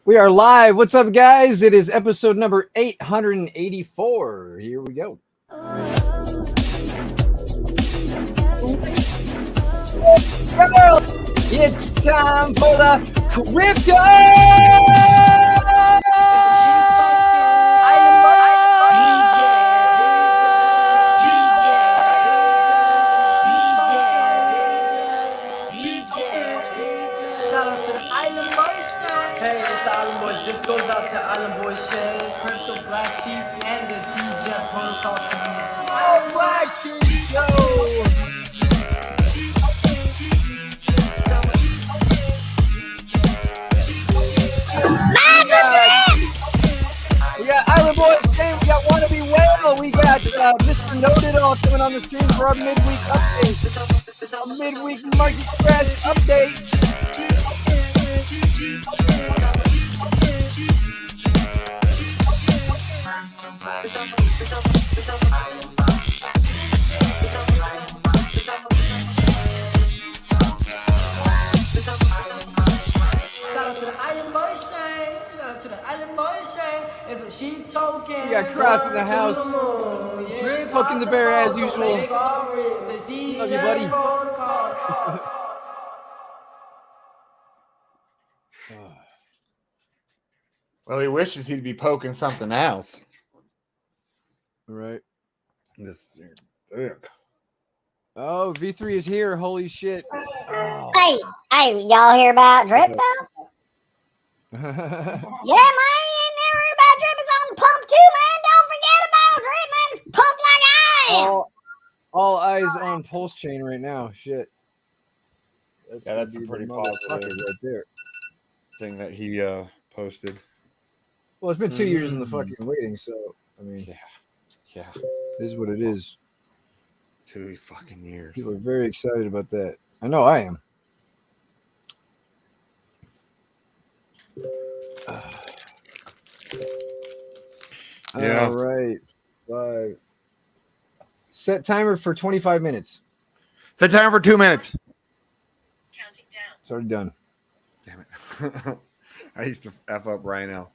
We are live. What's up, guys? It is episode number 884. Here we go. It's time for the crypto. This goes out to Island Boy Shay, Crypto BlackSheep, and the DJ Protocol community. Oh, BlackSheep, yo! We got Island Boy Shay, we got Wannabe Whale, we got Mr. NODEITALL coming on the stream for our midweek update. Our midweek market crash update. We got Cross in the house. Poking the bear as usual. Love you, buddy. Well, he wishes he'd be poking something else. Right. This. Oh, V3 is here. Holy shit. Oh. Hey, y'all hear about Drip though? Yeah, man, you ain't never heard about Drip. It's on pump too, man. Don't forget about Drip, man. It's pump like I am. All eyes on Pulse Chain right now. Shit. That's a pretty positive right there. Thing that he posted. Well, it's been 2 years in the fucking waiting, so I mean, yeah, it is what it is. 2 fucking years. People are very excited about that. I know I am. Yeah. All right. 5. Set timer for 25 minutes. Set timer for 2 minutes. Counting down. It's already done. Damn it. I used to F up Rhino.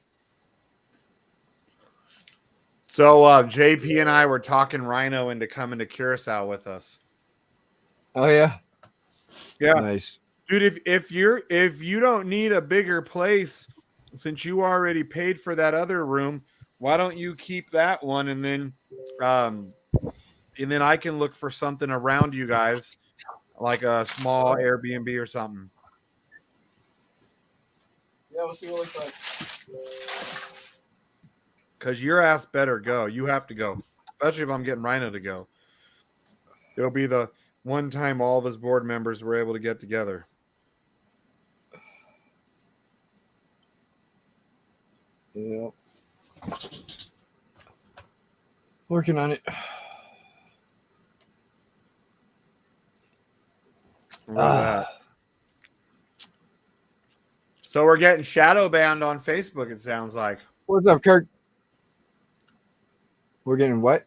So JP and I were talking Rhino into coming to Curacao with us. Oh yeah. Yeah. Nice. Dude, if you don't need a bigger place, since you already paid for that other room, why don't you keep that one and then I can look for something around you guys, like a small Airbnb or something. Yeah, we'll see what it looks like. Because your ass better go. You have to go, especially if I'm getting Rhino to go. It'll be the one time all of his board members were able to get together. Yeah. Working on it. So we're getting shadow banned on Facebook, it sounds like. What's up, Kirk? We're getting what?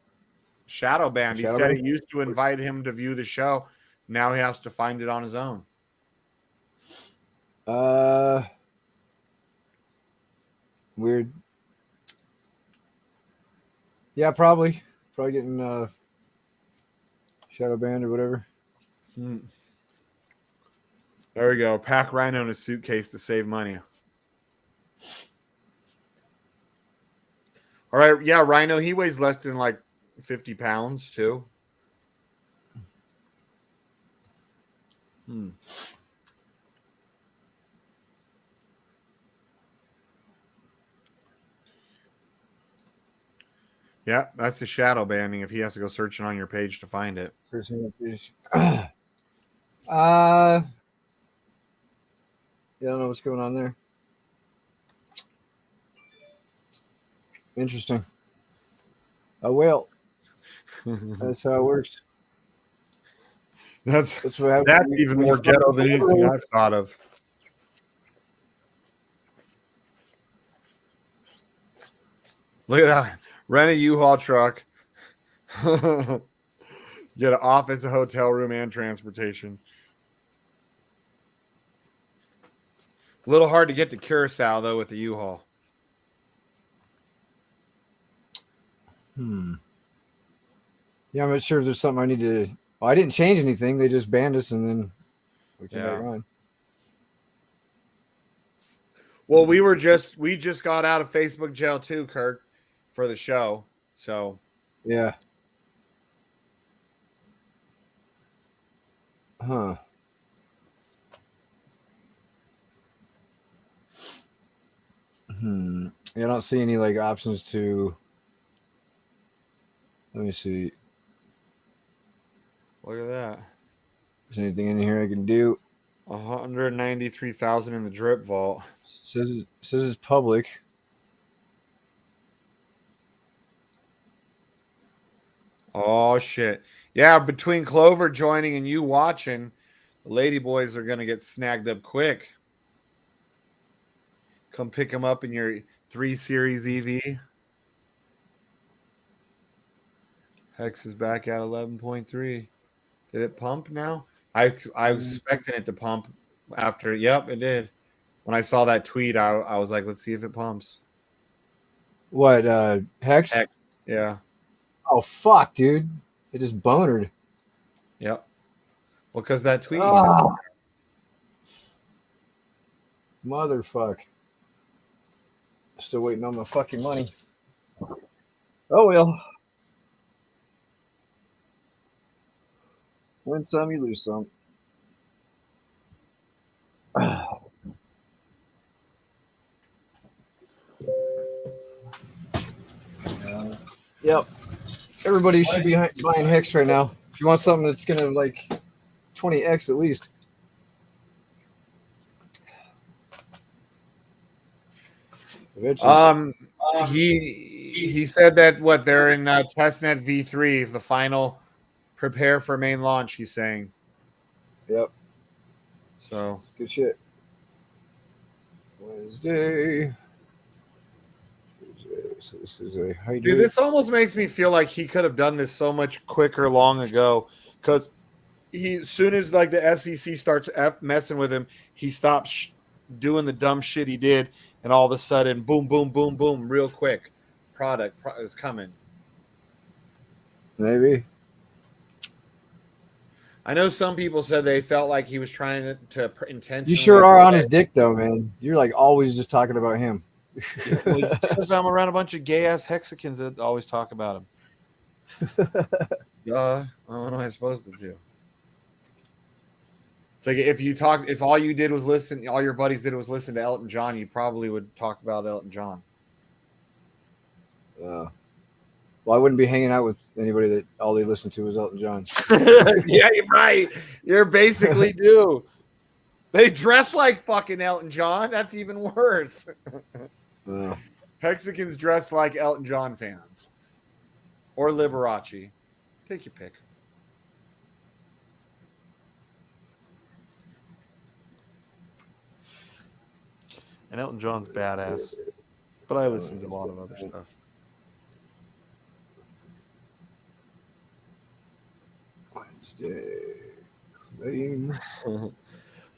Shadow banned. He Shadow said banned? it used to invite him to view the show. Now he has to find it on his own. Weird. Yeah, probably getting shadow banned or whatever. There we go. Pack Rhino in a suitcase to save money. All right. Yeah, Rhino, he weighs less than like 50 pounds too. Yeah, that's a shadow banning if he has to go searching on your page to find it. Yeah, I don't know what's going on there. Interesting. Oh well. That's how it works. That's what happens. That's even more ghetto than anything I've thought of. Look at that. Rent a U-Haul truck. Get an office, a hotel room, and transportation. A little hard to get to Curacao though with the U-Haul. Yeah, I'm not sure if there's something I need to. Oh, I didn't change anything. They just banned us, and then we came back on. Well, we just got out of Facebook jail too, Kirk, for the show. So Yeah. Huh. Yeah, I don't see any like options to. Let me see. look at that. Is there anything in here I can do? 193,000 in the drip vault. Says it's public. Oh shit. Yeah, between Clover joining and you watching, the Lady Boys are gonna get snagged up quick. Come pick them up in your 3 Series EV. Hex is back at 11.3. Did it pump now? I was expecting it to pump after. Yep, it did. When I saw that tweet, I was like, let's see if it pumps. What, Hex? Heck, yeah. Oh, fuck, dude. It just bonered. Yep. Well, because that tweet. Oh. Motherfuck. Still waiting on my fucking money. Oh, well. Win some, you lose some. Yep. Everybody should be buying Hex right now. If you want something that's gonna like 20x at least. Eventually. He said that what they're in testnet V3, the final prepare for main launch. He's saying. Yep. So good shit. Wednesday. So this is a hydrate. Dude, this almost makes me feel like he could have done this so much quicker long ago. Because as soon as like the SEC starts messing with him, he stops doing the dumb shit he did, and all of a sudden, boom, boom, boom, boom, real quick, product is coming. Maybe. I know some people said they felt like he was trying to intentionally. You sure are on his dick, though, man. You're like always just talking about him. Because I'm around a bunch of gay ass Hexicans that always talk about him. What am I supposed to do? It's like if all you did was listen, all your buddies did was listen to Elton John, you probably would talk about Elton John. Well, I wouldn't be hanging out with anybody that all they listen to is Elton John. Yeah, you're right. You're basically do. They dress like fucking Elton John. That's even worse. Hexicans dress like Elton John fans. Or Liberace. Take your pick. And Elton John's badass. But I listen to a lot of other stuff.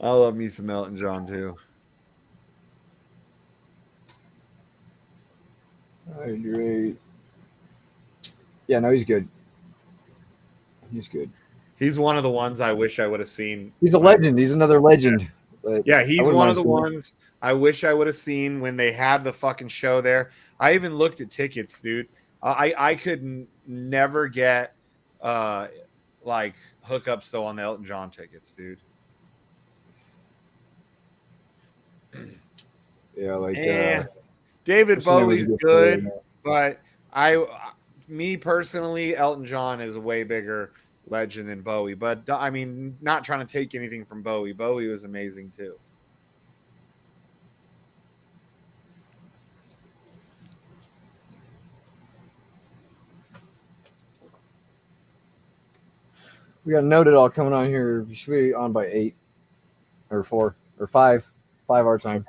I love me some Elton John too. Hydrate. Yeah, no, he's good. He's good. He's one of the ones I wish I would have seen. He's a legend. He's another legend. Yeah, he's one of the ones I wish I would have seen when they had the fucking show there. I even looked at tickets, dude. I could never get like hookups though on the Elton John tickets, dude. Yeah, like David Bowie's good, but me personally, Elton John is a way bigger legend than Bowie. But I mean, not trying to take anything from Bowie. Bowie was amazing too. We got NODEITALL coming on here. We should be on by 8 or 4 or 5 our time.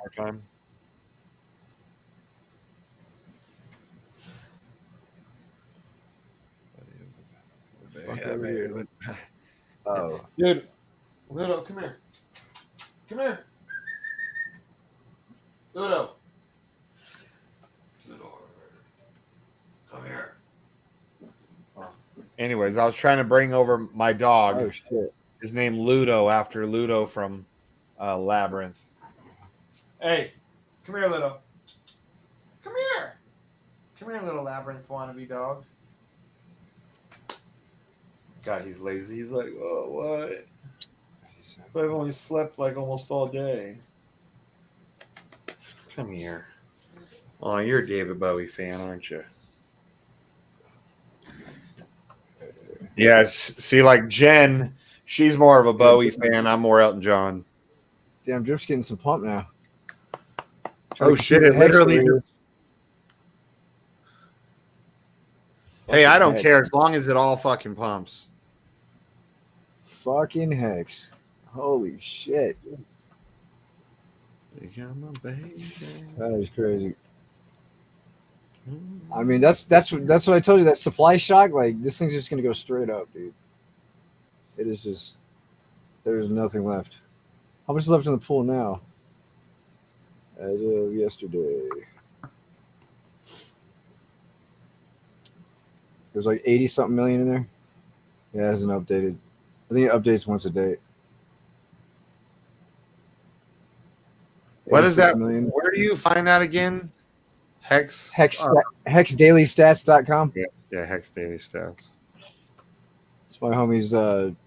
Oh, dude, Ludo, come here. Come here. Ludo. Come here. Anyways, I was trying to bring over my dog. Oh shit! His name Ludo, after Ludo from Labyrinth. Hey, come here, Ludo. Come here. Come here, little Labyrinth wannabe dog. God, he's lazy. He's like, oh, what? But I've only slept like almost all day. Come here. Oh, you're a David Bowie fan, aren't you? Yes. See, like Jen, she's more of a Bowie fan. I'm more Elton John. Damn, Drift's getting some pump now. Oh shit! It literally. Hey, I don't care as long as it all fucking pumps. Fucking hex! Holy shit! That is crazy. I mean, that's what I told you. That supply shock, like this thing's just gonna go straight up, dude. It is just there's nothing left. How much is left in the pool now? As of yesterday, there's like 80 something million in there. Yeah, it hasn't updated. I think it updates once a day. What is that? Million. Where do you find that again? Hexdailystats.com. Yeah, Hex Daily Stats. It's my homie's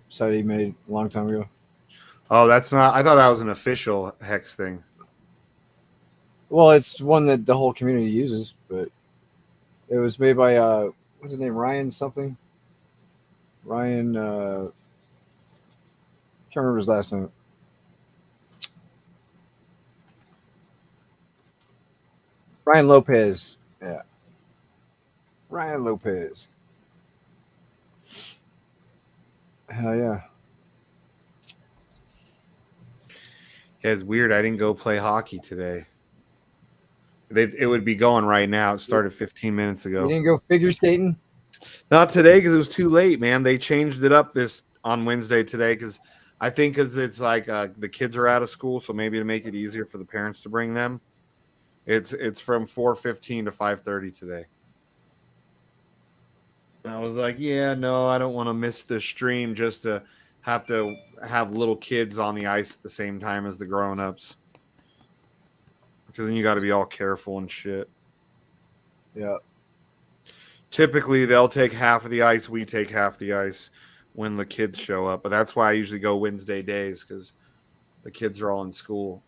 site he made a long time ago. Oh, that's not. I thought that was an official Hex thing. Well, it's one that the whole community uses, but it was made by what's his name? Ryan something. Ryan. Can't remember his last name. Ryan Lopez. Yeah. Ryan Lopez. Hell yeah. Yeah, it's weird. I didn't go play hockey today. It would be going right now. It started 15 minutes ago. You didn't go figure skating? Not today because it was too late, man. They changed it up this on Wednesday today because I think because it's like the kids are out of school, so maybe to make it easier for the parents to bring them. It's from 4:15 to 5:30 today. And I was like, yeah, no, I don't want to miss the stream just to have little kids on the ice at the same time as the grown-ups. Because then you got to be all careful and shit. Yeah. Typically, they'll take half of the ice. We take half the ice when the kids show up. But that's why I usually go Wednesday days because the kids are all in school.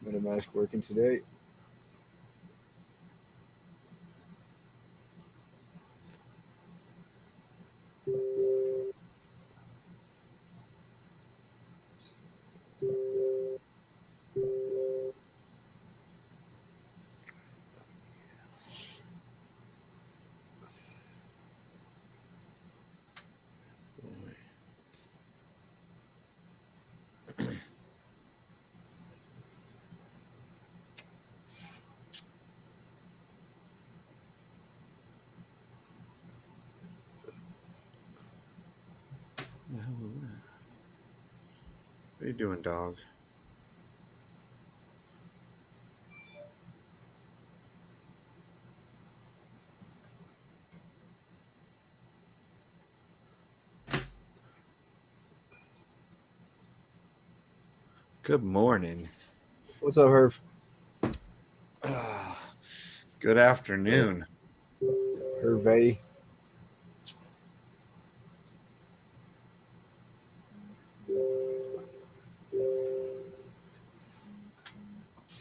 MetaMask working today. What are you doing, dog? Good morning. What's up, Herb? Good afternoon. Hervey.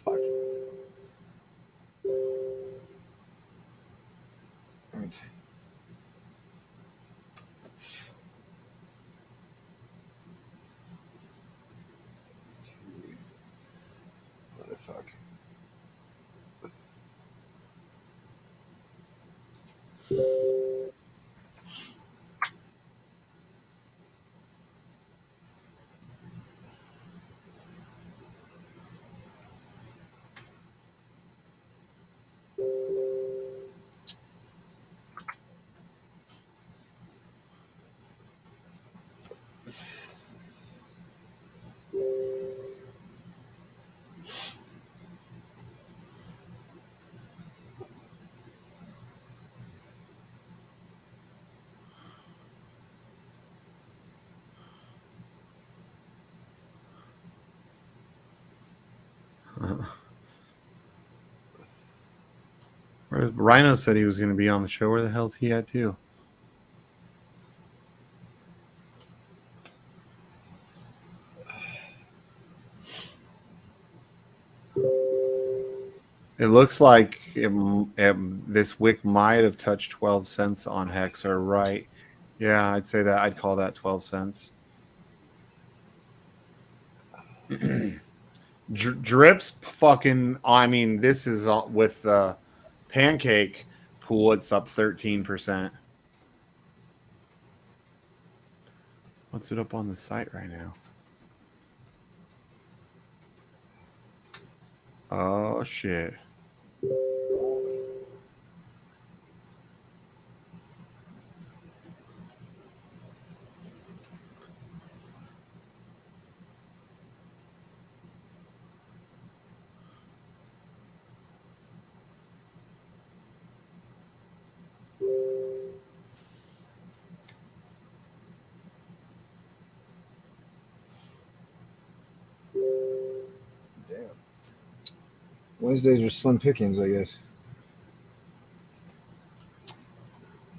Fuck. Right. What the fuck? Rhino said he was going to be on the show. Where the hell's he at too? It looks like this wick might have touched 12 cents on Hexer, right? Yeah, I'd say that. I'd call that 12 cents. Drips fucking, I mean, this is with the pancake pool, it's up 13%. What's it up on the site right now? Oh, shit. Wednesdays are slim pickings, I guess.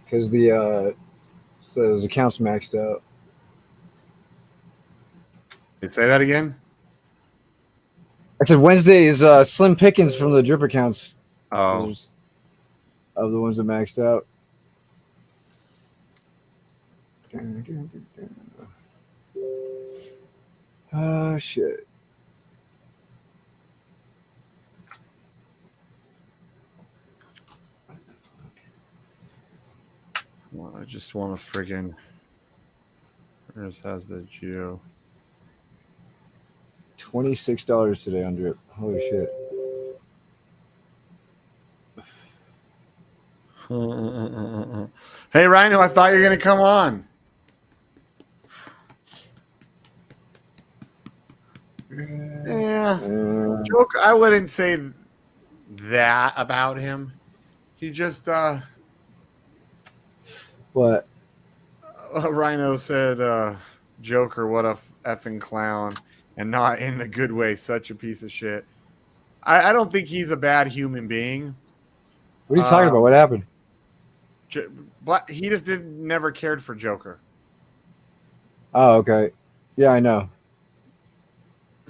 Because the those accounts maxed out. Did you say that again? I said Wednesday is slim pickings from the drip accounts. Oh. Of the ones that maxed out. Oh, shit. Well, I just want to friggin'. Where's has the Geo? $26 today on drip. Holy shit. Hey, Rhino, I thought you were going to come on. Yeah. Joker, I wouldn't say that about him. He just, What? Rhino said, Joker, what a effing clown. And not in the good way, such a piece of shit. I don't think he's a bad human being. What are you talking about? What happened? He just never cared for Joker. Oh, okay. Yeah, I know.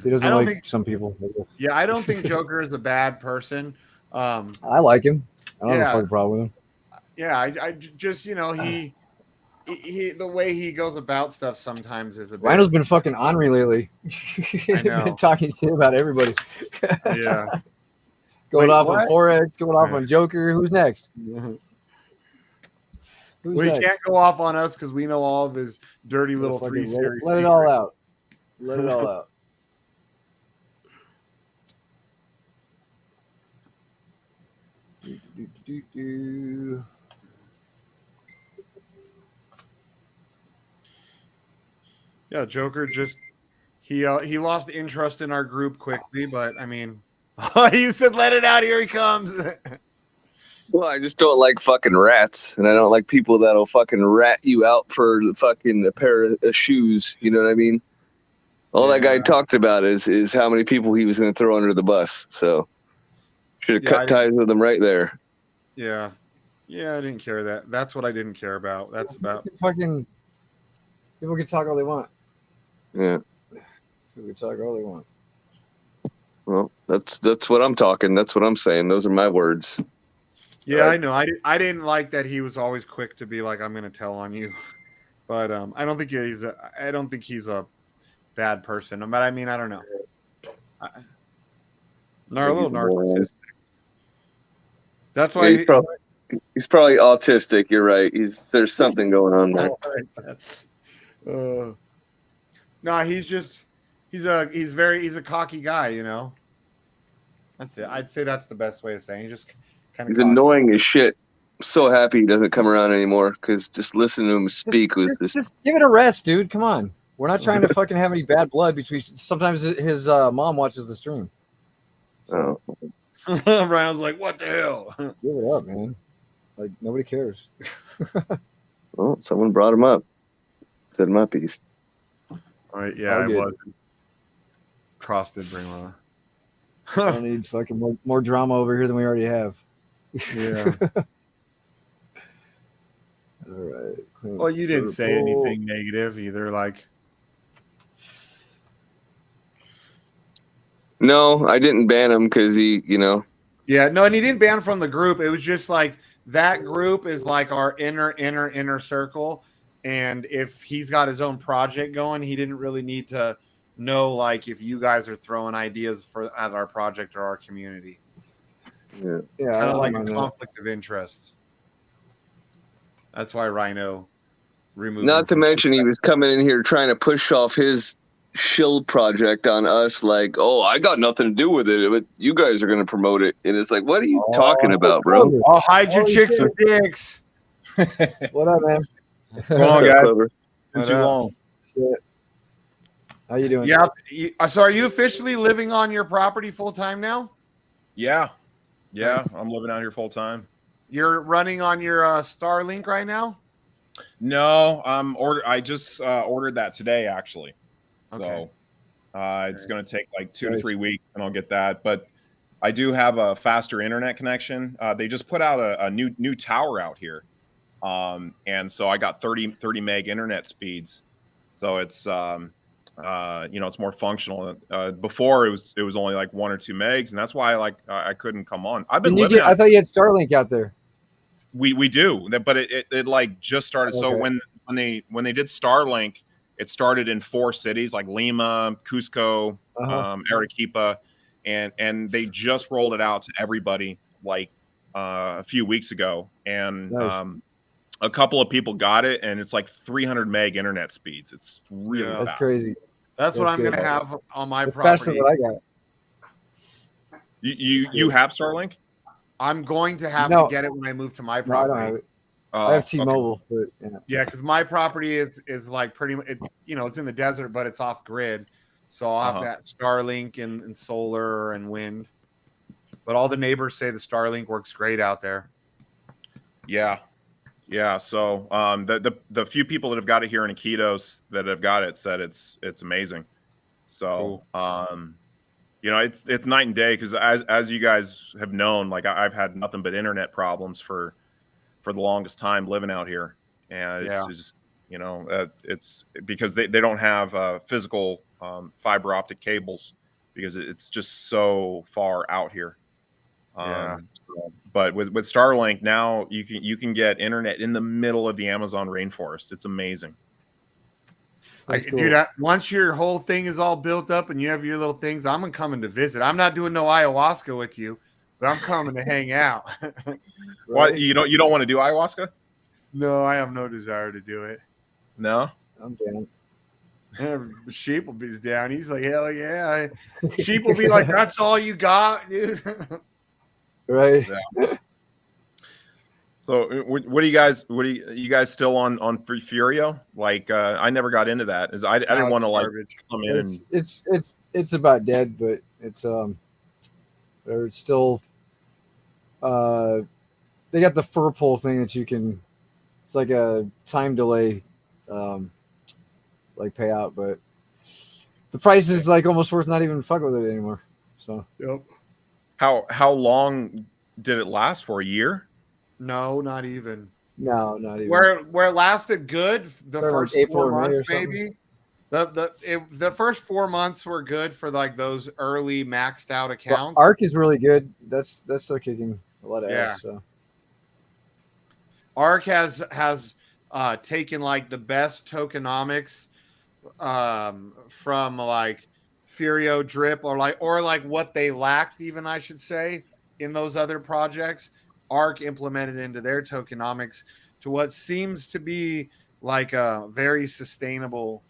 He doesn't like think, some people. Yeah, I don't think Joker is a bad person. I like him. I don't have a fucking problem with him. Yeah, I just, you know, he the way he goes about stuff sometimes is a bit. Rhino's been fucking ornery lately. I know. Been talking shit about everybody. Yeah. Going Wait, off what? on Forex, going off on Joker. Who's next? Well, he can't go off on us because we know all of his dirty little 3 series. Let it all out. Let it all out. Yeah, Joker just he lost interest in our group quickly, but I mean, you said let it out. Here he comes. Well, I just don't like fucking rats, and I don't like people that'll fucking rat you out for fucking a pair of shoes. You know what I mean? All that guy talked about is how many people he was going to throw under the bus. So should have cut ties with him right there. Yeah, I didn't care that. That's what I didn't care about. That's about fucking people can talk all they want. Yeah, people can talk all they want. Well, that's what I'm talking. That's what I'm saying. Those are my words. Yeah, I know. I didn't like that he was always quick to be like, "I'm going to tell on you," but I don't think he's a bad person. But I mean, I don't know. A little narcissistic. That's why he's probably autistic. You're right. There's something going on there. No, he's a cocky guy. You know. That's it. I'd say that's the best way of saying. He's just kind of. He's annoying as shit. I'm so happy he doesn't come around anymore because just listening to him speak was just give it a rest, dude. Come on. We're not trying to fucking have any bad blood between. Sometimes his mom watches the stream. Oh. Brian's like, what the hell? Give it up, man. Like nobody cares. Well, someone brought him up. Said my piece. All right, yeah, I was. Cross did bring him up. I don't need fucking more drama over here than we already have. Yeah. All right. Well, you didn't say anything negative either. Like, No, I didn't ban him because he, yeah, no, and he didn't ban from the group. It was just like that group is like our inner circle. And if he's got his own project going, he didn't really need to know like if you guys are throwing ideas for at our project or our community. Yeah. Kind of like a conflict of interest. That's why Rhino removed him Not to from mention he was coming in here trying to push off his shill project on us like, oh, I got nothing to do with it, but you guys are going to promote it. And it's like, what are you talking about, bro? I'll hide your chicks with dicks. What up, man? Come on, guys. Clever. Been too long. Shit. How you doing? Yeah. So are you officially living on your property full time now? Yeah. Nice. I'm living out here full time. You're running on your Starlink right now? No, I just ordered that today, actually. Okay. So it's going to take like 2 to 3 weeks, and I'll get that. But I do have a faster internet connection. They just put out a new tower out here, and so I got 30 meg internet speeds. So it's it's more functional. Before it was only like 1 or 2 megs, and that's why I couldn't come on. I've been living. I thought you had Starlink out there. We do, but it like just started. Okay. So when they did Starlink, it started in 4 cities like Lima, Cusco, Arequipa, and they just rolled it out to everybody like a few weeks ago, and nice. A couple of people got it, and it's like 300 meg internet speeds. It's really fast. That's crazy. That's what I'm going to have on my property. Faster than what I got. You have Starlink? I'm going to have to get it when I move to my property. No, I don't have it. I have T-Mobile, but yeah, because my property is like pretty much, it's in the desert, but it's off grid, so I'll have that Starlink and solar and wind. But all the neighbors say the Starlink works great out there. Yeah. So the few people that have got it here in Iquitos that have got it said it's amazing. So cool. It's night and day because as you guys have known, like I've had nothing but internet problems for the longest time living out here, and it's just it's because they don't have physical fiber optic cables because it's just so far out here. But with Starlink now you can get internet in the middle of the Amazon rainforest. It's amazing. Cool. Dude, once your whole thing is all built up and you have your little things, I'm coming to visit. I'm not doing no ayahuasca with you, but I'm coming to hang out. What, you don't want to do ayahuasca? No, I have no desire to do it. No, I'm down. Sheep will be down. He's like, hell yeah. Sheep will be like, that's all you got, dude. Right. Yeah. So what are you guys still on Furio? Like I never got into that. I didn't want to come in and it's about dead, but it's still they got the fur pull thing that you can, it's like a time delay like payout, but the price is like almost worth not even fucking with it anymore. So how long did it last for? A year? No, not even. No, not even. Where it lasted good, the first like 4 months maybe. The first 4 months were good for like those early maxed out accounts. Arc is really good. That's still kicking a lot of ass. So Arc has taken like the best tokenomics from like Furio Drip or like what they lacked, even I should say, in those other projects. Arc implemented into their tokenomics to what seems to be like a very sustainable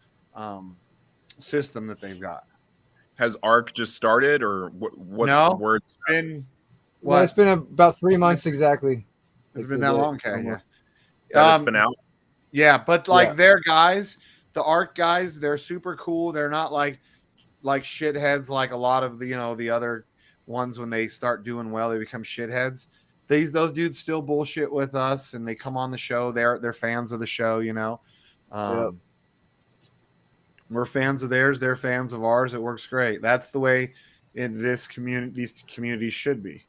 system that they've got. Has Arc just started, or what's the word? It's been about 3 months exactly. It's been that long, okay? Yeah. It's been out. Yeah, but like their guys, the Arc guys, they're super cool. They're not like shitheads like a lot of the other ones. When they start doing well, they become shitheads. Those dudes still bullshit with us, and they come on the show. They're fans of the show, We're fans of theirs. They're fans of ours. It works great. That's the way in this community, these communities should be.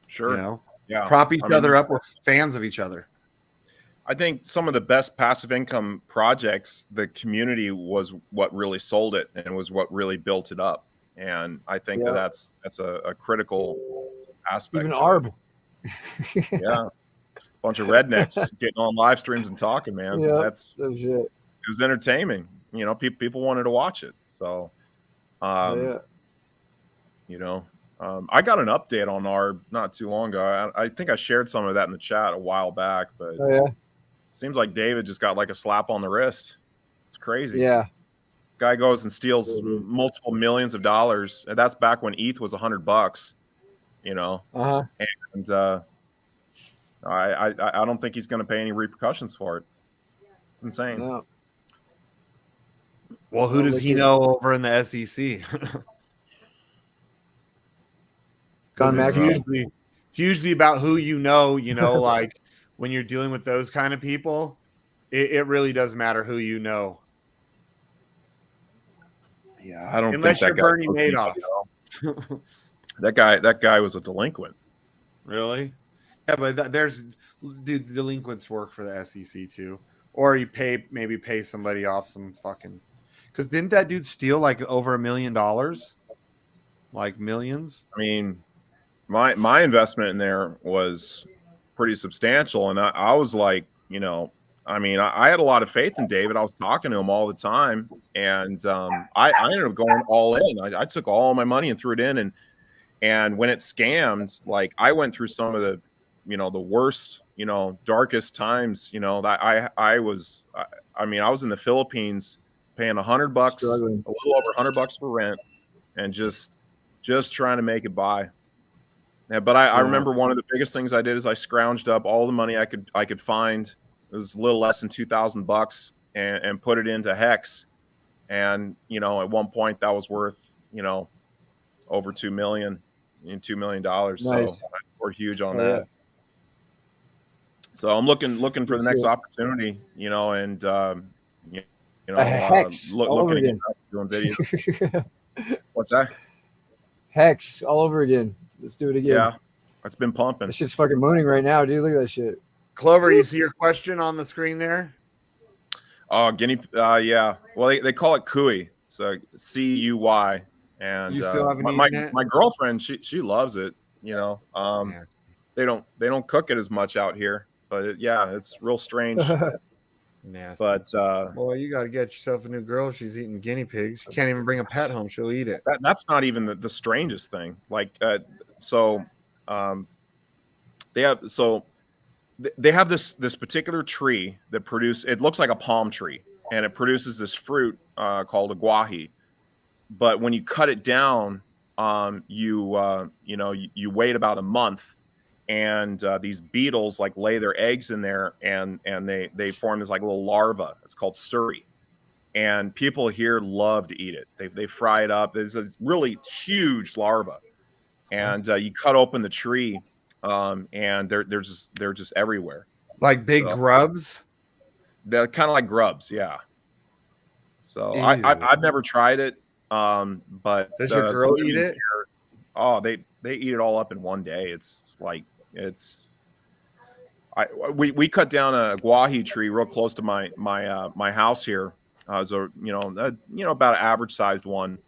Sure. You know, Yeah. prop each other up with fans of each other. I think some of the best passive income projects, the community was what really sold it and was what really built it up. And I think that's a critical aspect. Even to ARB. it. Yeah. Bunch of rednecks getting on live streams and talking, man. Yeah, That's shit. It was entertaining. You know, people wanted to watch it. So, you know, I got an update on ARB not too long ago. I think I shared some of that in the chat a while back, but seems like David just got like a slap on the wrist. It's crazy. Yeah. Guy goes and steals multiple millions of dollars. And that's back when ETH was $100, you know. And I don't think he's going to pay any repercussions for it. It's insane. No. Well, who does he know over in the SEC? It's usually about who you know, like when you're dealing with those kind of people, it really does matter who you know. Yeah, I don't unless think that you're guy Bernie Madoff. That guy was a delinquent. Really? Yeah, but delinquents work for the SEC too. Or you maybe pay somebody off some fucking, because didn't that dude steal like over $1 million? Like millions? I mean, my investment in there was pretty substantial, and I was like, you know, I mean, I had a lot of faith in David. I was talking to him all the time, and I ended up going all in. I took all my money and threw it in, and when it scammed, like I went through some of the, you know, the worst, you know, darkest times. You know, that I was in the Philippines paying $100, a little over $100 for rent, and just trying to make it by. Yeah, but I remember one of the biggest things I did is I scrounged up all the money I could find. It was a little less than $2,000 and put it into Hex. And, you know, at one point that was worth, you know, over $2 million. Nice. So we're huge on that. Yeah. So I'm looking for the next opportunity, you know, and you know, Hex looking again. Doing videos. What's that? Hex all over again. Let's do it again. Yeah, it's been pumping. This shit's fucking mooning right now, dude. Look at that shit. Clover, you see your question on the screen there? Oh, guinea. Yeah. Well, they call it cuy. So CUY. And you still haven't eaten it? My girlfriend, she loves it. You know, they don't cook it as much out here, but it's real strange. Nasty. But boy, you got to get yourself a new girl. She's eating guinea pigs. You can't even bring a pet home; she'll eat it. That's not even the strangest thing. Like, they have this particular tree that it looks like a palm tree, and it produces this fruit called a guahi. But when you cut it down, you wait about a month, and these beetles like lay their eggs in there, and they form this like little larva. It's called suri, and people here love to eat it. They fry it up. It's a really huge larva, and you cut open the tree, and they're just everywhere. Like big grubs. They're kind of like grubs, yeah. So I've never tried it. But does your girl eat it? They eat it all up in one day. It's like we cut down a guahi tree real close to my house here. So about an average sized one.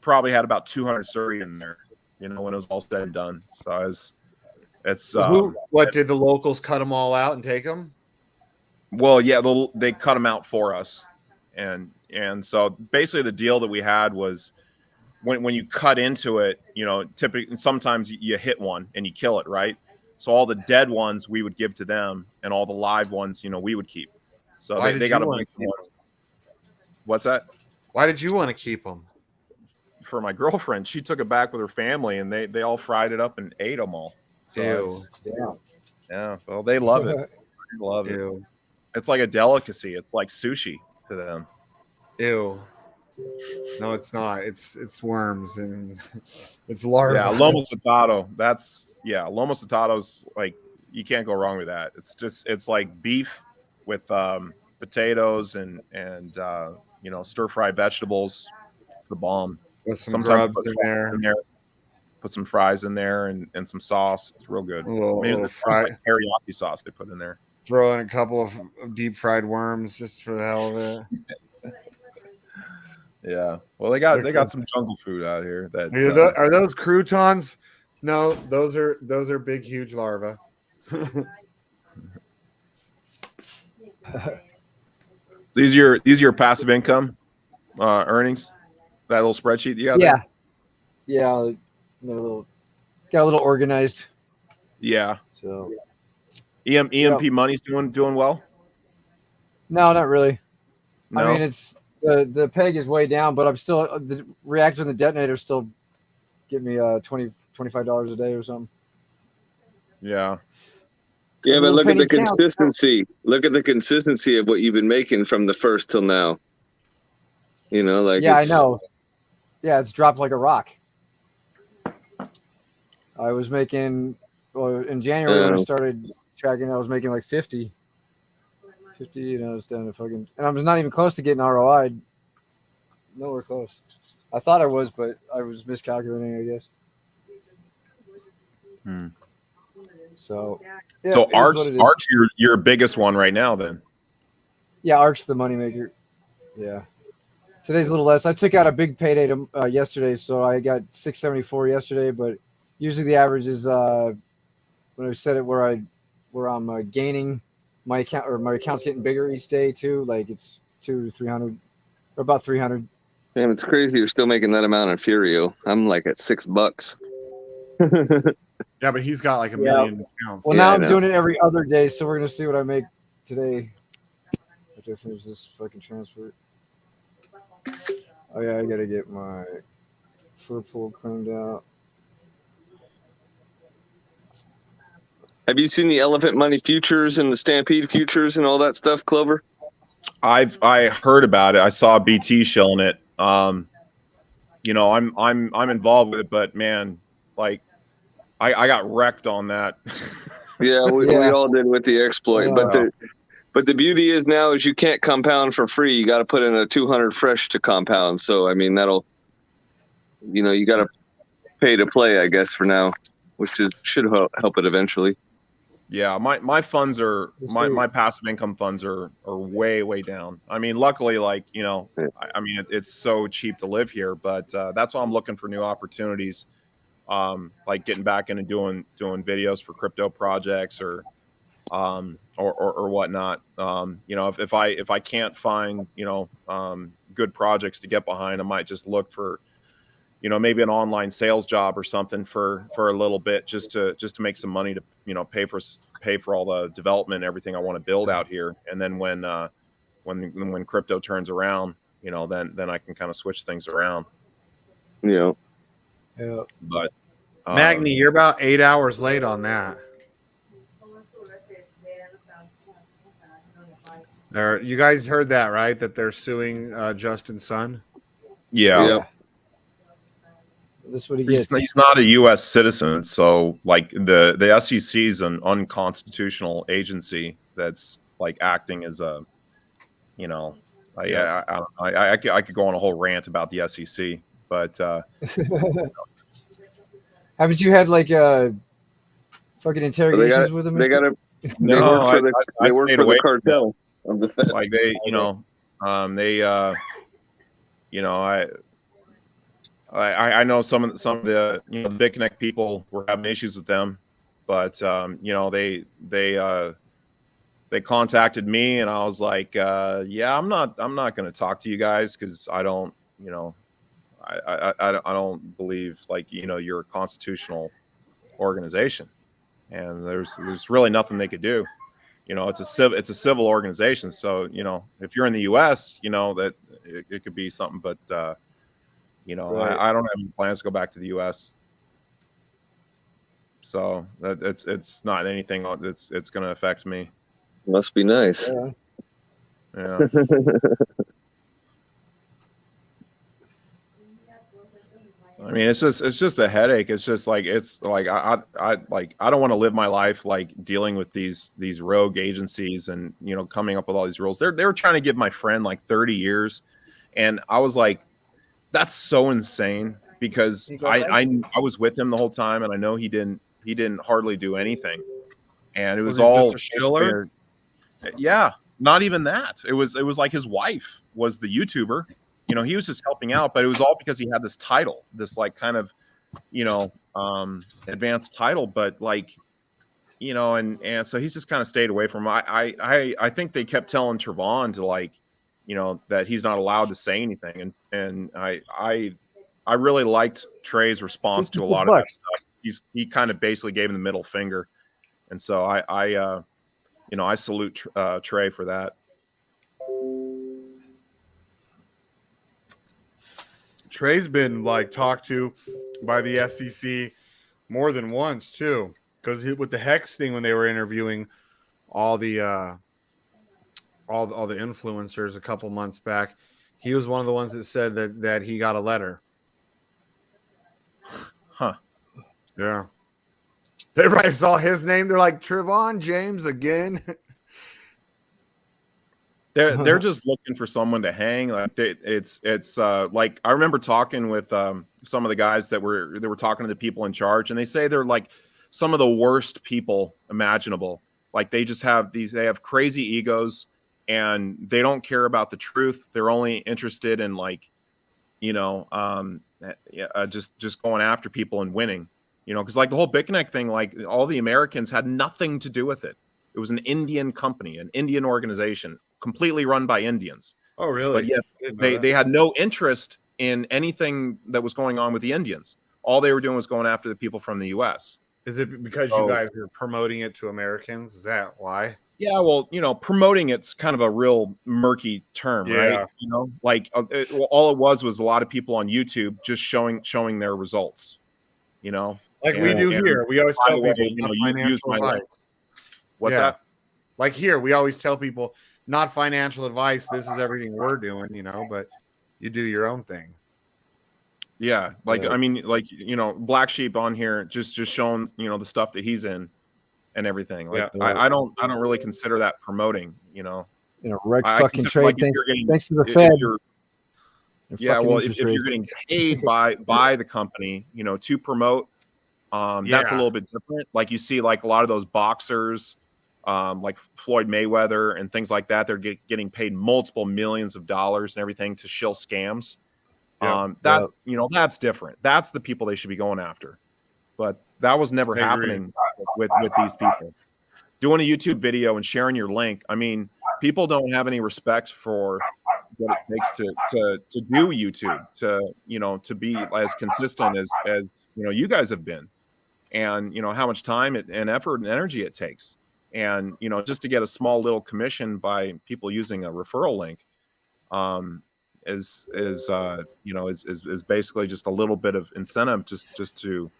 Probably had about 200 suri in there. You know, when it was all said and done. So did the locals cut them all out and take them? Well, yeah, they cut them out for us, and so basically the deal that we had was when you cut into it, you know, typically sometimes you hit one and you kill it, right? So all the dead ones we would give to them, and all the live ones, you know, we would keep. So they got a bunch of ones. What's that? Why did you want to keep them? For my girlfriend, she took it back with her family, and they all fried it up and ate them all. So yeah. Well, they love it. They love it. It's like a delicacy. It's like sushi to them. Ew. No, it's not. It's worms and it's larvae. Yeah, lomo saltado. Lomo saltado's like, you can't go wrong with that. It's like beef with potatoes and stir fried vegetables. It's the bomb. With some Sometimes grubs put in fries there. put some fries in there and some sauce. It's real good. Maybe Little it's fry. like teriyaki sauce they put in there. Throw in a couple of deep fried worms just for the hell of it. Yeah. Well, they got some jungle food out here. Are those croutons? No, those are big, huge larvae. So these are your passive income earnings. That little spreadsheet you got Yeah, there. yeah, got a little organized. Yeah. So EMP money's doing well. no, not really. No. I mean, it's the peg is way down, but I'm still the reactor and the detonator still give me $25 a day or something. Yeah. Yeah, but little look at the penny counts. consistency. Look at the consistency of what you've been making from the first till now. You know, like Yeah, I know. Yeah, it's dropped like a rock. I was making in January when I started tracking, I was making like 50, and I was down to fucking, and I was not even close to getting ROI. Nowhere close. I thought I was, but I was miscalculating, I guess. So, yeah, So it is what it is. Arc's your biggest one right now, then. Yeah, Arc's the moneymaker. Yeah. Today's a little less. I took out a big payday yesterday, so I got 674 yesterday. But usually the average is when I set it where I'm gaining my account, or my account's getting bigger each day too. Like it's 200 to 300 or about 300. Damn, it's crazy you're still making that amount on Furio. I'm like at $6. Yeah, but he's got like a million accounts. Well, now I'm doing it every other day, so we're gonna see what I make today. After I finish this fucking transfer. Oh yeah, I gotta get my fur pool cleaned out. Have you seen the Elephant Money futures and the Stampede futures and all that stuff, Clover? I heard about it. I saw BT shilling it. You know, I'm involved with it, but man, like I got wrecked on that. Yeah, we all did with the exploit. But the beauty is now is you can't compound for free. You got to put in a 200 fresh to compound. So I mean that'll, you got to pay to play, I guess, for now, which should help it eventually. Yeah, my funds are my passive income funds are way down. I mean, luckily, like I mean, it's so cheap to live here, but that's why I'm looking for new opportunities, like getting back into doing videos for crypto projects or whatnot. If I can't find good projects to get behind, I might just look for maybe an online sales job or something for a little bit just to make some money to pay for all the development and everything I want to build out here. And then when crypto turns around, then I can kind of switch things around. Yeah. But Magni, you're about 8 hours late on that. You guys heard that, right? That they're suing Justin's son? Yeah. That's what he gets. He's not a U.S. citizen, so like the SEC is an unconstitutional agency that's like acting as a, I could go on a whole rant about the SEC, but haven't you had like fucking interrogations with them? They work for the cartel of the Fed. Like I know some of the the BitConnect people were having issues with them, but they contacted me and I was like, yeah, I'm not going to talk to you guys because I don't I don't believe like you're a constitutional organization, and there's really nothing they could do. It's a civil organization, so if you're in the U.S., that it could be something, but right. I don't have any plans to go back to the U.S. So that it's not anything it's going to affect me. Must be nice. Yeah. I mean, it's just a headache. It's like I don't want to live my life like dealing with these rogue agencies and coming up with all these rules. They were trying to give my friend like 30 years, and I was like, That's so insane because I was with him the whole time, and I know he didn't hardly do anything, and it was he all just a shiller? Yeah, not even that. It was like his wife was the YouTuber. You know, he was just helping out, but it was all because he had this title, this like kind of, you know, advanced title, but like, you know, and so he's just kind of stayed away from him. I think they kept telling Trevon to like, you know, that he's not allowed to say anything, and I really liked Trey's response to a lot of that stuff. He kind of basically gave him the middle finger, and so you know, I salute Trey for that. Trey's been like talked to by the SEC more than once too, because with the Hex thing when they were interviewing all the all the influencers a couple months back, he was one of the ones that said that he got a letter. Huh. Yeah. They probably saw his name. They're like, Trevon James again. They're just looking for someone to hang. Like it's like I remember talking with some of the guys that were talking to the people in charge, and they say they're like some of the worst people imaginable. Like they just have they have crazy egos, and they don't care about the truth. They're only interested in like, you know, just going after people and winning. You know, because like the whole Bickneck thing, like all the Americans had nothing to do with it. It was an Indian company, an Indian organization, completely run by Indians. Oh, really? But yet they had no interest in anything that was going on with the Indians. All they were doing was going after the people from the U.S. Is it because you guys are promoting it to Americans? Is that why? Yeah, well, you know, promoting it's kind of a real murky term, right? You know, like all it was a lot of people on YouTube just showing their results. You know, like we do here. We always tell people, you know, you use my advice. What's that? Like here, we always tell people, not financial advice. This is everything we're doing, you know, but you do your own thing. Yeah, like I mean, like you know, BlackSheep on here just showing you know the stuff that he's in and everything. Like I don't really consider that promoting. You know, red fucking trade. Like thanks to the Fed. Yeah, well, if you're getting paid by the company, you know, to promote, that's a little bit different. Like you see, like a lot of those boxers, like Floyd Mayweather and things like that, they're getting paid multiple millions of dollars and everything to shill scams. That's you know, that's different. That's the people they should be going after. But that was never happening with these people. Doing a YouTube video and sharing your link. I mean, people don't have any respect for what it takes to do YouTube, to you know, to be as consistent as you know you guys have been, and you know how much time and effort and energy it takes, and you know just to get a small little commission by people using a referral link, is you know is basically just a little bit of incentive just to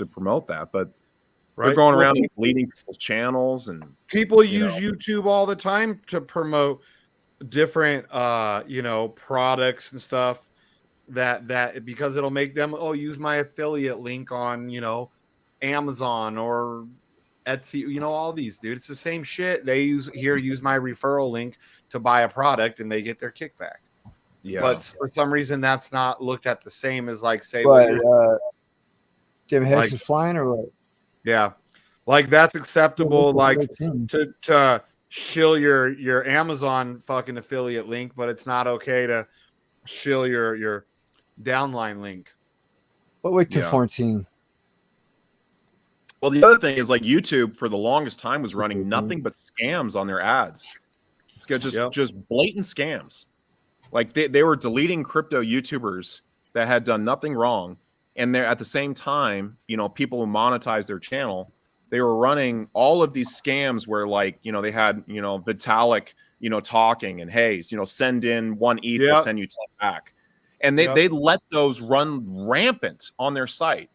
promote that, but they're going around and deleting people's channels, and people use YouTube all the time to promote different you know products and stuff that because it'll make them use my affiliate link on you know Amazon or Etsy, you know, all these, dude. It's the same shit. They use my referral link to buy a product and they get their kickback. Yeah, but for some reason that's not looked at the same as like say Jim Hicks is flying or what? Yeah, like that's acceptable, like to shill your Amazon fucking affiliate link, but it's not okay to shill your downline link. But wait till 14. Well, the other thing is like YouTube for the longest time was running nothing but scams on their ads. Just blatant scams. Like they were deleting crypto YouTubers that had done nothing wrong, and they're at the same time, you know, people who monetize their channel, they were running all of these scams where like, you know, they had, you know, Vitalik, you know, talking and hey, you know, send in 1 ETH, we'll send you 10 back. And they let those run rampant on their site.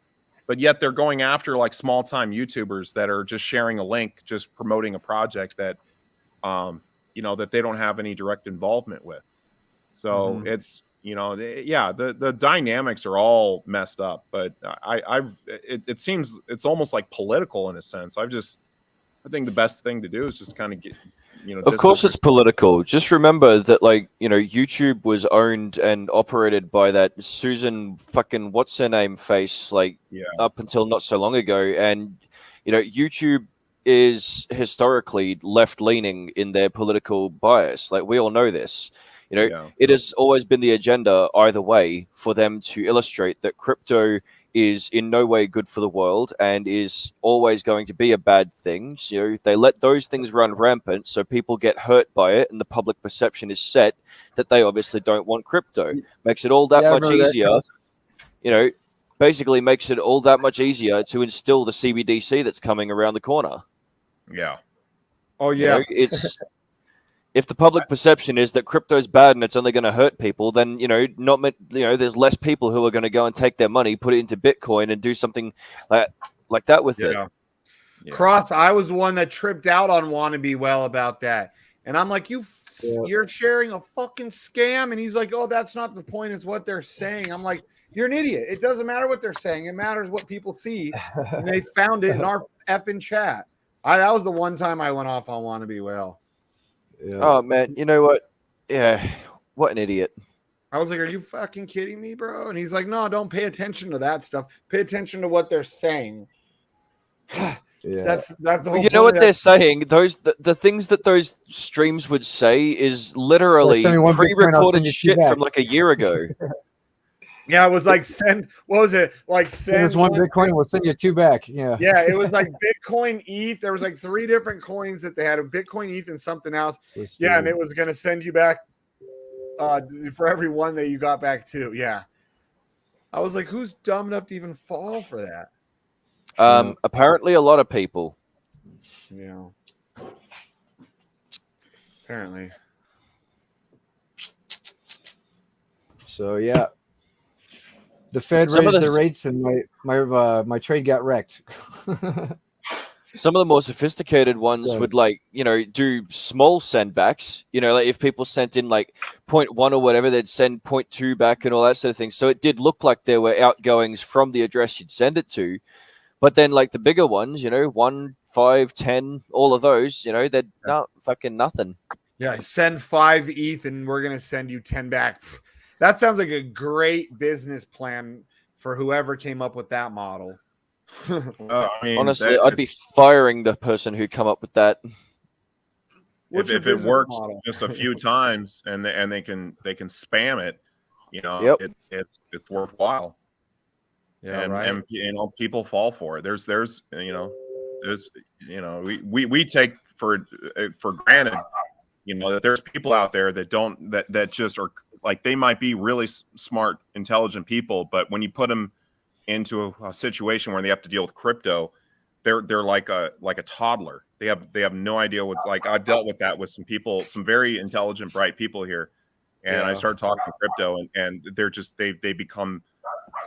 But yet they're going after like small time YouTubers that are just sharing a link, just promoting a project that, you know, that they don't have any direct involvement with. So it's, you know, the dynamics are all messed up, but it seems it's almost like political in a sense. I think the best thing to do is just kind of Of course it's political. Just remember that, like, YouTube was owned and operated by that Susan fucking what's her name face, like, up until not so long ago. And, YouTube is historically left leaning in their political bias. Like, we all know this. It has always been the agenda either way for them to illustrate that crypto is in no way good for the world and is always going to be a bad thing. So they let those things run rampant, so people get hurt by it, and the public perception is set that they obviously don't want crypto. Makes it all that much easier. Basically makes it all that much easier to instill the CBDC that's coming around the corner. Yeah. Oh yeah. It's if the public perception is that crypto's bad and it's only going to hurt people, then there's less people who are going to go and take their money, put it into Bitcoin, and do something like that with it. Yeah. Cross, I was the one that tripped out on Wannabe Well about that, and I'm like, you're sharing a fucking scam, and he's like, oh, that's not the point. It's what they're saying. I'm like, you're an idiot. It doesn't matter what they're saying. It matters what people see, and they found it in our effing chat. That was the one time I went off on Wannabe Well. Yeah. Oh man, you know what? Yeah, what an idiot. I was like, are you fucking kidding me, bro? And he's like, no, don't pay attention to that stuff. Pay attention to what they're saying. That's the whole you know what they're saying? The things that those streams would say is literally pre-recorded shit from like a year ago. Yeah, it was like send There's one Bitcoin, we'll send you 2 back. Yeah. Yeah, it was like Bitcoin, ETH. There was like 3 different coins that they had, a Bitcoin, ETH, and something else. Yeah, and it was gonna send you back for every one that you got back too. Yeah. I was like, who's dumb enough to even fall for that? Apparently a lot of people. Yeah. Apparently. So yeah. The Fed raised the rates, and my trade got wrecked. Some of the more sophisticated ones would do small sendbacks. Like if people sent in like 0.1 or whatever, they'd send 0.2 back and all that sort of thing. So it did look like there were outgoings from the address you'd send it to. But then like the bigger ones, 1, 5, 10, all of those, they're not fucking nothing. Yeah, send 5 ETH and we're gonna send you 10 back. That sounds like a great business plan for whoever came up with that model. Honestly, I'd be firing the person who come up with that. If it works just a few times and they can spam it, it's worthwhile. Yeah, and people fall for it. We take for granted, that there's people out there that just are like, they might be really smart, intelligent people, but when you put them into a situation where they have to deal with crypto, they're like a toddler. They have no idea what's like. I've dealt with that with some people, some very intelligent, bright people here, and I started talking crypto, and they're just they become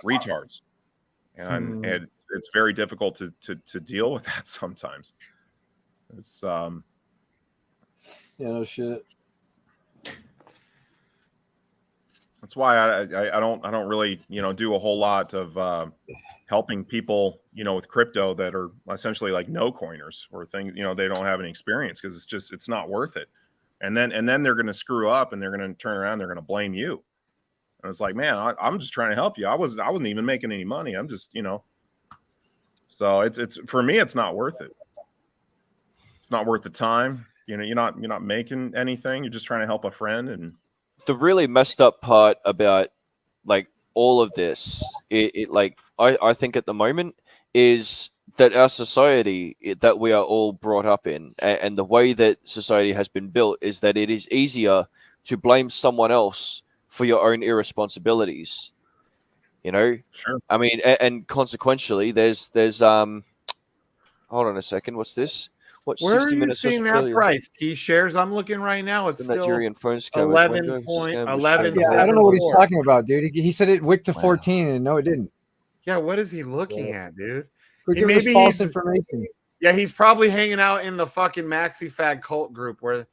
retards, and it's very difficult to deal with that sometimes. It's yeah, no shit. That's why I don't really do a whole lot of helping people with crypto that are essentially like no coiners or things they don't have any experience, because it's not worth it, and then they're going to screw up and they're going to turn around, they're going to blame you, and it's like, man, I'm just trying to help you. I wasn't even making any money. I'm just so it's for me, it's not worth it. It's not worth the time. You're not making anything. You're just trying to help a friend. And the really messed up part about like all of this, I think at the moment, is that our society that we are all brought up in, and the way that society has been built, is that it is easier to blame someone else for your own irresponsibilities. Sure. I mean, and consequentially, there's hold on a second. What's this? Where are you seeing that price? T shares. I'm looking right now. It's still Nigerian phone scam. 11.11. Yeah, I don't know what he's talking about, dude. He said it wicked to 14, and no, it didn't. Yeah, what is he looking at, dude? Maybe false information. Yeah, he's probably hanging out in the fucking Maxi Fag cult group where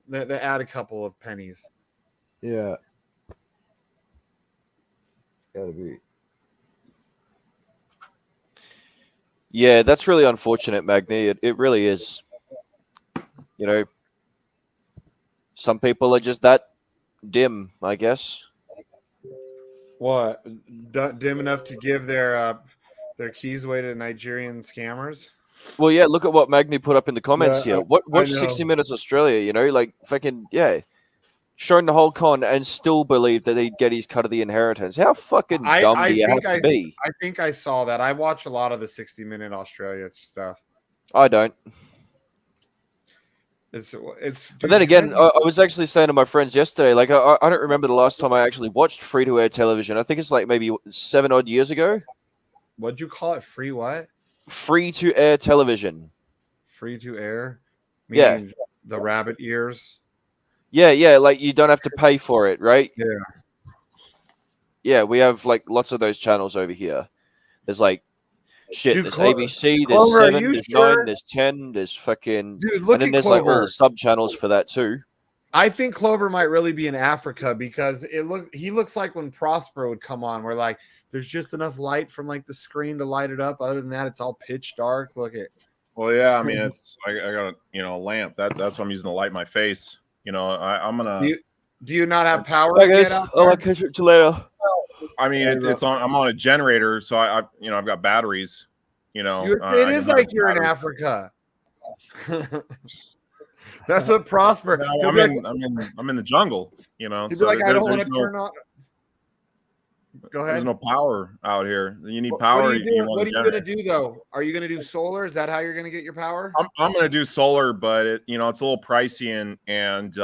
they add a couple of pennies. Yeah, it's gotta be. Yeah, that's really unfortunate, Magni. It really is. some people are just that dim, I guess. What? Dim enough to give their keys away to Nigerian scammers? Well, yeah, look at what Magni put up in the comments Yeah, here. I Watch know. 60 Minutes Australia, you know, like fucking, yeah. Shown the whole con and still believed that he'd get his cut of the inheritance. How fucking dumb do you have to be? I think I saw that. I watch a lot of the 60-minute Australia stuff. I don't. It's But dude, then you again, guys- I was actually saying to my friends yesterday, like, I don't remember the last time I actually watched free-to-air television. I think it's like maybe 7 odd years ago. what'd you call it? Free what? Free-to-air television. Free to air? Yeah. Meaning the rabbit ears? Yeah, like you don't have to pay for it, right? Yeah. Yeah, we have like lots of those channels over here. There's like shit, Dude, there's ABC, there's Clover, are 7, you there's sure? 9, there's 10, there's fucking Dude, look and then at there's like all Clover. the sub channels for that too. I think Clover might really be in Africa because he looks like when Prosper would come on, where like there's just enough light from like the screen to light it up. Other than that, it's all pitch dark. Look at Well, yeah, I mean, I got a lamp. That's what I'm using to light my face. I'm gonna. do you not have power? Bye yet guys, out I'll there? catch you later. I mean, it's on. I'm on a generator, so I've got batteries. It I is can like have you're in batteries. Africa. That's what Prosper. No, He'll I'm be in the jungle. He'll be So like, I don't want there's to no, turn on. Go ahead. there's no power out here. You need What power. are you doing? want What the are you going to generator. do though? Are you going to do solar? Is that how you're going to get your power? I'm going to do solar, but it's a little pricey and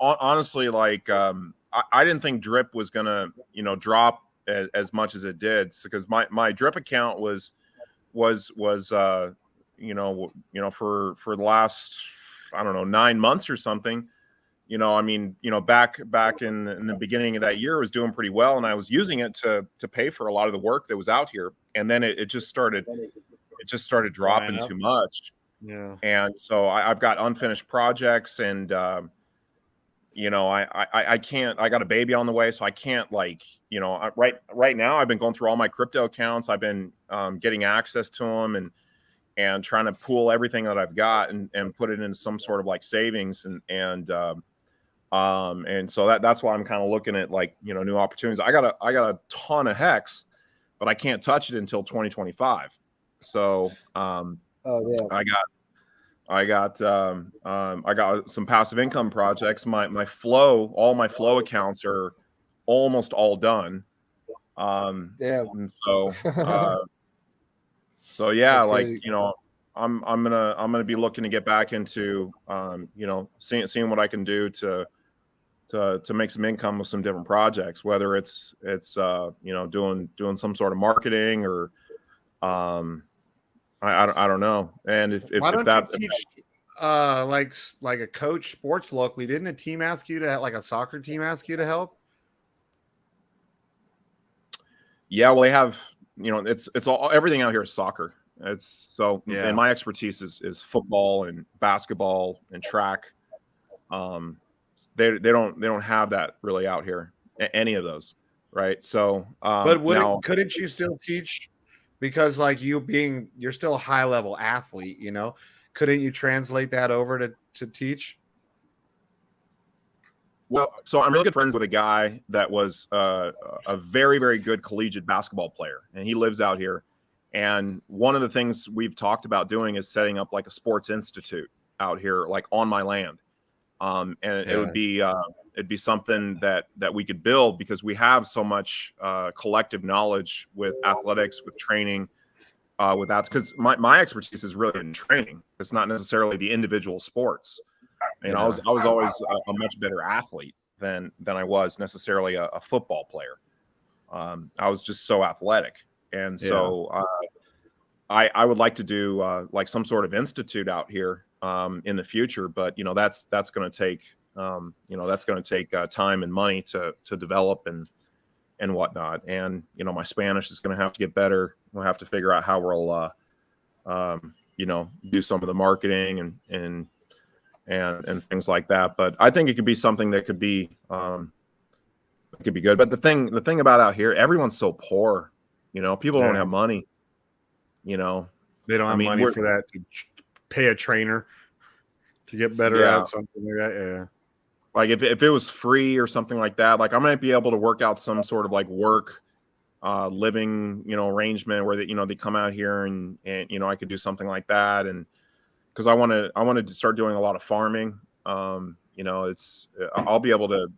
honestly, like I didn't think drip was going to drop as much as it did, because my drip account was for the last, I don't know, 9 months or something. Back in the beginning of that year, it was doing pretty well, and I was using it to pay for a lot of the work that was out here. And then it just started dropping too much. Yeah. And so I've got unfinished projects, and I can't. I got a baby on the way, so I can't right now. I've been going through all my crypto accounts. I've been getting access to them and trying to pool everything that I've got and put it into some sort of like savings and so that's why I'm kind of looking at like new opportunities. I got a ton of hex, but I can't touch it until 2025. So I got some passive income projects. All my flow accounts are almost all done. And so so yeah, like I'm gonna be looking to get back into seeing what I can do to make some income with some different projects, whether it's doing some sort of marketing or I don't know. And if Why don't that you teach like a coach sports locally? Didn't a team ask you to, like a soccer team ask you to help? Yeah, well, they have, it's all, everything out here is soccer. And my expertise is football and basketball and track. They don't have that really out here, any of those, right? So, but couldn't you still teach? Because like you're still a high level athlete, couldn't you translate that over to teach? Well, so I'm really good friends with a guy that was a very, very good collegiate basketball player, and he lives out here. And one of the things we've talked about doing is setting up like a sports institute out here, like on my land. It would be it'd be something that we could build, because we have so much collective knowledge with athletics, with training, with that. Because my expertise is really in training. It's not necessarily the individual sports. I was always a much better athlete than I was necessarily a football player. I was just so athletic, and so I would like to do like some sort of institute out here in the future. But that's going to take time and money to develop and whatnot. And my Spanish is going to have to get better. We'll have to figure out how we'll do some of the marketing and things like that. But I think it could be something that could be good. But the thing about out here, everyone's so poor. People don't have money. They don't have money for that to pay a trainer. to get better at something like that. Yeah. Like if it was free or something like that, like I might be able to work out some sort of like work, living, arrangement where they come out here and I could do something like that. And because I wanted to start doing a lot of farming. I'll be able to,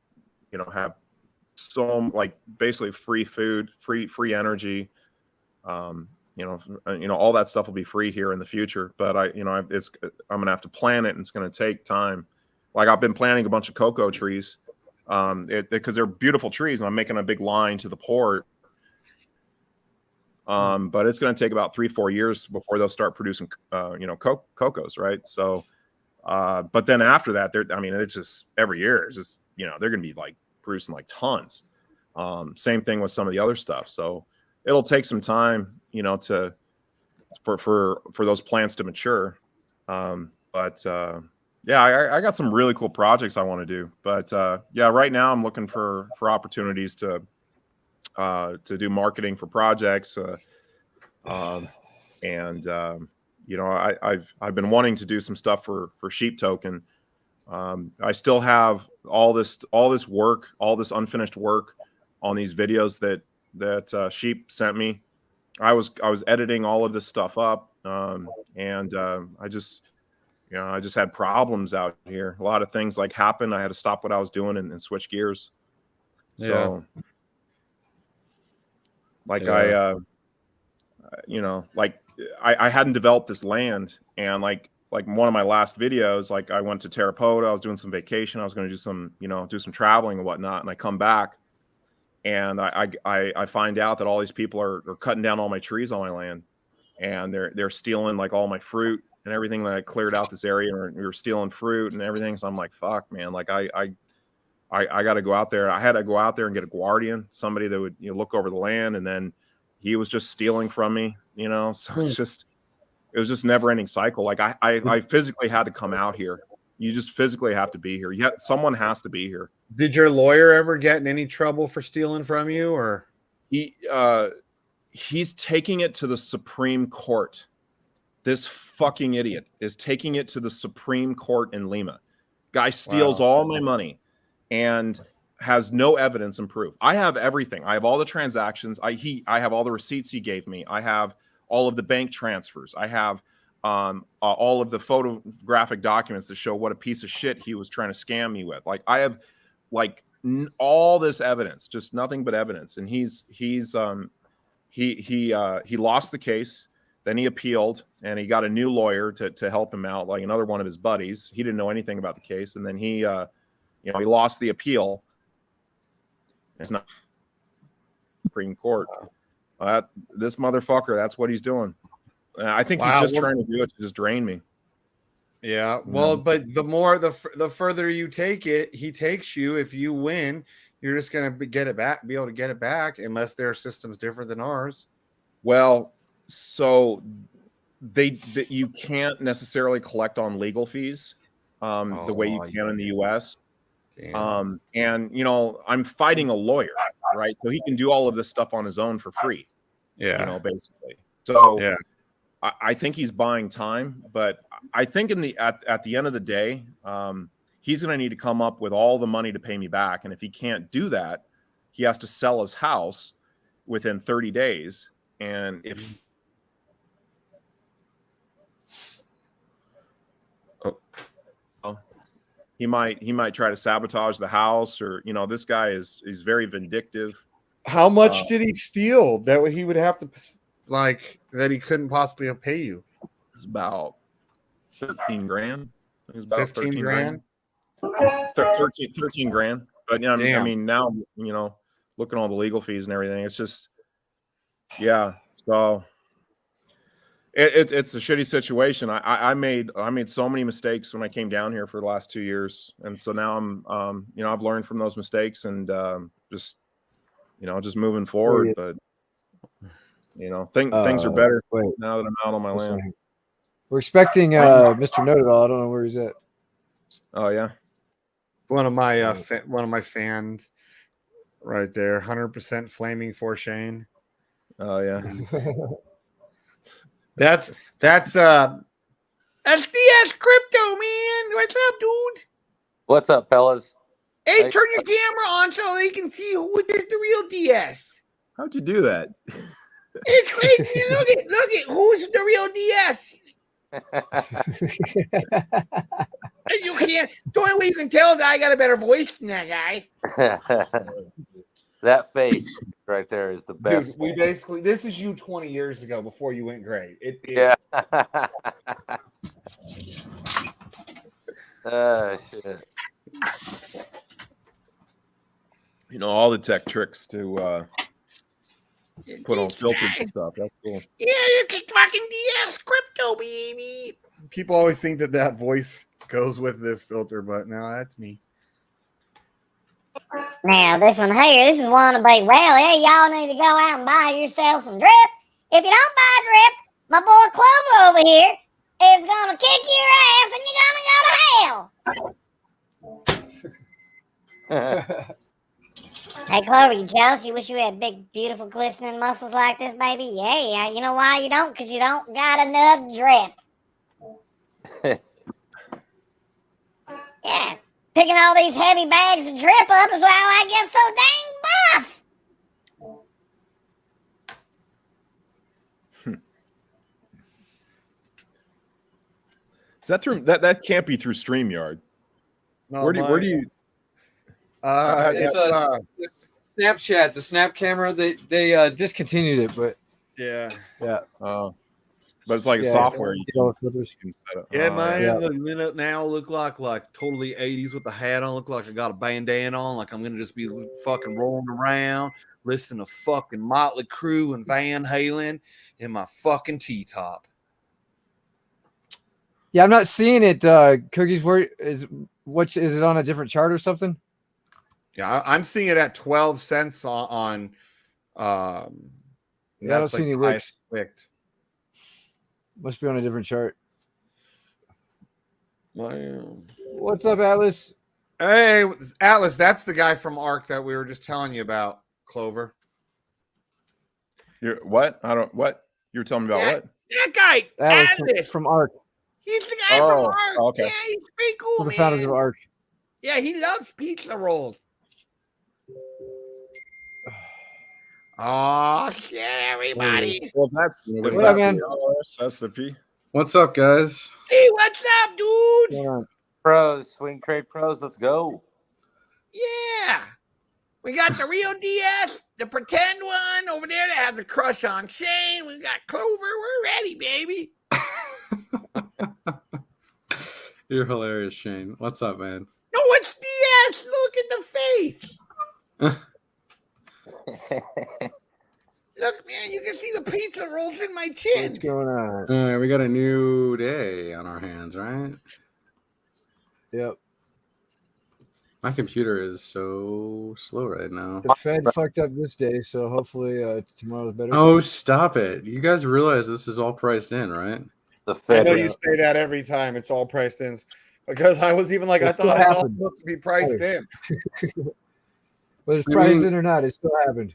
have so like basically free food, free energy. All that stuff will be free here in the future, but I'm going to have to plan it and it's going to take time. Like I've been planting a bunch of cocoa trees, because they're beautiful trees and I'm making a big line to the port. But it's going to take about 3-4 years before they'll start producing, cocos. Right. So, but then after that, it's just every year it's just, they're going to be like producing like tons. Same thing with some of the other stuff. So it'll take some time, for those plants to mature. I got some really cool projects I want to do, but right now I'm looking for opportunities to do marketing for projects. I've been wanting to do some stuff for Sheep Token. I still have all this work, all this unfinished work on these videos that Sheep sent me. I was editing all of this stuff up, I just had problems out here. A lot of things like happened. I had to stop what I was doing and switch gears. So, like I hadn't developed this land, and like one of my last videos, like I went to Terrapota. I was doing some vacation. I was going to do some traveling and whatnot, and I come back, and I find out that all these people are cutting down all my trees on my land, and they're stealing like all my fruit and everything that I cleared out this area, and we were stealing fruit and everything. So I'm like, fuck, man, like I got to go out there. I had to go out there and get a guardian, somebody that would look over the land, and then he was just stealing from me, So it was just never ending cycle. Like I physically had to come out here. You just physically have to be here. Yet someone has to be here. Did your lawyer ever get in any trouble for stealing from you, or he's taking it to the Supreme Court? This fucking idiot is taking it to the Supreme Court in Lima. Guy steals all my money and has no evidence and proof. I have everything. I have all the transactions. I have all the receipts he gave me. I have all of the bank transfers. I have all of the photographic documents that show what a piece of shit he was trying to scam me with. Like I have like all this evidence, just nothing but evidence. And he lost the case. Then he appealed, and he got a new lawyer to help him out, like another one of his buddies. He didn't know anything about the case, and then he lost the appeal. It's not Supreme Court. This motherfucker, that's what he's doing. I think he's just trying to do it to just drain me. Yeah. Well, but the further you take it, he takes you. If you win, you're just going to be able to get it back, unless their system's different than ours. Well, so you can't necessarily collect on legal fees the way you can in the US. And I'm fighting a lawyer, right? So he can do all of this stuff on his own for free. Yeah. Basically. So yeah. I think he's buying time, but I think at the end of the day, he's going to need to come up with all the money to pay me back. And if he can't do that, he has to sell his house within 30 days. And if he might try to sabotage the house, or this guy is very vindictive. How much did he steal that he would have to that he couldn't possibly pay you? It's about 13 grand. It was about 15 grand. 13 grand. But I mean now, looking at all the legal fees and everything, it's just so it's a shitty situation. I made so many mistakes when I came down here for the last 2 years, and so now I'm I've learned from those mistakes, and just moving forward. But things are better now that I'm out on my land. We're expecting Mr. NODEITALL. I don't know where he's at. Oh yeah, one of my fans right there, 100% flaming for Shane. Oh yeah. That's That's DS Crypto, man. What's up, dude? What's up, fellas? Hey, turn your camera on so they can see who is the real DS. How'd you do that? It's crazy. Look at who's the real DS. You can't. The only way you can tell is that I got a better voice than that guy. That face right there is the best. Dude, we basically, this is you 20 years ago before you went gray. Yeah. Shit. You know, all the tech tricks to put on filters and stuff. That's cool. Yeah, you can fucking DS Crypto, baby. People always think that voice goes with this filter, but no, that's me. Now, this one here, this is one of big, well, hey, y'all need to go out and buy yourself some drip. If you don't buy drip, my boy Clover over here is going to kick your ass and you're going to go to hell. Hey, Clover, you jealous? You wish you had big, beautiful, glistening muscles like this, baby? Yeah. You know why you don't? Because you don't got enough drip. Yeah. Picking all these heavy bags of drip up is why I get so dang buff. Is that through that can't be through StreamYard? No, Where do you It's Snapchat, the Snap camera. They discontinued it, but yeah. But it's like a software you can set up. Yeah, man. Look, now look like totally 80s with the hat on. Look like I got a bandana on. Like I'm gonna just be fucking rolling around, listening to fucking Motley Crue and Van Halen in my fucking T-top. yeah, I'm not seeing it. Cookies, where is it on a different chart or something? Yeah, I'm seeing it at 12 cents on I don't see any wicks. Wicked. Must be on a different chart. Wow. What's up, Atlas? Hey, Atlas, that's the guy from ARC that we were just telling you about, Clover. You're what? What? You were telling me about what? That guy, Atlas from ARC. He's the guy from ARC. Okay. Yeah, he's pretty cool, The founders of ARC. Yeah, he loves pizza rolls. Oh, shit, everybody. Well, that's the P. What's up, guys? Hey, what's up, dude? Yeah. Pros, swing trade pros. Let's go. Yeah. We got the real DS, the pretend one over there that has a crush on Shane. We got Clover. We're ready, baby. You're hilarious, Shane. What's up, man? No, it's DS. Look at the face. Look, man, you can see the pizza rolls in my chin. What's going on? All right, we got a new day on our hands, right? Yep. My computer is so slow right now. The Fed fucked up this day, so hopefully tomorrow's better. Oh, stop it. You guys realize this is all priced in, right? The I Fed. know you say that every time. It's all priced in. Because I was even like, I thought it was all supposed to be priced in. Whether it's priced in or not, it still happened.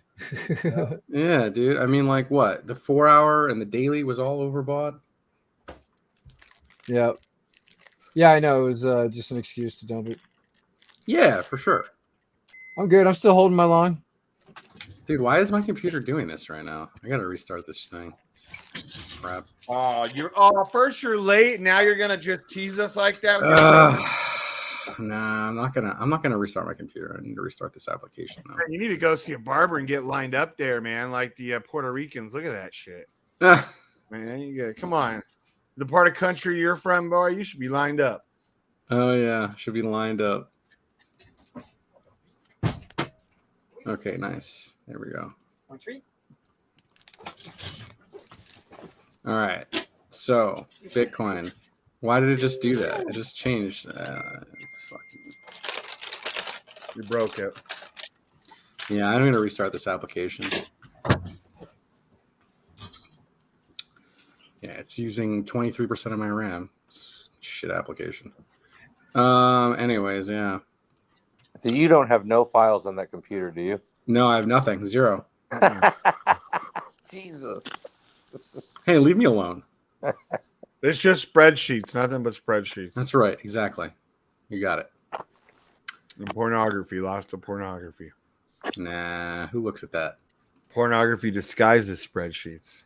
Yeah, dude. I mean, like what? The 4 hour and the daily was all overbought? Yeah. Yeah, I know. It was just an excuse to dump it. Yeah, for sure. I'm good. I'm still holding my lawn. Dude, why is my computer doing this right now? I gotta restart this thing. Crap. First you're late. Now you're gonna just tease us like that. Nah, I'm not gonna restart my computer. I need to restart this application though. You need to go see a barber and get lined up there, man. Like the Puerto Ricans. Look at that shit, man. You get, come on, the part of country you're from, boy. You should be lined up. Oh yeah, should be lined up. Okay, nice. There we go. 1-3. All right. So Bitcoin. Why did it just do that? It just changed. It's fucking... You broke it. Yeah, I'm gonna restart this application. Yeah, it's using 23% of my RAM. Shit application. Anyways, yeah. So you don't have no files on that computer, do you? No, I have nothing. Zero. Jesus. Hey, leave me alone. It's just spreadsheets, nothing but spreadsheets. That's right. Exactly. You got it. And pornography, lots of pornography. Nah, who looks at that? Pornography disguises spreadsheets.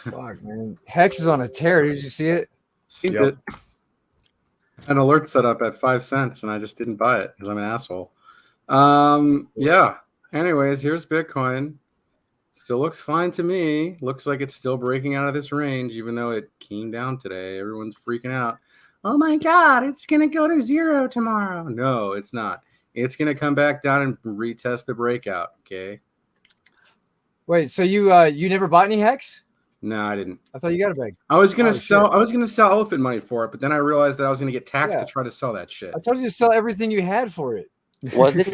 Fuck, man. Hex is on a tear. Did you see it? Seen it. An alert set up at 5 cents, and I just didn't buy it because I'm an asshole. Yeah. Anyways, here's Bitcoin. Still looks fine to me. Looks like it's still breaking out of this range, even though it came down today. Everyone's freaking out. Oh my God, it's gonna go to 0 tomorrow. No, it's not. It's gonna come back down and retest the breakout. Okay. Wait, so you never bought any Hex? No, I didn't. I thought you got a bag. I was gonna Oh, sell. shit. I was gonna sell elephant money for it, but then I realized that I was gonna get taxed Yeah. to try to sell that shit. I told you to sell everything you had for it. Wasn't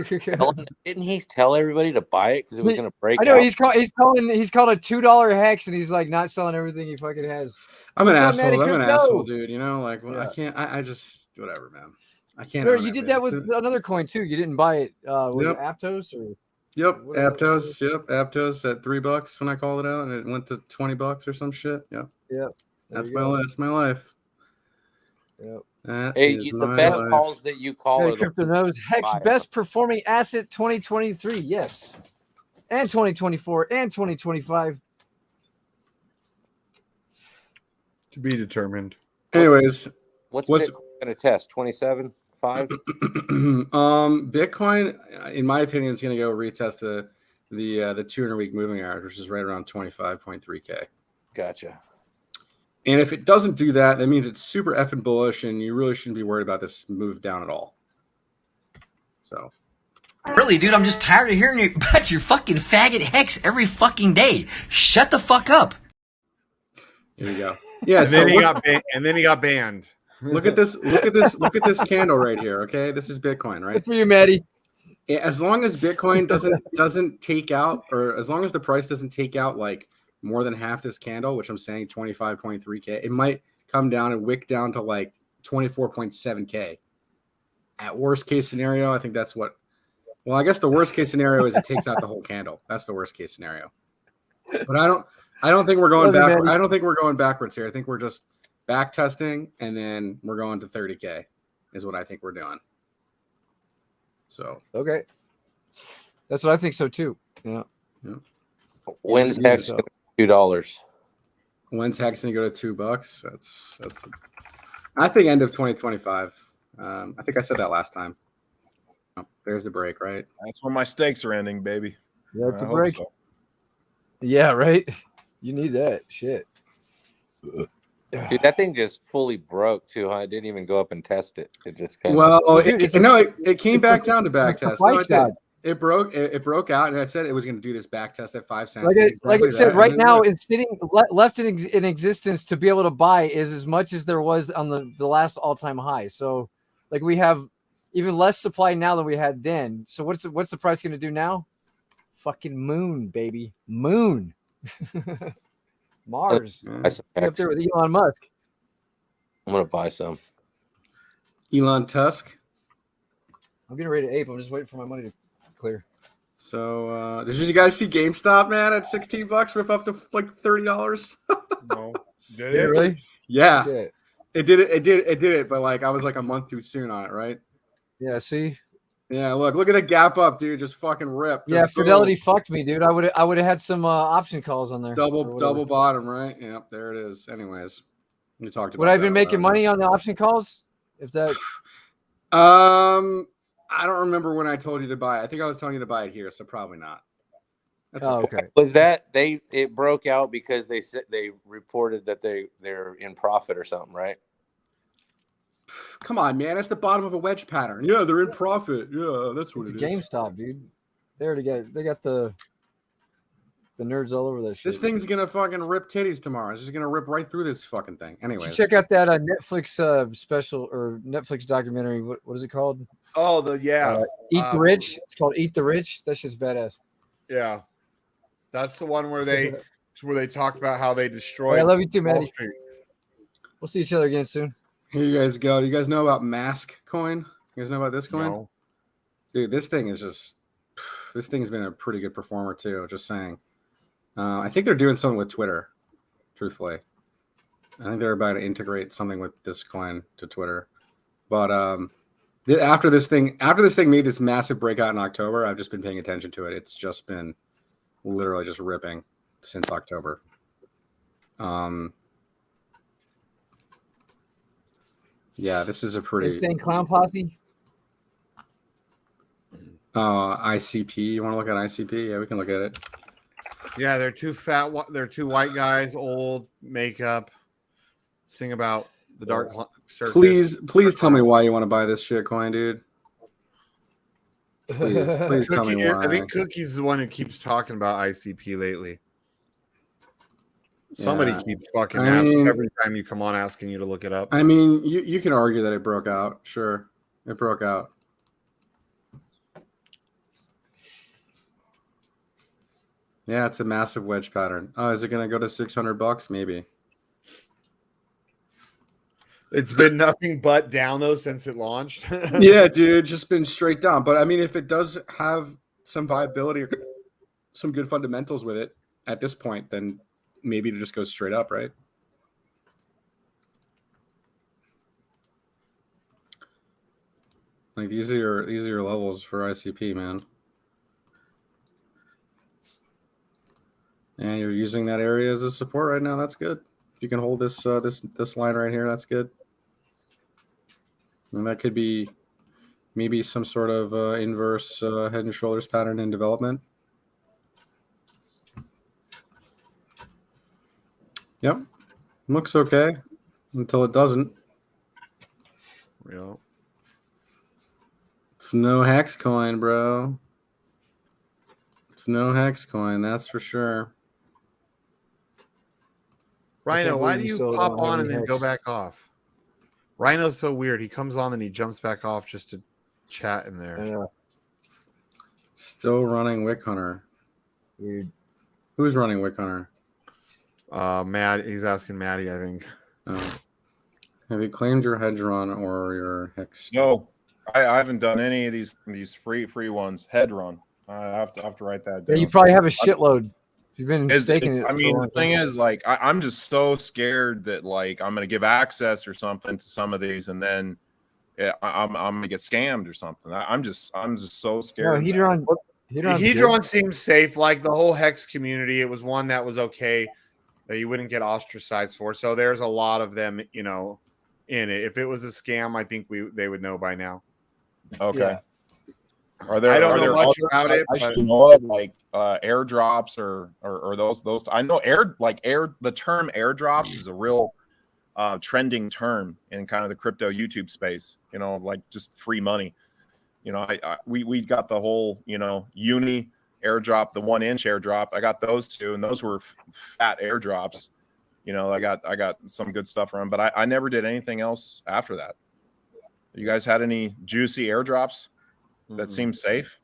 didn't he tell everybody to buy it because it was going to break I know out? he's called a $2 Hex, and he's like not selling everything he fucking has. I'm an What's up, asshole. Matty I'm an Crypto? asshole, dude. You know, like Yeah. I can't. I just whatever, man. I can't. Sure, own you did everything. that with another coin too. You didn't buy it. Was Yep. it Aptos or? Yep, Whatever. Aptos. Yep, Aptos at $3 when I called it out, and it went to $20 or some shit. Yep. Yep. That's my life. That's my life. Yep. That Hey, is the my best life. calls that you call Hey, are the Crypto knows Hex buy. best performing asset 2023. Yes, and 2024 and 2025. To be determined. Anyways, what's what's- Bitcoin going to test? 27.5? Bitcoin, in my opinion, is going to go retest the 200-week moving average, which is right around 25.3K. Gotcha. And if it doesn't do that, that means it's super effing bullish, and you really shouldn't be worried about this move down at all. So, Really, dude, I'm just tired of hearing about your fucking faggot Hex every fucking day. Shut the fuck up. here you go. Yeah, And so then he got banned. look at this. Look at this. Look at this candle right here. Okay, this is Bitcoin, right? Good for you, Maddie. As long as Bitcoin doesn't take out, or as long as the price doesn't take out like more than half this candle, which I'm saying 25.3K, it might come down and wick down to like 24.7K. At worst case scenario, I think that's what. Well, I guess the worst case scenario is it takes out the whole candle. That's the worst case scenario. But I don't think we're going back. I don't think we're going backwards here. I think we're just back testing, and then we're going to 30K is what I think we're doing. So okay, that's what I think so too. Yeah. When's Hex $2? When's Hex going to go to $2? That's. I think end of 2025. I think I said that last time. Oh, there's the break, right? That's when my stakes are ending, baby. That's I a hope break. so. Yeah, right. You need that shit. Dude, that thing just fully broke too. I didn't even go up and test it. It just kind Well, of. it came back down to back test. No, it did. shot. It broke out, and I said it was going to do this back test at 5 cents. Like I said, right now it's sitting left in existence to be able to buy is as much as there was on the last all-time high. So, like we have even less supply now than we had then. So what's the price going to do now? Fucking moon, baby, moon, Mars. Up there with Elon Musk. I'm gonna buy some. Elon Tusk. I'm getting ready to ape. I'm just waiting for my money to clear. So, did you guys see GameStop, man, at $16, rip up to like $30? No. Did it really? Yeah. Shit. It did it, but like I was like a month too soon on it, right? Yeah, see? Yeah, look at the gap up, dude. Just fucking rip. Yeah, Just Fidelity boom. fucked me, dude. I would have had some option calls on there. Double bottom, right? Yep, there it is. Anyways, we talked about Would I have been making money on the option calls? If that I don't remember when I told you to buy it. I think I was telling you to buy it here, so probably not. That's okay. Was that it broke out because they said they reported that they're in profit or something, right? Come on, man. That's the bottom of a wedge pattern. Yeah, they're in profit. Yeah, that's what It's it is. GameStop, dude. They got the nerds all over that shit. This thing's gonna fucking rip titties tomorrow. It's just gonna rip right through this fucking thing. Anyways, Check out that Netflix special or Netflix documentary. What is it called? Oh, Eat the Rich. It's called Eat the Rich. That's just badass. Yeah, that's the one where they talk about how they destroyed. I love you too, Wall Maddie. Street. We'll see each other again soon. here you guys go. You guys know about Mask Coin? You guys know about this coin? No. Dude, this thing's been a pretty good performer too. Just saying. I think they're doing something with Twitter, truthfully. I think they're about to integrate something with this coin to Twitter. But after this thing made this massive breakout in October, I've just been paying attention to it. It's just been literally just ripping since October. Yeah, this is a pretty Insane Clown Posse. ICP. You want to look at ICP? Yeah, we can look at it. Yeah, they're two fat. They're two white guys, old makeup. Sing about the dark surface. Please tell me why you want to buy this shit coin, dude. Please tell me why. I think Cookie's the one who keeps talking about ICP lately. Somebody keeps fucking asking every time you come on, asking you to look it up. I mean, you can argue that it broke out. Sure, it broke out. Yeah, it's a massive wedge pattern. Oh, is it going to go to $600? Maybe. It's been nothing but down though since it launched. Yeah, dude, just been straight down. But I mean, if it does have some viability, or some good fundamentals with it at this point, then maybe it just goes straight up, right? Like these are your levels for ICP, man. And you're using that area as a support right now. That's good. If you can hold this this line right here, that's good. And that could be maybe some sort of inverse head and shoulders pattern in development. Yep, looks okay until it doesn't. Yeah. It's no hex coin, bro. It's no hex coin, that's for sure. Rhino, why do you pop on and then go back off? Rhino's so weird. He comes on and he jumps back off just to chat in there. Yeah. Still running Wick Hunter. Weird. Who's running Wick Hunter? Matt. He's asking Maddie, I think. Oh. Have you claimed your hedge run or your hex? No, I haven't done any of these free ones. Head run. I have to write that down. Yeah, you probably have a shitload. You've been staking it. I mean, the thing is, like, I'm just so scared that like I'm gonna give access or something to some of these, and then I'm gonna get scammed or something. I'm just so scared. No, Hedron seems safe. Like the whole Hex community, it was one that was okay that you wouldn't get ostracized for. So there's a lot of them, in it. If it was a scam, I think they would know by now. Okay. Yeah. Are there? I don't are know there much others about it. I But should know of, like airdrops or those. I know the term airdrops is a real trending term in kind of the crypto YouTube space. Like just free money. We got the whole uni airdrop, the 1-inch airdrop. I got those two, and those were fat airdrops. I got some good stuff around, but I never did anything else after that. You guys had any juicy airdrops that seemed safe?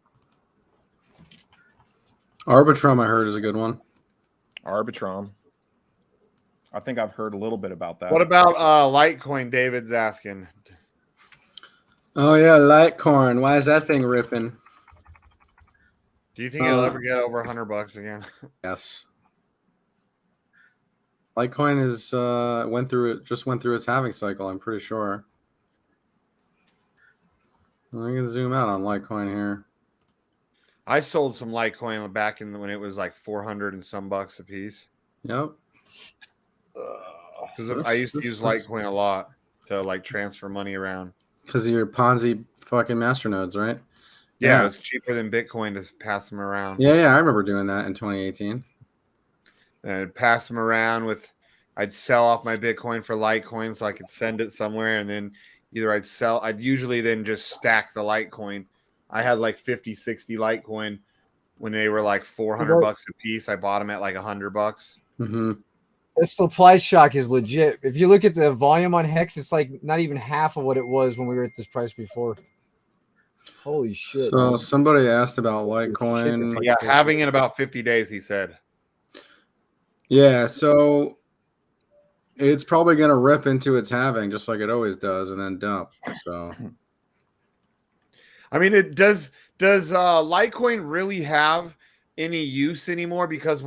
Arbitrum, I heard, is a good one. Arbitrum. I think I've heard a little bit about that. what about Litecoin? David's asking. Oh yeah, Litecoin. Why is that thing ripping? Do you think it'll ever get over $100 again? Yes. Litecoin is just went through its halving cycle, I'm pretty sure. I'm gonna zoom out on Litecoin here. I sold some Litecoin back when it was like 400 and some bucks a piece. Yep. Because I used to use Litecoin a lot to like transfer money around. Because of your Ponzi fucking masternodes, right? Yeah, it was cheaper than Bitcoin to pass them around. Yeah, I remember doing that in 2018. And I'd pass them around I'd sell off my Bitcoin for Litecoin so I could send it somewhere, and then either I'd usually then just stack the Litecoin. I had like 50, 60 Litecoin when they were like $400 a piece. I bought them at like $100. Mm-hmm. The supply shock is legit. If you look at the volume on Hex, it's like not even half of what it was when we were at this price before. Holy shit. So man. somebody asked about Litecoin. Yeah, having in about 50 days, he said. Yeah, so it's probably going to rip into its halving just like it always does and then dump. So, I mean, does Litecoin really have any use anymore because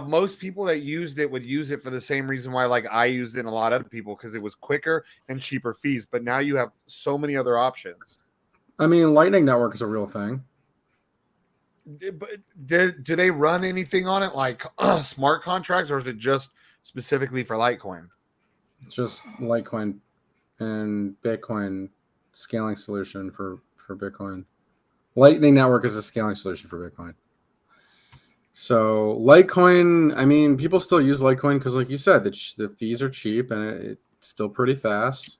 most people that used it would use it for the same reason why like I used it and a lot of other people, because it was quicker and cheaper fees. But now you have so many other options. I mean, Lightning Network is a real thing. But do they run anything on it like smart contracts, or is it just specifically for Litecoin? It's just Litecoin and Bitcoin scaling solution for Bitcoin. Lightning Network is a scaling solution for Bitcoin. So Litecoin, I mean, people still use Litecoin because, like you said, the fees are cheap and it's still pretty fast.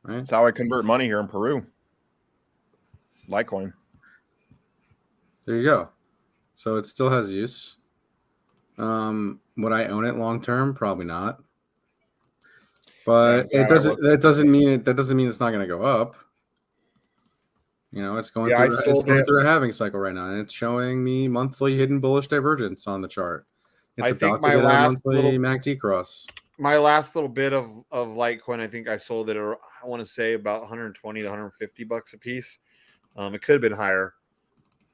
Right? That's how I convert money here in Peru. Litecoin. There you go. So it still has use. Would I own it long term? Probably not. But it doesn't. That doesn't mean it's not going to go up. You know, it's going through a halving cycle right now, and it's showing me monthly hidden bullish divergence on the chart. It's about to get a monthly MACD cross. My last little bit of Litecoin, I think I sold it. I want to say about 120 to 150 bucks a piece. It could have been higher,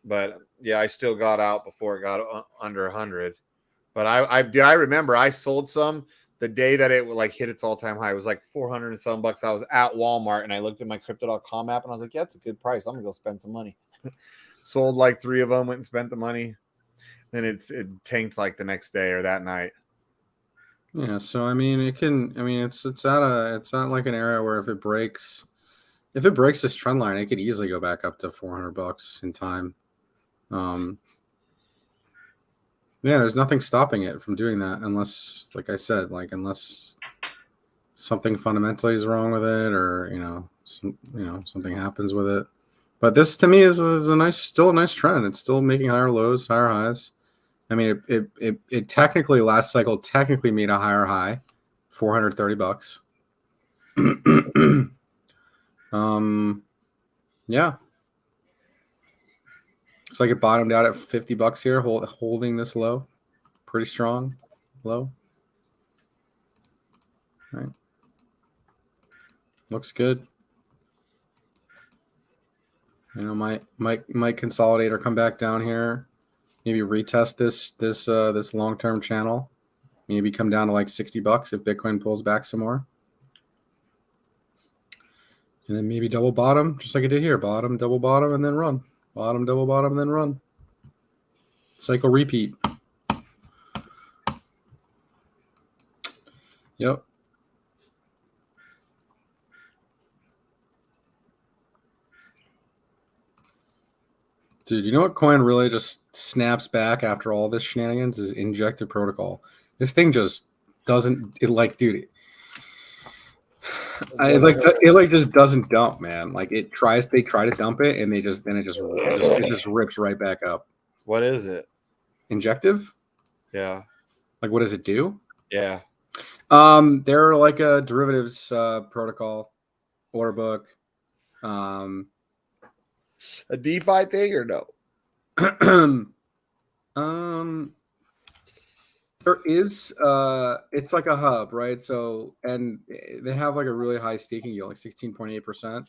but yeah, I still got out before it got under 100. But I remember I sold some the day that it like hit its all-time high. It was like 400 and some bucks. I was at Walmart and I looked at my crypto.com app and I was like, yeah, it's a good price. I'm gonna go spend some money. Sold like 3 of them, went and spent the money. Then it tanked like the next day or that night. Yeah, so I mean it's at like an area where if it breaks this trend line, it could easily go back up to 400 bucks in time. Yeah, there's nothing stopping it from doing that unless, like I said, unless something fundamentally is wrong with it, or something happens with it. But this to me is still a nice trend. It's still making higher lows, higher highs. I mean, it technically last cycle made a higher high, 430 bucks. Yeah. Looks like it bottomed out at 50 bucks here, holding this low. Pretty strong low. All right. Looks good. You know, might consolidate or come back down here. Maybe retest this long-term channel. Maybe come down to like 60 bucks if Bitcoin pulls back some more. And then maybe double bottom, just like it did here. Bottom, double bottom, and then run. Bottom, double bottom, and then run. Cycle repeat. Yep. Dude, you know what coin really just snaps back after all this shenanigans is injected protocol. This thing just doesn't dude. It just doesn't dump, man. Like they try to dump it and it just rips right back up. What is it? Injective? Yeah. Like what does it do? Yeah. They're like a derivatives protocol, order book. A DeFi thing or no? There is it's like a hub, right? So and they have like a really high staking yield, like 16.8%.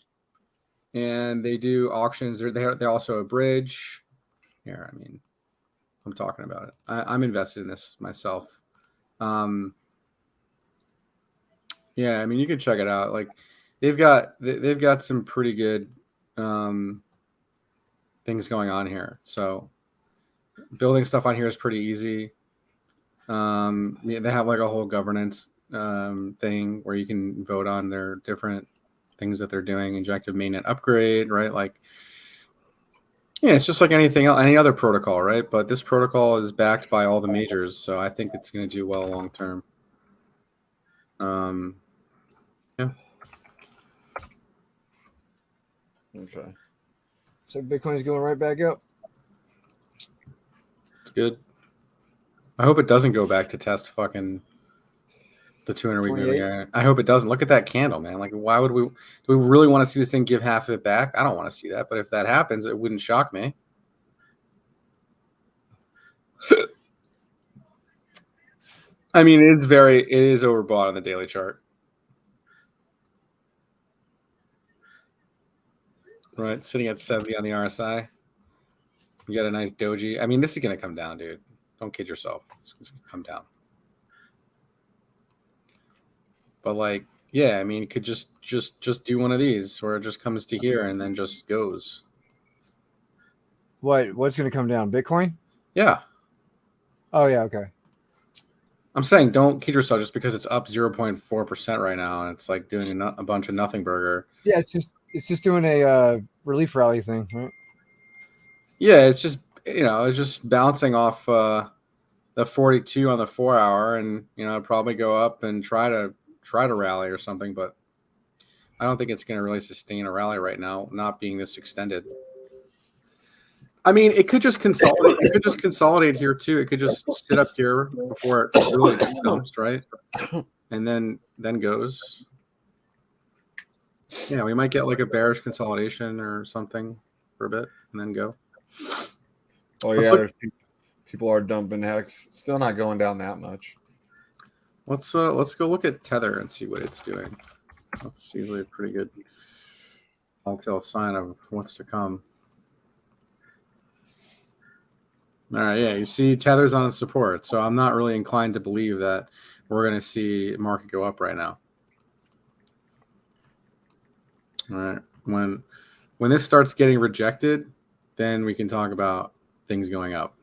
And they do auctions. They're also a bridge. Here, I mean, I'm talking about it. I'm invested in this myself. Yeah, I mean, you can check it out. Like they've got some pretty good things going on here. So building stuff on here is pretty easy. Yeah, they have like a whole governance thing where you can vote on their different things that they're doing, injective mainnet upgrade, right? Like, yeah, it's just like anything else, any other protocol, right? But this protocol is backed by all the majors, so I think it's going to do well long term. Yeah. Okay. So Bitcoin's going right back up. It's good. I hope it doesn't go back to test fucking the 200-week moving. I hope it doesn't. Look at that candle, man. Like, why would we? Do we really want to see this thing give half of it back? I don't want to see that. But if that happens, it wouldn't shock me. I mean, it is overbought on the daily chart. Right, sitting at 70 on the RSI. You got a nice doji. I mean, this is gonna come down, dude. Don't kid yourself. It's gonna come down. But like, yeah, I mean, it could just do one of these where it just comes to here and then just goes. What's going to come down? Bitcoin? Yeah. Oh yeah, okay. I'm saying don't kid yourself just because it's up 0.4% right now and it's like doing a bunch of nothing burger. Yeah, it's just doing a relief rally thing, right? Yeah, it's just it's just bouncing off the 42 on the 4 hour, and probably go up and try to rally or something, but I don't think it's going to really sustain a rally right now, not being this extended. I mean, it could just consolidate. It could just consolidate here too. It could just sit up here before it really dumps, right? And then goes. Yeah, we might get like a bearish consolidation or something for a bit, and then go. Oh yeah, people are dumping Hex. Still not going down that much. Let's go look at Tether and see what it's doing. That's usually a pretty good telltale sign of what's to come. All right, yeah, you see Tether's on its support, so I'm not really inclined to believe that we're going to see market go up right now. All right, when this starts getting rejected, then we can talk about things going up.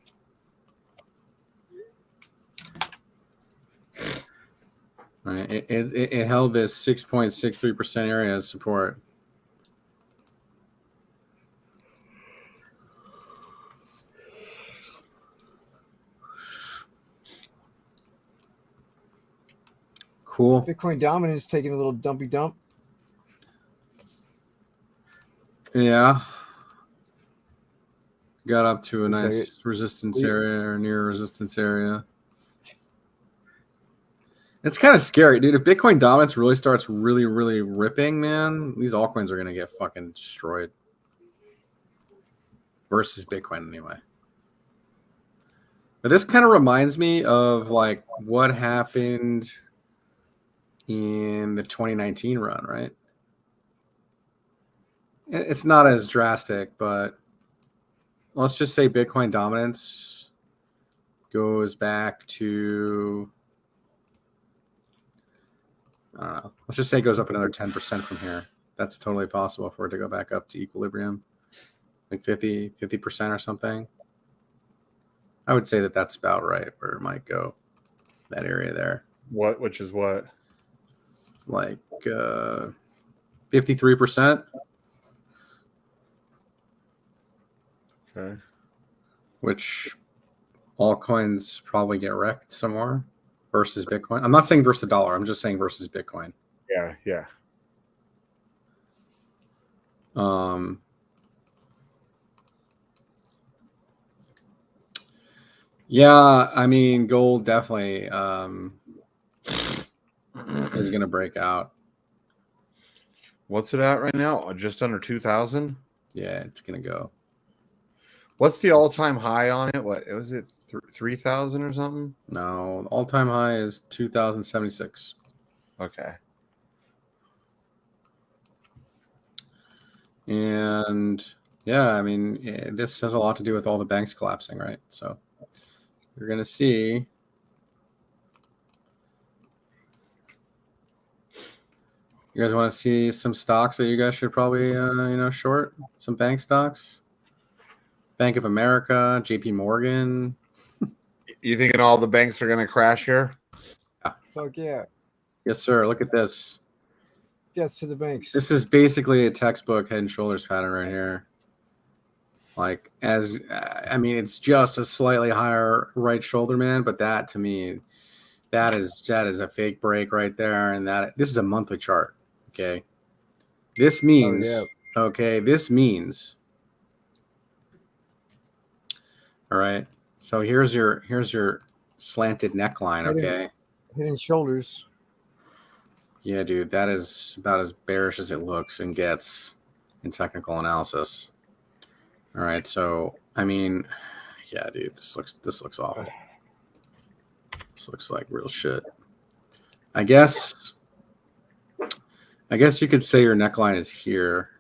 All right, it held this 6.63% area as support. Cool. Bitcoin dominance taking a little dumpy dump. Yeah. Got up to a nice resistance area or near resistance area. It's kind of scary, dude. If Bitcoin dominance really starts really ripping, man, these altcoins are going to get fucking destroyed. Versus Bitcoin anyway. But this kind of reminds me of like what happened in the 2019 run, right? It's not as drastic, but let's just say Bitcoin dominance goes back to, I don't know. Let's just say it goes up another 10% from here. That's totally possible for it to go back up to equilibrium, like 50% or something. I would say that that's about right where it might go, that area there. Which is what? Like 53%. Okay. Which altcoins probably get wrecked some more versus Bitcoin. I'm not saying versus the dollar. I'm just saying versus Bitcoin. Yeah, yeah. Yeah, I mean, gold definitely is going to break out. What's it at right now? Just under 2,000? Yeah, it's going to go. What's the all-time high on it? What was it? 3,000 or something? No, all-time high is 2,076. Okay. And yeah, I mean, this has a lot to do with all the banks collapsing, right? So you're going to see you guys want to see some stocks that you guys should probably short some bank stocks. Bank of America, JP Morgan. You thinking all the banks are going to crash here? Yeah. Fuck yeah. Yes, sir. Look at this. Yes, to the banks. This is basically a textbook head and shoulders pattern right here. Like, I mean, it's just a slightly higher right shoulder, man. But that, to me, that is a fake break right there. And this is a monthly chart. Okay. This means, this means. All right. So here's your slanted neckline. Okay. Hitting shoulders. Yeah, dude, that is about as bearish as it looks and gets in technical analysis. All right, so I mean, yeah, dude, this looks awful. This looks like real shit. I guess you could say your neckline is here.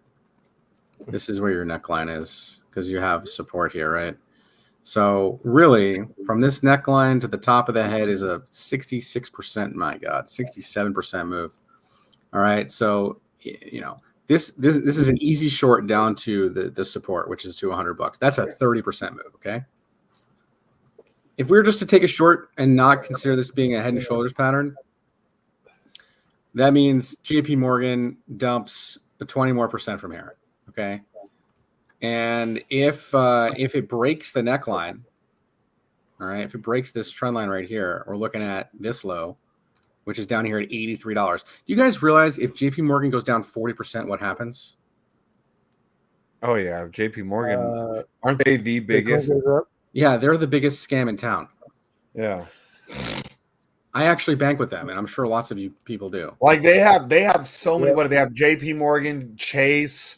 This is where your neckline is. because you have support here, right? So really, from this neckline to the top of the head is a 66%. My God, 67% move. All right, so this is an easy short down to the support, which is to $100. That's a 30% move. Okay. If we were just to take a short and not consider this being a head and shoulders pattern, that means JP Morgan dumps the 20% more from here. Okay. And if it breaks the neckline, all right, if it breaks this trend line right here, we're looking at this low, which is down here at $83. Do you guys realize if JP Morgan goes down 40%, what happens? Oh yeah, JP Morgan, aren't they the biggest? Yeah, they're the biggest scam in town. Yeah. I actually bank with them, and I'm sure lots of you people do. Like they have so many. What do they have? JP Morgan, Chase.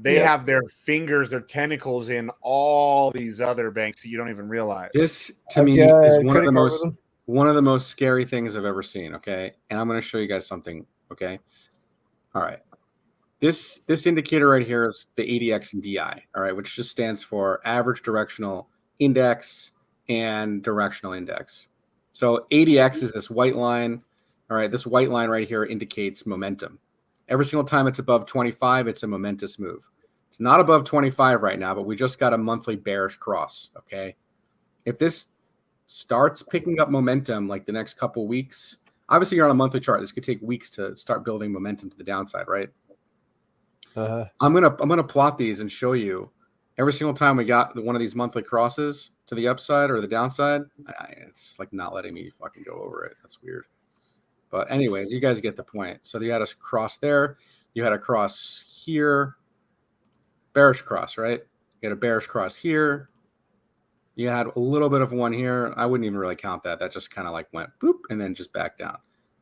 They have their fingers, their tentacles in all these other banks that you don't even realize. This to me is one of the most scary things I've ever seen. Okay, and I'm going to show you guys something. Okay, all right. This indicator right here is the ADX and DI. All right, which just stands for average directional index and directional index. So ADX is this white line. All right, this white line right here indicates momentum. Every single time it's above 25, it's a momentous move. It's not above 25 right now, but we just got a monthly bearish cross, okay? If this starts picking up momentum like the next couple weeks, obviously you're on a monthly chart. This could take weeks to start building momentum to the downside, right? I'm gonna plot these and show you every single time we got one of these monthly crosses to the upside or the downside. It's like not letting me fucking go over it. That's weird. But anyways, you guys get the point. So you had a cross there. You had a cross here. Bearish cross, right? You had a bearish cross here. You had a little bit of one here. I wouldn't even really count that. That just kind of like went boop and then just back down.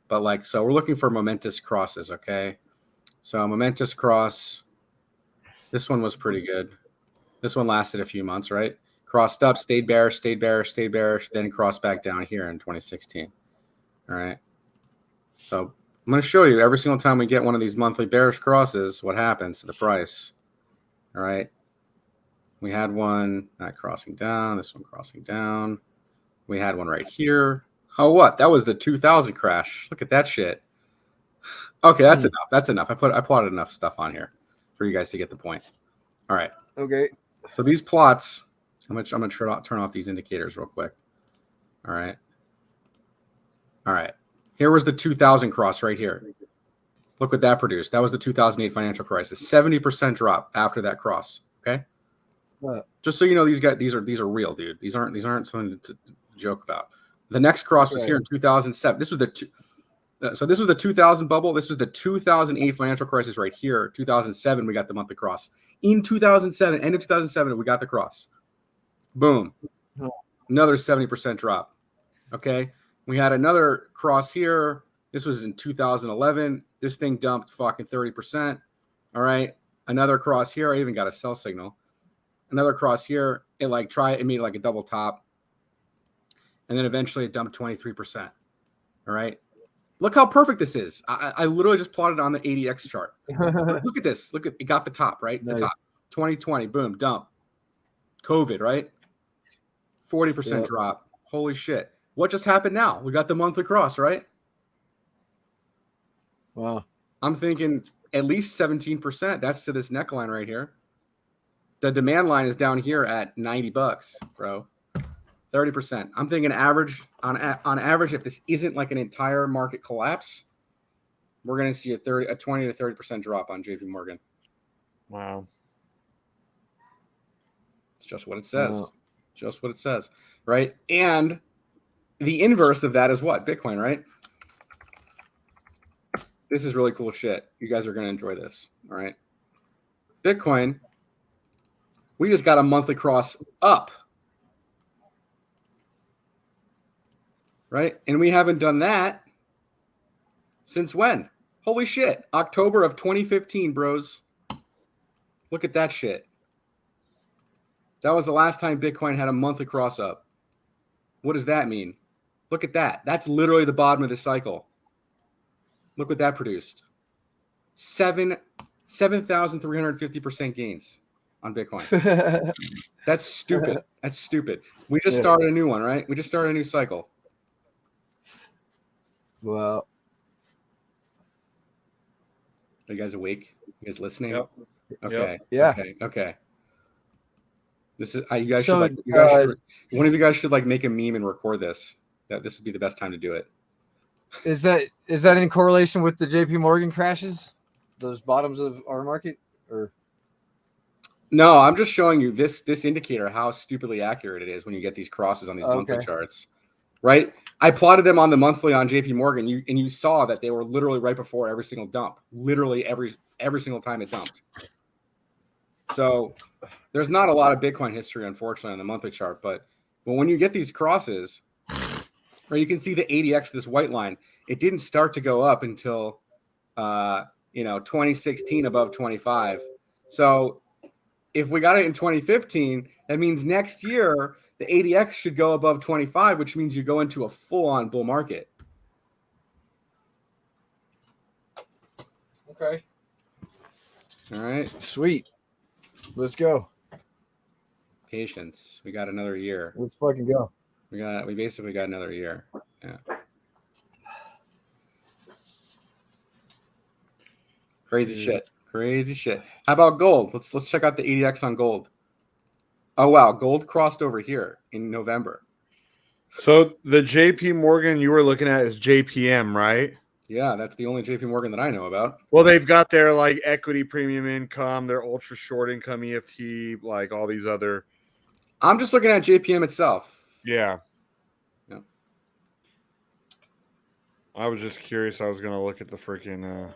But like, so we're looking for momentous crosses, okay? So momentous cross. This one was pretty good. This one lasted a few months, right? Crossed up, stayed bearish, stayed bearish, stayed bearish, then crossed back down here in 2016. All right. So I'm going to show you every single time we get one of these monthly bearish crosses, what happens to the price. All right. We had one not crossing down, this one crossing down. We had one right here. Oh, what? That was the 2000 crash. Look at that shit. Okay, that's enough. That's enough. I plotted enough stuff on here for you guys to get the point. All right. Okay. So these plots, I'm gonna turn off these indicators real quick. All right. All right. Here was the 2000 cross right here. Look what that produced. That was the 2008 financial crisis. 70% drop after that cross. Okay. Just so you know, these are real, dude. These aren't something to joke about. The next cross was here in 2007. This was this was the 2000 bubble. This was the 2008 financial crisis right here. 2007, we got the monthly cross. In 2007, end of 2007, we got the cross. Boom. Another 70% drop. Okay. We had another cross here. This was in 2011. This thing dumped fucking 30%. All right. Another cross here. I even got a sell signal. Another cross here. It made like a double top. And then eventually it dumped 23%. All right. Look how perfect this is. I literally just plotted on the ADX chart. Look at this. Look at it. Got the top, right? The top. 2020. Boom. Dump. COVID, right? 40% drop. Holy shit. What just happened now? We got the monthly cross, right? Wow. I'm thinking at least 17%. That's to this neckline right here. The demand line is down here at $90, bro. 30%. I'm thinking average on average, if this isn't like an entire market collapse, we're going to see a 20 to 30% drop on JP Morgan. Wow. It's just what it says. Wow. Just what it says, right? And the inverse of that is what? Bitcoin, right? This is really cool shit. You guys are going to enjoy this, all right? Bitcoin, we just got a monthly cross up. Right? And we haven't done that since when? Holy shit. October of 2015, bros. Look at that shit. That was the last time Bitcoin had a monthly cross up. What does that mean? Look at that. That's literally the bottom of the cycle. Look what that produced. 7,350% gains on Bitcoin. That's stupid. That's stupid. We just started a new one, right? We just started a new cycle. Well, are you guys awake? You guys listening? Yep. Okay. Yeah. Okay. This is you guys So, should one of you guys should like make a meme and record this. That this would be the best time to do it. is that in correlation with the JP Morgan crashes? Those bottoms of our market? Or no, I'm just showing you this indicator, how stupidly accurate it is when you get these crosses on these monthly Okay. charts. Right? I plotted them on the monthly on JP Morgan, and you saw that they were literally right before every single dump. Literally every single time it dumped. So there's not a lot of Bitcoin history, unfortunately, on the monthly chart. But when you get these crosses, or you can see the ADX, this white line, it didn't start to go up until 2016 above 25. So if we got it in 2015, that means next year the ADX should go above 25, which means you go into a full-on bull market. okay. All right. Sweet. Let's go. Patience. We got another year. Let's fucking go. We basically got another year. Yeah. Crazy shit. Crazy shit. How about gold? Let's check out the ADX on gold. Oh wow, gold crossed over here in November. So the JP Morgan you were looking at is JPM, right? Yeah, that's the only JP Morgan that I know about. Well, they've got their like equity premium income, their ultra short income EFT, like all these other. I'm just looking at JPM itself. Yeah. Yeah. I was just curious. I was gonna look at the freaking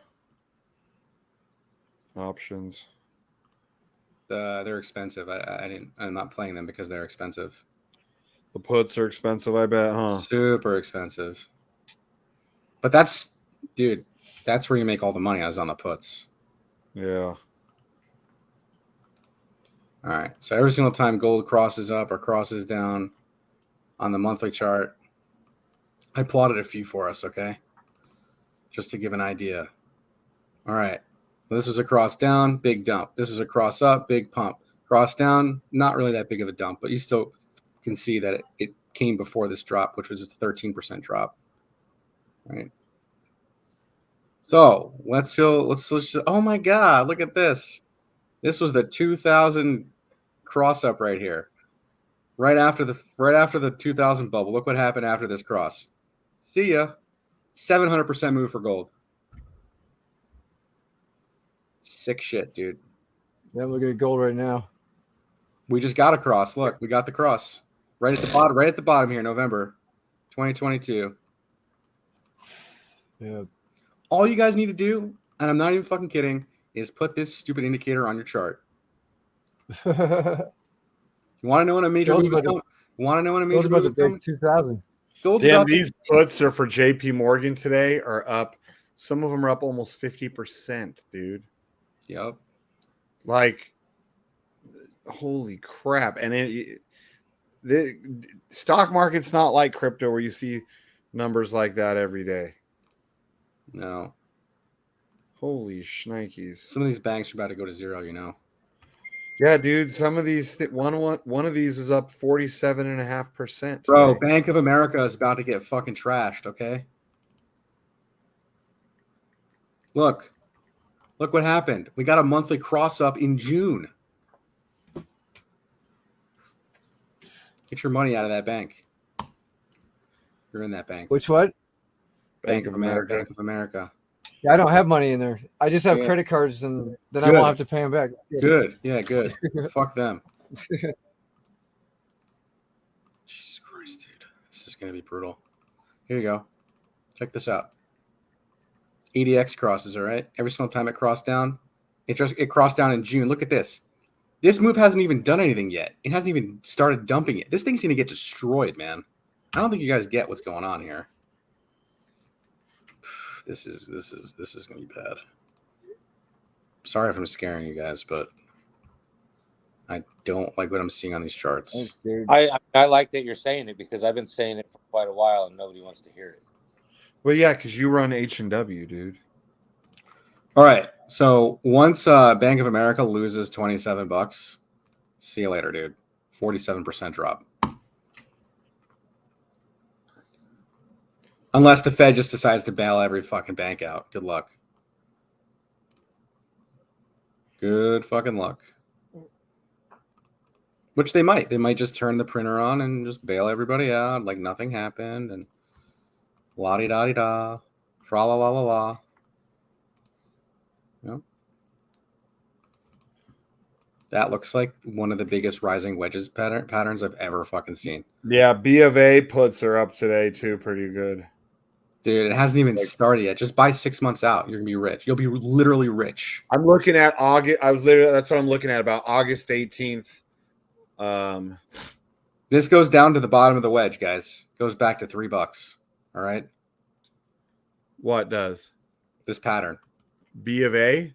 options. They're expensive. I'm not playing them because they're expensive. The puts are expensive, I bet, huh? Super expensive. But that's where you make all the money, as on the puts. Yeah. All right. So every single time gold crosses up or crosses down on the monthly chart, I plotted a few for us, okay? Just to give an idea. All right. Well, this was a cross down, big dump. This is a cross up, big pump. Cross down, not really that big of a dump, but you still can see that it came before this drop, which was a 13% drop. Right. So let's oh my God, look at this. This was the 2000 cross up right here. Right after the 2000 bubble. Look what happened after this cross. See ya. 700% move for gold. Sick shit, dude. Yeah, look at gold right now. We just got a cross. Look, we got the cross. Right at the bottom here, November 2022. Yeah. All you guys need to do, and I'm not even fucking kidding, is put this stupid indicator on your chart. You want to know when a major move is coming? You want to know when a major move is coming? 2000. Damn, these puts are for JP Morgan today are up. Some of them are up almost 50%, dude. Yep. Like, holy crap. And the stock market's not like crypto where you see numbers like that every day. No. Holy shnikes. Some of these banks are about to go to zero, you know. Yeah, dude. Some of these one of these is up 47.5%. Bro, Bank of America is about to get fucking trashed, okay? Look what happened. We got a monthly cross up in June. Get your money out of that bank. You're in that bank. Which what? Bank of America. Bank of America. Yeah, I don't have money in there. I just have credit cards, and then I won't have to pay them back. Good. Yeah, good. Fuck them. Jesus Christ, dude. This is going to be brutal. Here you go. Check this out. ADX crosses, all right? Every single time it crossed down, it crossed down in June. Look at this. This move hasn't even done anything yet. It hasn't even started dumping it. This thing's going to get destroyed, man. I don't think you guys get what's going on here. This is going to be bad. Sorry if I'm scaring you guys, but I don't like what I'm seeing on these charts. I like that you're saying it because I've been saying it for quite a while and nobody wants to hear it. Well, yeah, because you run H&W, dude. All right. So once Bank of America loses $27, see you later, dude. 47% drop. Unless the Fed just decides to bail every fucking bank out. Good luck. Good fucking luck. Which they might. They might just turn the printer on and just bail everybody out like nothing happened and la-di-da-di-da. Fra-la-la-la-la. Yep. That looks like one of the biggest rising wedges patterns I've ever fucking seen. Yeah, B of A puts are up today too, pretty good. Dude, it hasn't even started yet. Just buy 6 months out. You're gonna be rich. You'll be literally rich. I'm looking at August. That's what I'm looking at, about August 18th. This goes down to the bottom of the wedge, guys. Goes back to $3. All right. What does this pattern? B of A,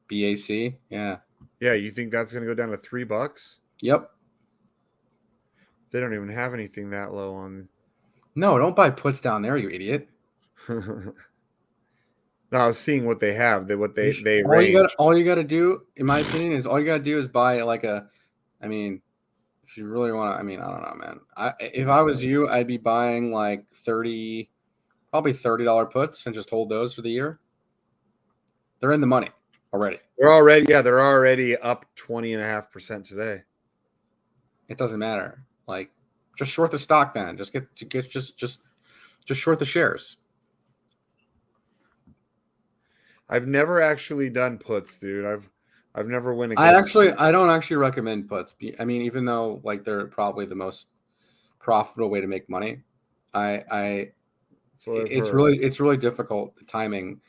BAC. Yeah. Yeah, you think that's going to go down to $3? Yep. They don't even have anything that low on. No, don't buy puts down there, you idiot. No, I was seeing what they have. They all you got to do, in my opinion, is buy like a. I mean, if you really want to, I mean, I don't know, man. If I was you, I'd be buying like probably $30 puts and just hold those for the year. They're in the money already. They're already up 20.5% today. It doesn't matter. Like, just short the stock, man. Just short the shares. I've never actually done puts, dude. I've never went against. I don't actually recommend puts. I mean, even though like they're probably the most profitable way to make money, it's really difficult timing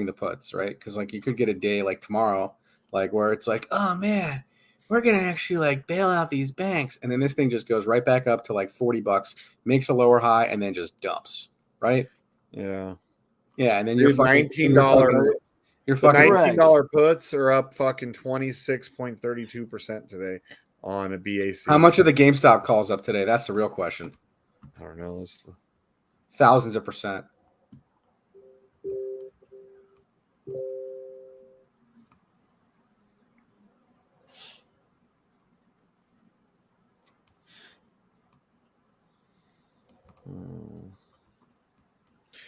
the puts, right? Because like you could get a day like tomorrow, like where it's like, oh man, we're gonna actually like bail out these banks, and then this thing just goes right back up to like $40, makes a lower high, and then just dumps, right? Yeah. Yeah, and then Dude, you're $19. You're fucking $19 puts are up fucking 26.32% today on a BAC. How much are the GameStop calls up today? That's the real question. I don't know. Thousands of percent.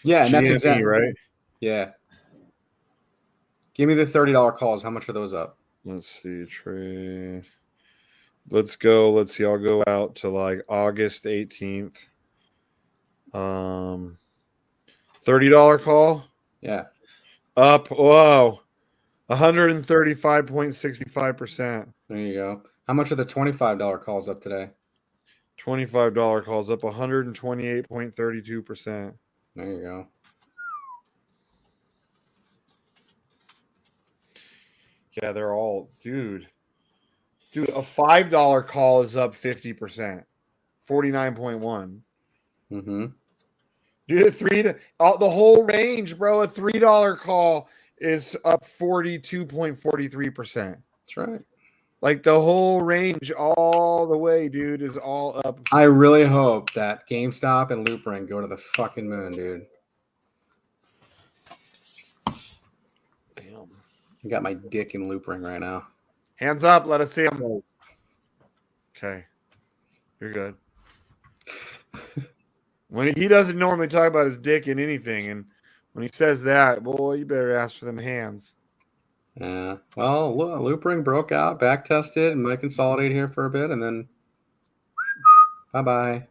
Yeah, and that's exactly right. Yeah. Give me the $30 calls. How much are those up? Let's see. Trade. Let's go. Let's see. I'll go out to like August 18th. $30 call. Yeah. Up. Whoa. 135.65%. There you go. How much are the $25 calls up today? $25 calls up 128.32%. There you go. Yeah, they're all, dude, a $5 call is up 50%, 49.1. Mm-hmm. Dude, the whole range, bro. A $3 call is up 42.43%. That's right. Like the whole range, all the way, dude, is all up. I really hope that GameStop and Loop Ring go to the fucking moon, dude. Damn. I got my dick in Loop Ring right now. Hands up. Let us see them. Okay. You're good. When he doesn't normally talk about his dick in anything, and when he says that, boy, you better ask for them hands. Yeah. Well, Loop Ring broke out, back tested, and might consolidate here for a bit, and then bye-bye.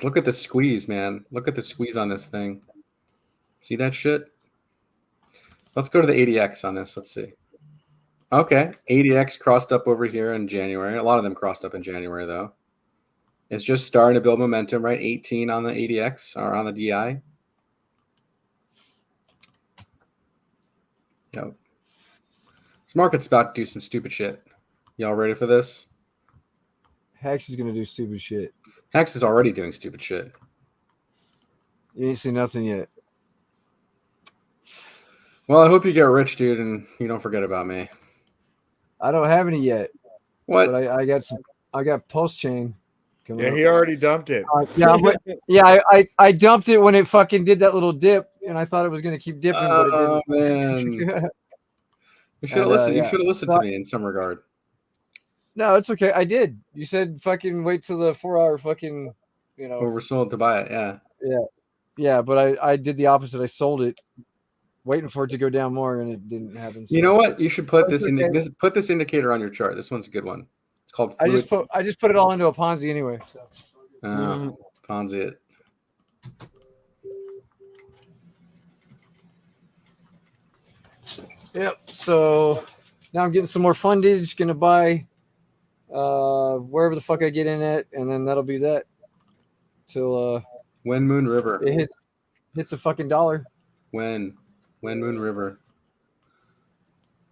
Look at the squeeze, man. Look at the squeeze on this thing. See that shit? Let's go to the ADX on this. Let's see. Okay. ADX crossed up over here in January. A lot of them crossed up in January, though. It's just starting to build momentum, right? 18 on the ADX or on the DI. Yep. This market's about to do some stupid shit. Y'all ready for this? Hex is going to do stupid shit. Hex is already doing stupid shit. You ain't seen nothing yet. Well, I hope you get rich, dude, and you don't forget about me. I don't have any yet. What? But I got some. I got Pulse Chain. Yeah, he already dumped it. I dumped it when it fucking did that little dip, and I thought it was gonna keep dipping, but it Oh didn't. man, you should have listened. yeah. You should have listened to me in some regard. No, it's okay. I did. You said fucking wait till the 4-hour fucking, Oversold to buy it. Yeah. Yeah, but I did the opposite. I sold it, waiting for it to go down more, and it didn't happen. So. You know what? You should put That's this in. okay. Put this indicator on your chart. This one's a good one. It's called. I Fluid. just put it all into a Ponzi anyway. So. Ponzi it. Yep. So now I'm getting some more fundage. Gonna buy wherever the fuck I get in it, and then that'll be that till When Moon River. It hits a fucking $1. When Moon River.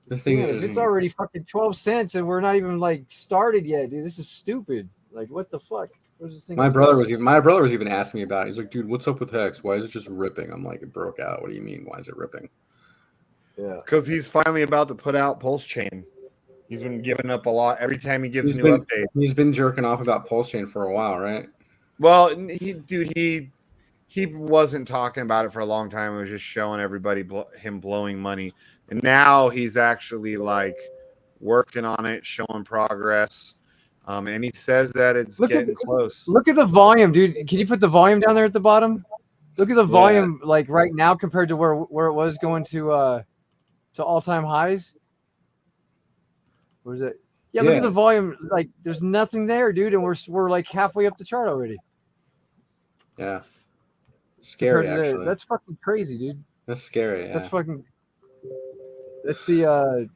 This thing is. It's already fucking 12 cents, and we're not even like started yet, dude. This is stupid. Like, what the fuck? Where's this thing? My brother was even asking me about it. He's like, dude, what's up with Hex? Why is it just ripping? I'm like, it broke out. What do you mean? Why is it ripping? Yeah. Because he's finally about to put out Pulse Chain. He's been giving up a lot every time he gives new updates. He's been jerking off about Pulse Chain for a while, right? Well, he wasn't talking about it for a long time. It was just showing everybody him blowing money. And now he's actually like working on it, showing progress. And he says that it's getting close. Look at the volume, dude. Can you put the volume down there at the bottom? Look at the volume, like right now compared to where it was going to all-time highs. Where's it? Yeah, look at the volume. Like, there's nothing there, dude, and we're like halfway up the chart already. Yeah, scary. Actually, that's fucking crazy, dude. That's scary. Yeah. That's fucking. That's the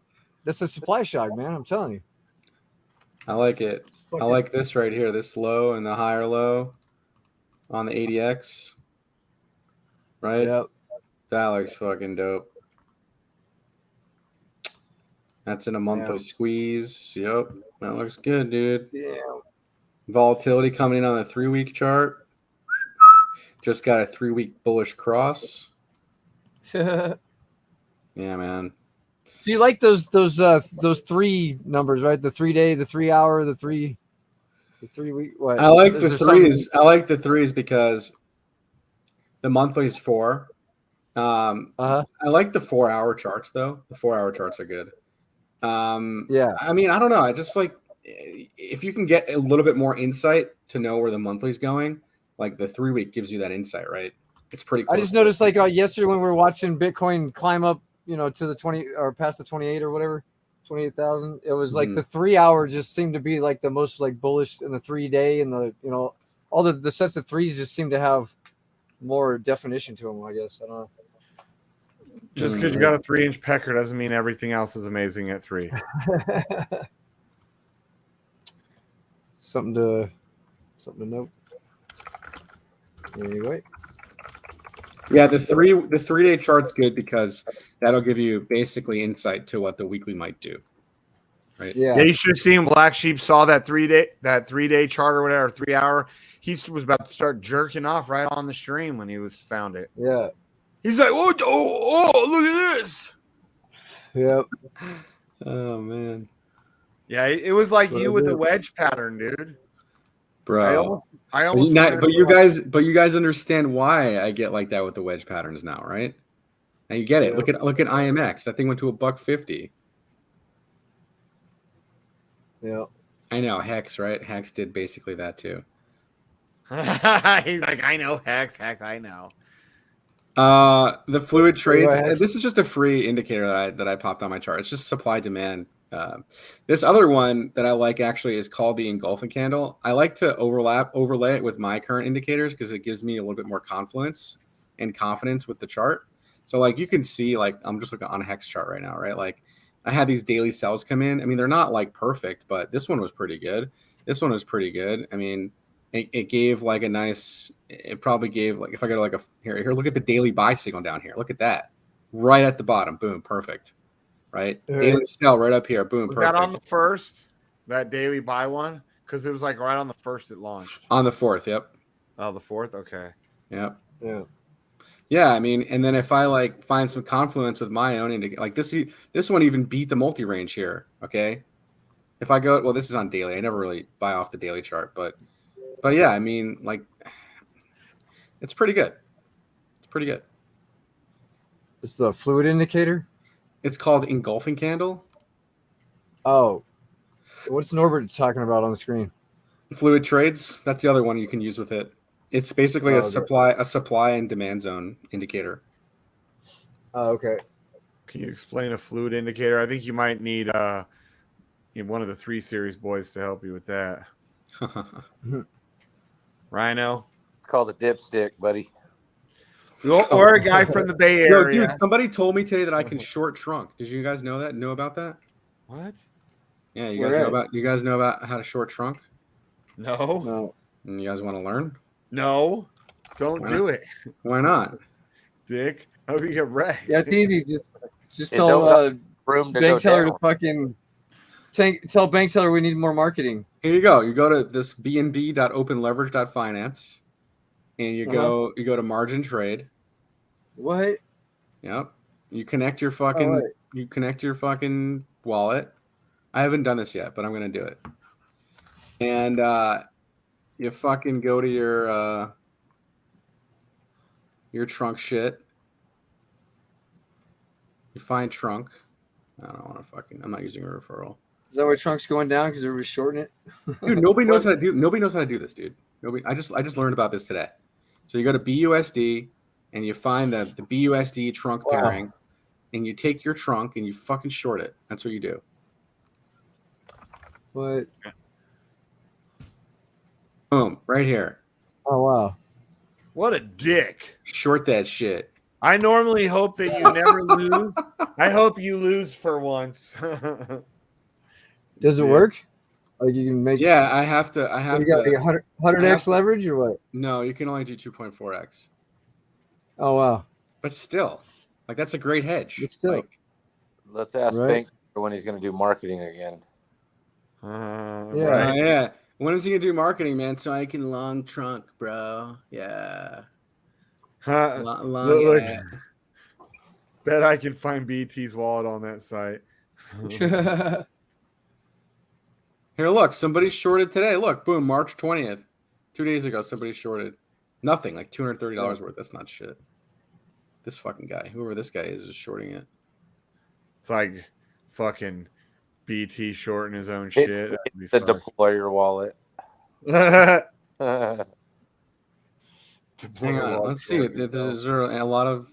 supply shock, man. I'm telling you. I like it. I like this right here. This low and the higher low on the ADX. Right? Yep. That looks fucking dope. That's in a monthly squeeze. Yep. That looks good, dude. Damn. Volatility coming in on the 3-week chart. Just got a 3-week bullish cross. Yeah, man. So you like those 3 numbers, right? The 3-day, the 3-hour, the 3-week. What? I like the threes. I like the threes because the monthly is 4. I like the 4-hour charts though. The 4-hour charts are good. Yeah. I mean, I don't know. I just like if you can get a little bit more insight to know where the monthly is going, like the 3-week gives you that insight, right? It's pretty close. I just noticed like yesterday when we were watching Bitcoin climb up, to the 20 or past the 28 or whatever, 28,000. It was like the 3-hour just seemed to be like the most like bullish, in the 3-day, and the all the sets of threes just seem to have more definition to them. I guess I don't know. Just because you got a 3-inch pecker doesn't mean everything else is amazing at 3. Something to note. Anyway. Yeah, the 3-day chart's good because that'll give you basically insight to what the weekly might do. Right? Yeah, you should have seen BlackSheep saw that 3-day chart or whatever, 3-hour. He was about to start jerking off right on the stream when he found it. Yeah. He's like, oh, look at this. Yep. Oh man. Yeah, it was like you with the wedge pattern, dude. Bro. I almost but you guys understand why I get like that with the wedge patterns now, right? Now you get it. Yeah. Look at IMX. That thing went to $1.50. Yeah. I know Hex, right? Hex did basically that too. He's like, I know Hex, I know. The fluid trades. This is just a free indicator that I popped on my chart. It's just supply demand. This other one that I like actually is called the engulfing candle. I like to overlay it with my current indicators because it gives me a little bit more confidence with the chart. So like you can see, like I'm just looking on a Hex chart right now, right? Like I had these daily sells come in. I mean, they're not like perfect, but this one was pretty good. This one was pretty good. I mean, it gave like a nice. It probably gave like if I go to like here, look at the daily buy signal down here. Look at that, right at the bottom. Boom, perfect. Right, daily sell right up here. Boom, was perfect. that on the first? That daily buy one? Because it was like right on the first it launched. On the 4th, yep. Oh, the 4th. Okay. Yep. Yeah. Yeah, I mean, and then if I like find some confluence with my own indicator, like this one even beat the multi range here. Okay, if I go, well, this is on daily. I never really buy off the daily chart, but But yeah, I mean, like, it's pretty good. It's pretty good. It's the fluid indicator. It's called engulfing candle. Oh, what's Norbert talking about on the screen? Fluid trades. That's the other one you can use with it. It's basically Oh, a supply and demand zone indicator. Oh, okay. Can you explain a fluid indicator? I think you might need one of the 3 Series boys to help you with that. Rhino? It's called a dipstick, buddy. Or a guy from the Bay Area. Yo, dude, somebody told me today that I can short trunk. Did you guys know that? Know about that? What? Yeah, you guys know about how to short trunk? No. No. And you guys want to learn? No. Don't do it. Why not? Dick. I hope you get wrecked. Yeah, it's easy. Just It tell don't room to bank go teller to down. fucking tell bank teller we need more marketing. Here you go. You go to this bnb.openleverage.finance and you go to margin trade. What? Yep. You connect your fucking wallet. I haven't done this yet, but I'm gonna do it. And you fucking go to your trunk shit. You find trunk. I don't want to fucking. I'm not using a referral. Is that why Trunk's going down because everybody's shorting it? Dude, nobody knows how to do. Nobody knows how to do this, dude. Nobody. I just learned about this today. So you go to BUSD and you find the BUSD trunk pairing, and you take your trunk and you fucking short it. That's what you do. What? Boom, right here. Oh wow. What a dick. Short that shit. I normally hope that you never lose. I hope you lose for once. Does it work? Like you can make? Yeah, I have to. You got like 100x leverage or what? No, you can only do 2.4x. Oh wow. But still, like that's a great hedge. But still. Like, Let's ask Right. Bank when he's going to do marketing again. Right. yeah. When is he gonna do marketing, man? So I can long trunk, bro. Yeah. Look, Yeah. bet I can find BT's wallet on that site. Here, look, somebody shorted today. Look, boom, March 20th. 2 days ago, somebody shorted nothing, like $230 worth. That's not shit. This fucking guy, whoever this guy is shorting it. It's like fucking BT shorting his own shit. It's That'd be the fun. deployer wallet. Hang on, let's see. Is there a lot of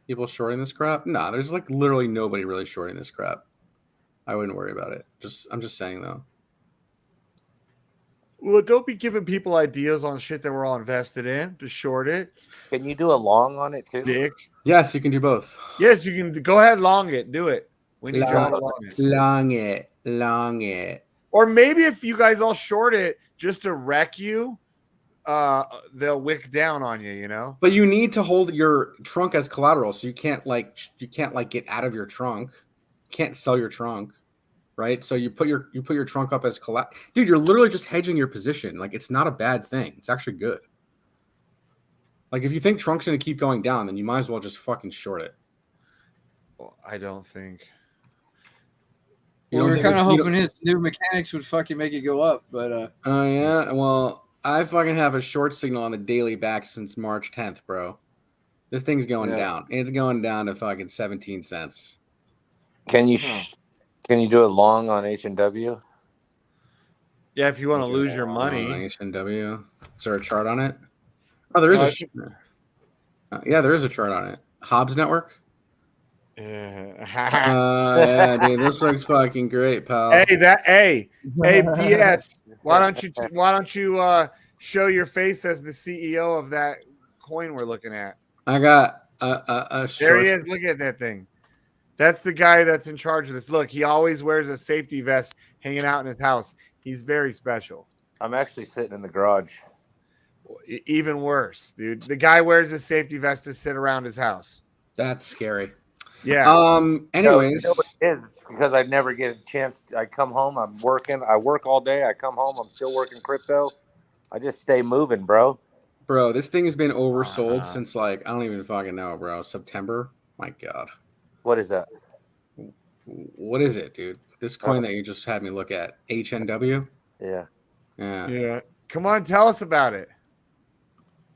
people shorting this crap? No, there's like literally nobody really shorting this crap. I wouldn't worry about it. I'm just saying though. Well, don't be giving people ideas on shit that we're all invested in. Just short it. Can you do a long on it too? Dick. Yes, you can do both. Yes, you can go ahead, long it. Do it. We need you all to long it. Long it. Or maybe if you guys all short it just to wreck you, they'll wick down on you, you know? But you need to hold your trunk as collateral, so you can't get out of your trunk. You can't sell your trunk, right? So you put your trunk up as collateral. Dude, you're literally just hedging your position. Like it's not a bad thing. It's actually good. Like if you think trunk's gonna keep going down, then you might as well just fucking short it. Well, I don't think. You Well, don't we were think kind of it's- you hoping his new mechanics would fucking make it go up, but Oh yeah, well, I fucking have a short signal on the daily back since March 10th, bro. This thing's going down. It's going down to fucking 17 cents. Can you do a long on H&W? Yeah, if you want to lose your money. H&W. Is there a chart on it? Oh, there is yeah, there is a chart on it. Hobbs Network. Yeah, dude, this looks fucking great, pal. Hey, DS. Why don't you show your face as the CEO of that coin we're looking at? I got a short. There he is. Look at that thing. That's the guy that's in charge of this. Look, he always wears a safety vest hanging out in his house. He's very special. I'm actually sitting in the garage. Even worse, dude. The guy wears a safety vest to sit around his house. That's scary. Yeah. Anyways, you know what it is? Because I never get a chance. I come home. I'm working. I work all day. I come home. I'm still working crypto. I just stay moving, bro. Bro, this thing has been oversold since like I don't even fucking know, bro. September. My God. What is that? What is it, dude? This coin that you just had me look at, HNW. Yeah. Yeah. Yeah. Come on, tell us about it.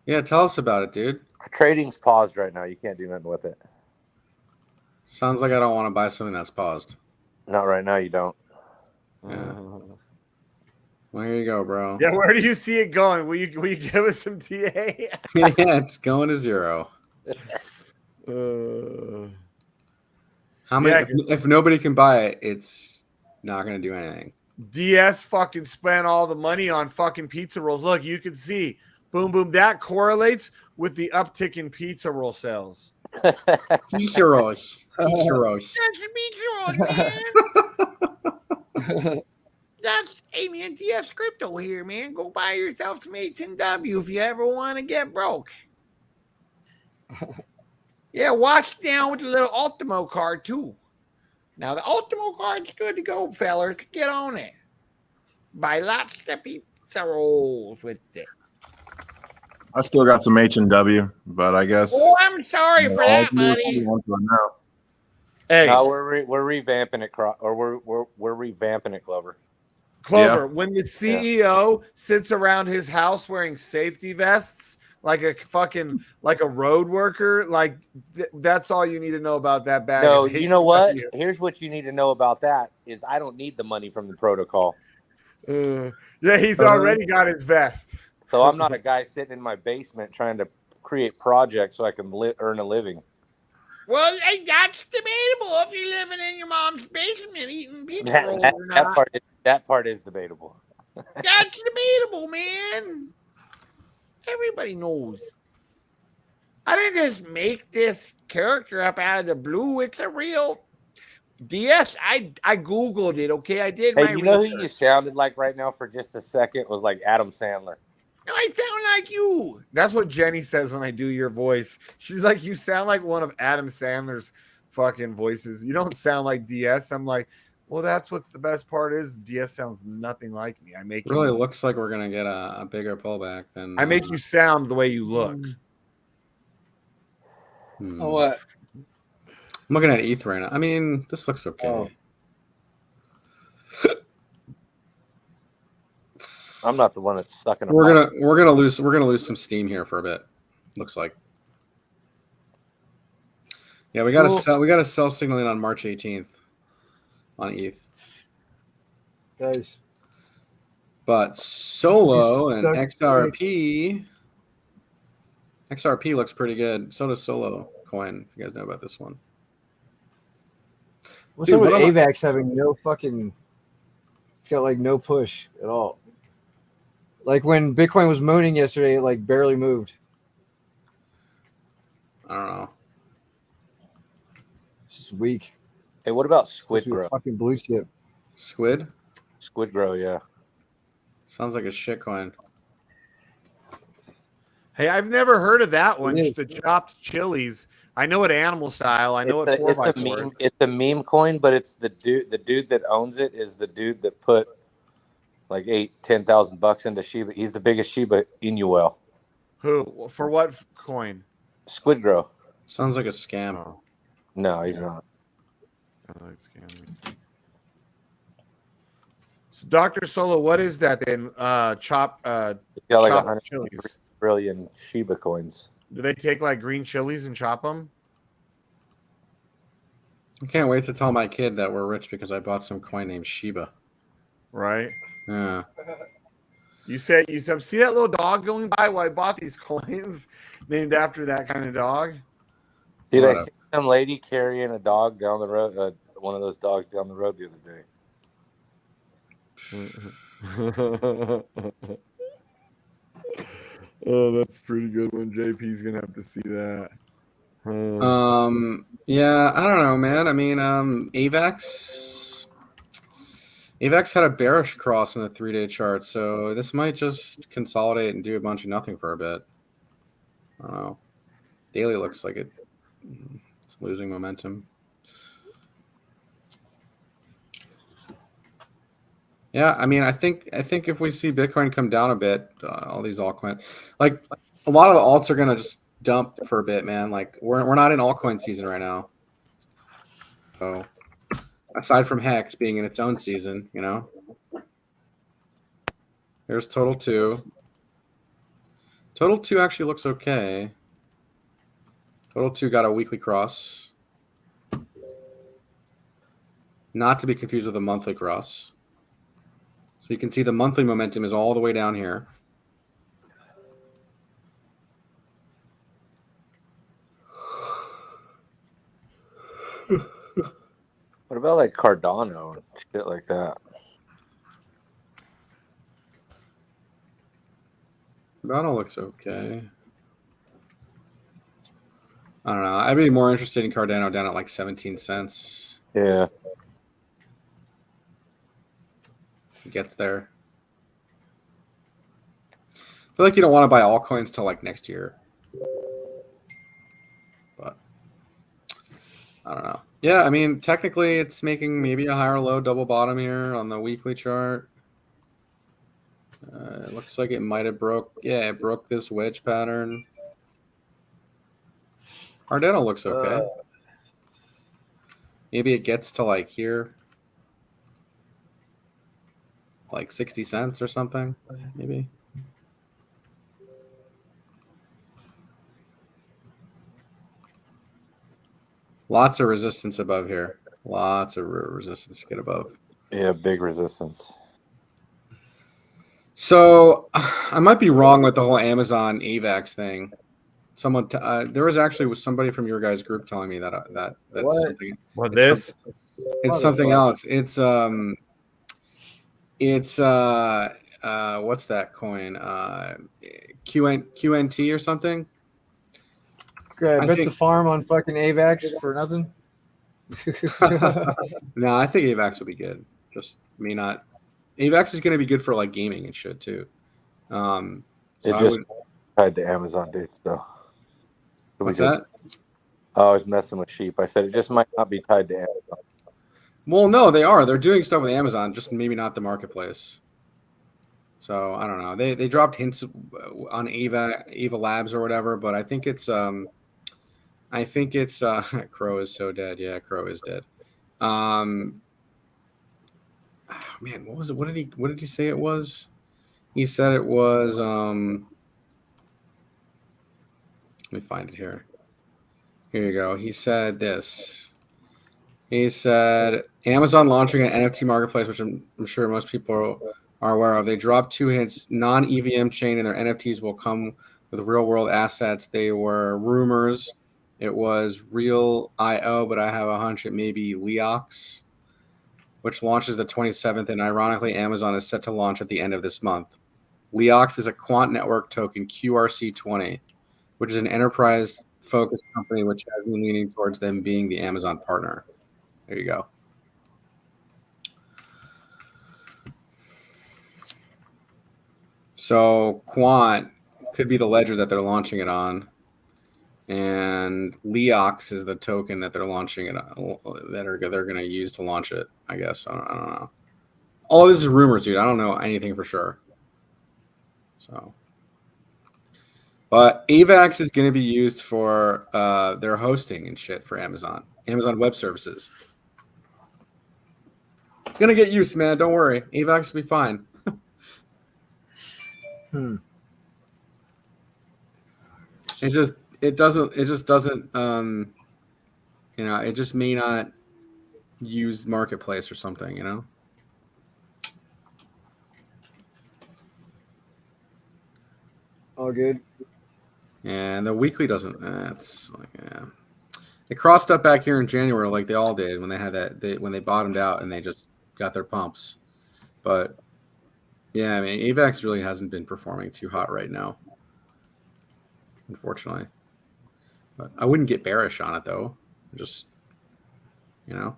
Yeah, tell us about it, dude. Trading's paused right now. You can't do nothing with it. Sounds like I don't want to buy something that's paused. Not right now. You don't. Yeah. Well, here you go, bro. Yeah, where do you see it going? Will you give us some TA? Yeah, it's going to 0. How many? Yeah, if nobody can buy it, it's not going to do anything. DS fucking spent all the money on fucking pizza rolls. Look, you can see, boom, boom. That correlates with the uptick in pizza roll sales. Pizza rolls. Pizza rolls. That's the pizza rolls, man. That's, hey, man, DS Crypto here, man. Go buy yourself some H&W if you ever want to get broke. Yeah, watch down with the little Ultimo card, too. Now, the Ultimo card's good to go, fellas. Get on it. Buy lots of pizza rolls with it. I still got some H&W, but I guess. Oh, I'm sorry for that, buddy. Hey, No, we're revamping it, or we're revamping it, Clover. Clover, when the CEO sits around his house wearing safety vests like a road worker, like that's all you need to know about that bag. No, you know what? Here's what you need to know about that is I don't need the money from the protocol. Yeah, he's already got his vest. So I'm not a guy sitting in my basement trying to create projects so I can earn a living. Well, hey, that's debatable if you're living in your mom's basement eating pizza rolls or not. That part is debatable. That's debatable, man. Everybody knows. I didn't just make this character up out of the blue. It's a real DS. I Googled it, okay? I did my Hey, you know research. who you sounded like right now for just a second was like Adam Sandler. No, I sound like you. That's what Jenny says when I do your voice. She's like, you sound like one of Adam Sandler's fucking voices. You don't sound like DS. I'm like, well, that's what's the best part is DS sounds nothing like me. I make It really looks like we're gonna get a bigger pullback than I make you sound the way you look. Oh, what? I'm looking at ETH right now. I mean, this looks okay. Oh. I'm not the one that's sucking. We're gonna lose some steam here for a bit. Looks like. Yeah, we gotta sell signaling on March 18th on ETH. Guys. But Solo and XRP looks pretty good. So does Solo coin. If you guys know about this one. What's up with AVAX having no fucking? It's got like no push at all. Like when Bitcoin was moaning yesterday, it like barely moved. I don't know. It's just weak. Hey, what about Squid Grow? Fucking blue chip. Squid Grow, yeah. Sounds like a shit coin. Hey, I've never heard of that one. The chopped chilies. I know it animal style. I know it 4x4. It's a meme coin, but it's the dude that owns it is the dude that put like $10,000 into Shiba. He's the biggest Shiba Inuel. Who? For what coin? Squid Grow. Sounds like a scam. Oh. No, he's not. So, Dr. Solo, what is that then? Got like chopped 100 chilies. trillion Shiba coins. Do they take like green chilies and chop them? I can't wait to tell my kid that we're rich because I bought some coin named Shiba. Right. Yeah. You said see that little dog going by? Well, I bought these coins named after that kind of dog. Dude, I see some lady carrying a dog down the road, one of those dogs down the road the other day. Oh, that's pretty good one. JP's gonna have to see that. Yeah, I don't know, man. I mean, AVAX had a bearish cross in the 3-day chart, so this might just consolidate and do a bunch of nothing for a bit. I don't know. Daily looks like it's losing momentum. Yeah, I mean, I think if we see Bitcoin come down a bit, all these altcoins, like a lot of the alts are gonna just dump for a bit, man. Like we're not in altcoin season right now. So aside from Hex being in its own season, you know. There's total 2. Total 2 actually looks okay. Total 2 got a weekly cross. Not to be confused with a monthly cross. So you can see the monthly momentum is all the way down here. What about like Cardano and shit like that? Cardano looks okay. I don't know. I'd be more interested in Cardano down at like 17 cents. Yeah. It gets there. I feel like you don't want to buy altcoins till like next year. But I don't know. Yeah, I mean, technically it's making maybe a higher low double bottom here on the weekly chart. It looks like it might have broke. Yeah, it broke this wedge pattern. Cardano looks okay. Maybe it gets to like here. Like 60 cents or something, maybe. Lots of resistance above here. Lots of resistance to get above. Yeah, big resistance. So I might be wrong with the whole Amazon AVAX thing. Someone, there was actually somebody from your guys' group telling me that that's What? something. What this? It's something else. It's what's that coin? QNT or something. I bet the farm on fucking AVAX for nothing. No, I think AVAX will be good. Just may not. AVAX is going to be good for like gaming and shit too. So It just tied to Amazon, dude. So what's that? Oh, I was messing with sheep. I said it just might not be tied to Amazon. Well, no, they are. They're doing stuff with Amazon, just maybe not the marketplace. So I don't know. They dropped hints on Ava Labs or whatever, but I think it's Crow is so dead. Yeah, Crow is dead. Man, what was it? What did he say it was? He said it was let me find it here. Here you go. He said this. He said Amazon launching an NFT marketplace, which I'm sure most people are aware of. They dropped 2 hints. Non-EVM chain and their NFTs will come with real-world assets. They were rumors. It was Real IO, but I have a hunch it may be Leox, which launches the 27th. And ironically, Amazon is set to launch at the end of this month. Leox is a quant network token, QRC20, which is an enterprise-focused company which has been leaning towards them being the Amazon partner. There you go. So Quant could be the ledger that they're launching it on, and Leox is the token that they're launching it on, they're going to use to launch it. I guess I don't know. All this is rumors, dude. I don't know anything for sure. So, but AVAX is going to be used for their hosting and shit for Amazon Web Services. It's going to get used, man. Don't worry. AVAX will be fine. It just doesn't it just may not use marketplace or something. All good. And the weekly doesn't. It's like, yeah. It crossed up back here in January like they all did when they had when they bottomed out and they just got their pumps. But yeah, I mean, AVAX really hasn't been performing too hot right now, unfortunately. But I wouldn't get bearish on it though. Just How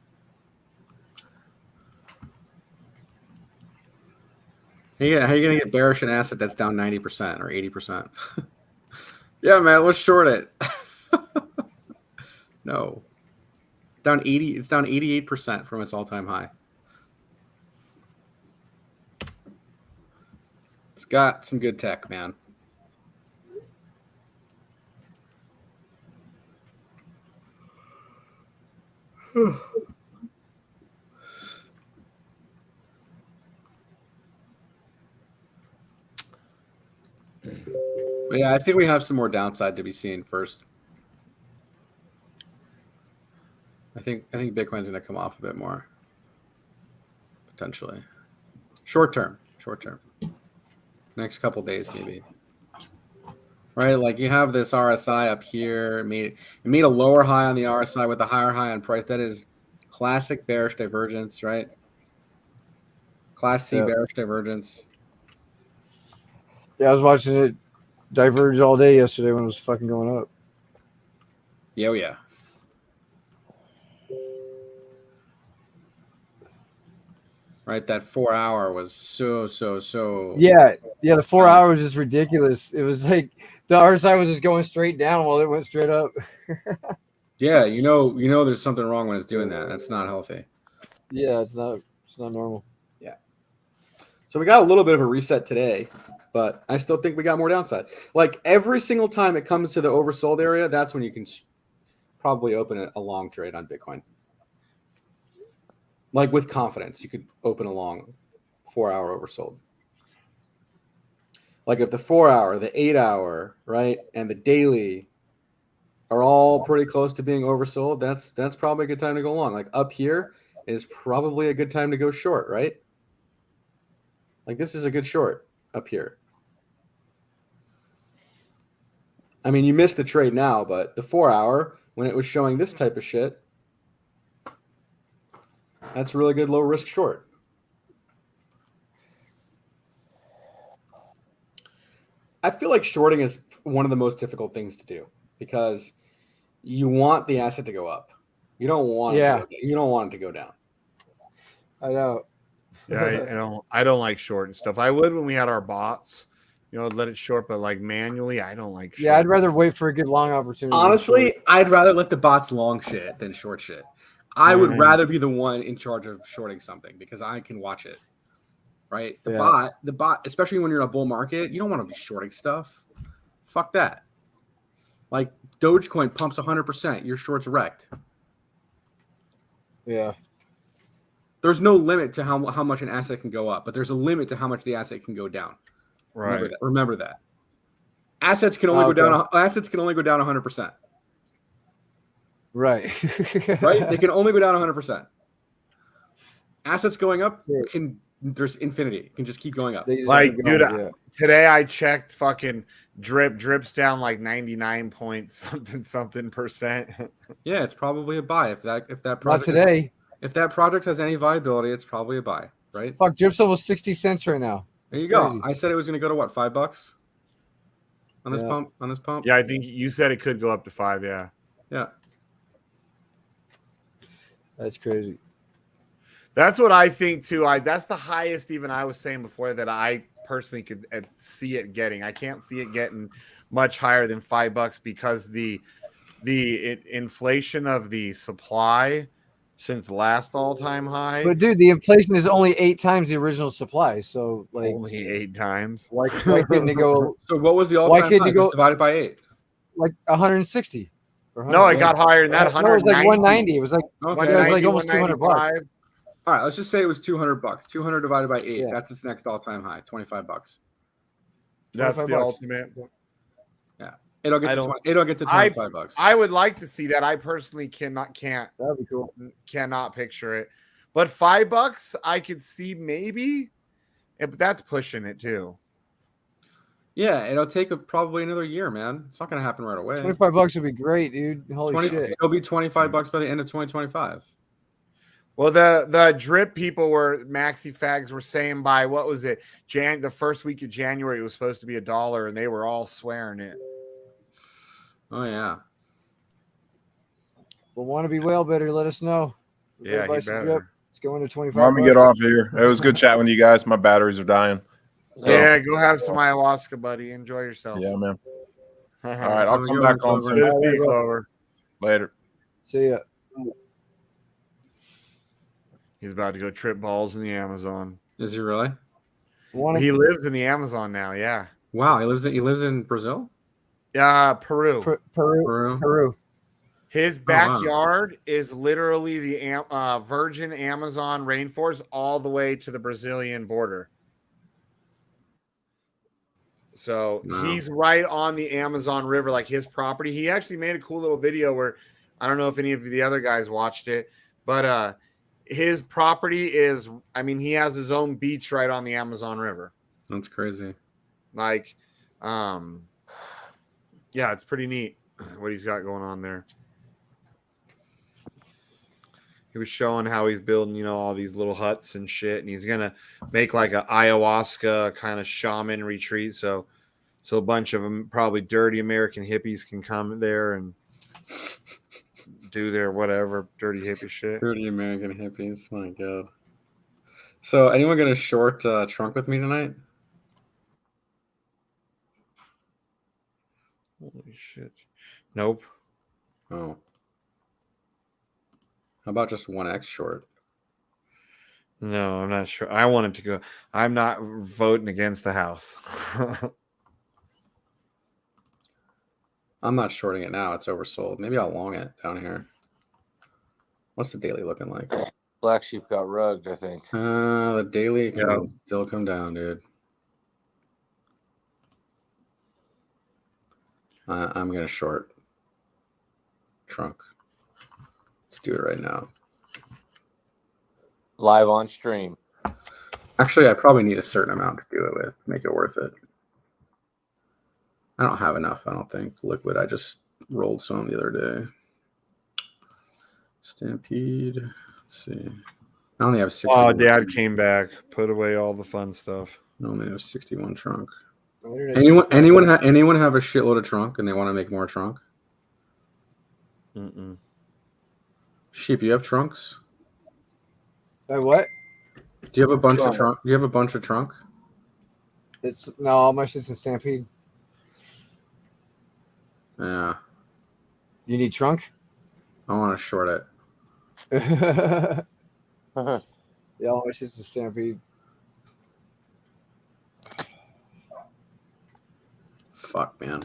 are you gonna get bearish an asset that's down 90% or 80%? Yeah, man, let's short it. No. Down 80, it's down 88% from its all-time high. It's got some good tech, man. But yeah, I think we have some more downside to be seen first. I think Bitcoin's going to come off a bit more, potentially. Short term. Next couple days, maybe. Right, like you have this RSI up here. It made a lower high on the RSI with a higher high on price. That is classic bearish divergence, right? Class C bearish divergence. Yeah, I was watching it diverge all day yesterday when it was fucking going up. Yeah, yeah. Right, that 4 hour was so. Yeah, the 4 hours was just ridiculous. It was like the RSI was just going straight down while it went straight up. Yeah, you know, there's something wrong when it's doing that. That's not healthy. Yeah, it's not normal. Yeah. So we got a little bit of a reset today, but I still think we got more downside. Like every single time it comes to the oversold area, that's when you can probably open a long trade on Bitcoin. Like with confidence, you could open a long 4 hour oversold. Like if the 4 hour, the 8 hour, right, and the daily are all pretty close to being oversold, that's probably a good time to go long. Like up here is probably a good time to go short, right? Like this is a good short up here. I mean, you missed the trade now, but the 4 hour, when it was showing this type of shit, that's a really good low risk short. I feel like shorting is one of the most difficult things to do because you want the asset to go up. You don't want it to go down. I know. Yeah, I don't like short and stuff. I would when we had our bots, let it short, but like manually, I don't like short. Yeah, I'd rather wait for a good long opportunity. Honestly, I'd rather let the bots long shit than short shit. I would rather be the one in charge of shorting something because I can watch it. Right? The bot, especially when you're in a bull market, you don't want to be shorting stuff. Fuck that. Like Dogecoin pumps 100%, your short's wrecked. Yeah. There's no limit to how much an asset can go up, but there's a limit to how much the asset can go down. Right. Remember that. Assets can only go down. Assets can only go down 100%. Right. Right? They can only go down 100%. Assets going up there's infinity. It can just keep going up. Like, dude, today I checked fucking drips down like 99 point something percent. Yeah, it's probably a buy if that project. Not today. If that project has any viability, it's probably a buy, right? Fuck, drips almost 60 cents right now. There you go. I said it was going to go to what, $5 on this pump? On this pump? Yeah, I think you said it could go up to 5. Yeah. Yeah. That's crazy. That's what I think too. That's the highest even I was saying before that I personally could see it getting. I can't see it getting much higher than $5 because the inflation of the supply since last all-time high. But dude, the inflation is only 8 times the original supply. So like only 8 times. Why couldn't it go? So what was the all-time high? Just divided by 8. Like 160. No, it got higher than that. No, it was like 190. It was like okay. It was like almost $200. All right, let's just say it was $200. 200 divided by 8. Yeah. That's its next all-time high. $25. That's the ultimate. Yeah, it'll get to $25. I would like to see that. I personally can't. That'd be cool. Cannot picture it, but $5 I could see maybe, but that's pushing it too. Yeah, it'll take probably another year, man. It's not gonna happen right away. $25 would be great, dude. Holy shit! It'll be $25 by the end of 2025. Well, the drip people maxi fags were saying by what was it? The first week of January it was supposed to be $1, and they were all swearing it. Oh yeah. Well, want to be whale better? Let us know. Yeah, he better. Drip. It's going to 25. Let me get off here. It was good chatting with you guys. My batteries are dying. So. Yeah, go have some ayahuasca, buddy. Enjoy yourself. Yeah, man. All right, I'll come back on soon. Good to see you, Clover. Later. See ya. He's about to go trip balls in the Amazon. Is he really? He lives in the Amazon now. Yeah. Wow, he lives in Brazil. Peru. Peru. His backyard is literally the virgin Amazon rainforest all the way to the Brazilian border. So No. he's right on the Amazon River, like his property. He actually made a cool little video where I don't know if any of the other guys watched it, but his property is, I mean, he has his own beach right on the Amazon River. That's crazy. Like, yeah, it's pretty neat what he's got going on there. He was showing how he's building, you know, all these little huts and shit, and he's gonna make like a ayahuasca kind of shaman retreat. So a bunch of them, probably dirty American hippies, can come there and do their whatever dirty hippie shit. Dirty American hippies. My God. So, anyone gonna short trunk with me tonight? Holy shit! Nope. Oh. How about just 1x short? No, I'm not sure. I wanted to go. I'm not voting against the house. I'm not shorting it now. It's oversold. Maybe I'll long it down here. What's the daily looking like? BlackSheep got rugged, I think. The daily can still come down, dude. I'm gonna short trunk. Let's do it right now. Live on stream. Actually, I probably need a certain amount to do it with. Make it worth it. I don't have enough, I don't think. Liquid. I just rolled some the other day. Stampede. Let's see. I only have 60. Oh, Dad came back. Put away all the fun stuff. I only have 61 trunk. Anyone have a shitload of trunk and they want to make more trunk? Mm-mm. Sheep, you have trunks? What? Do you have a bunch of trunk? Do you have a bunch of trunk? It's no, my shit's a Stampede. Yeah. You need trunk? I want to short it. Yeah, my shit's a Stampede. Fuck, man.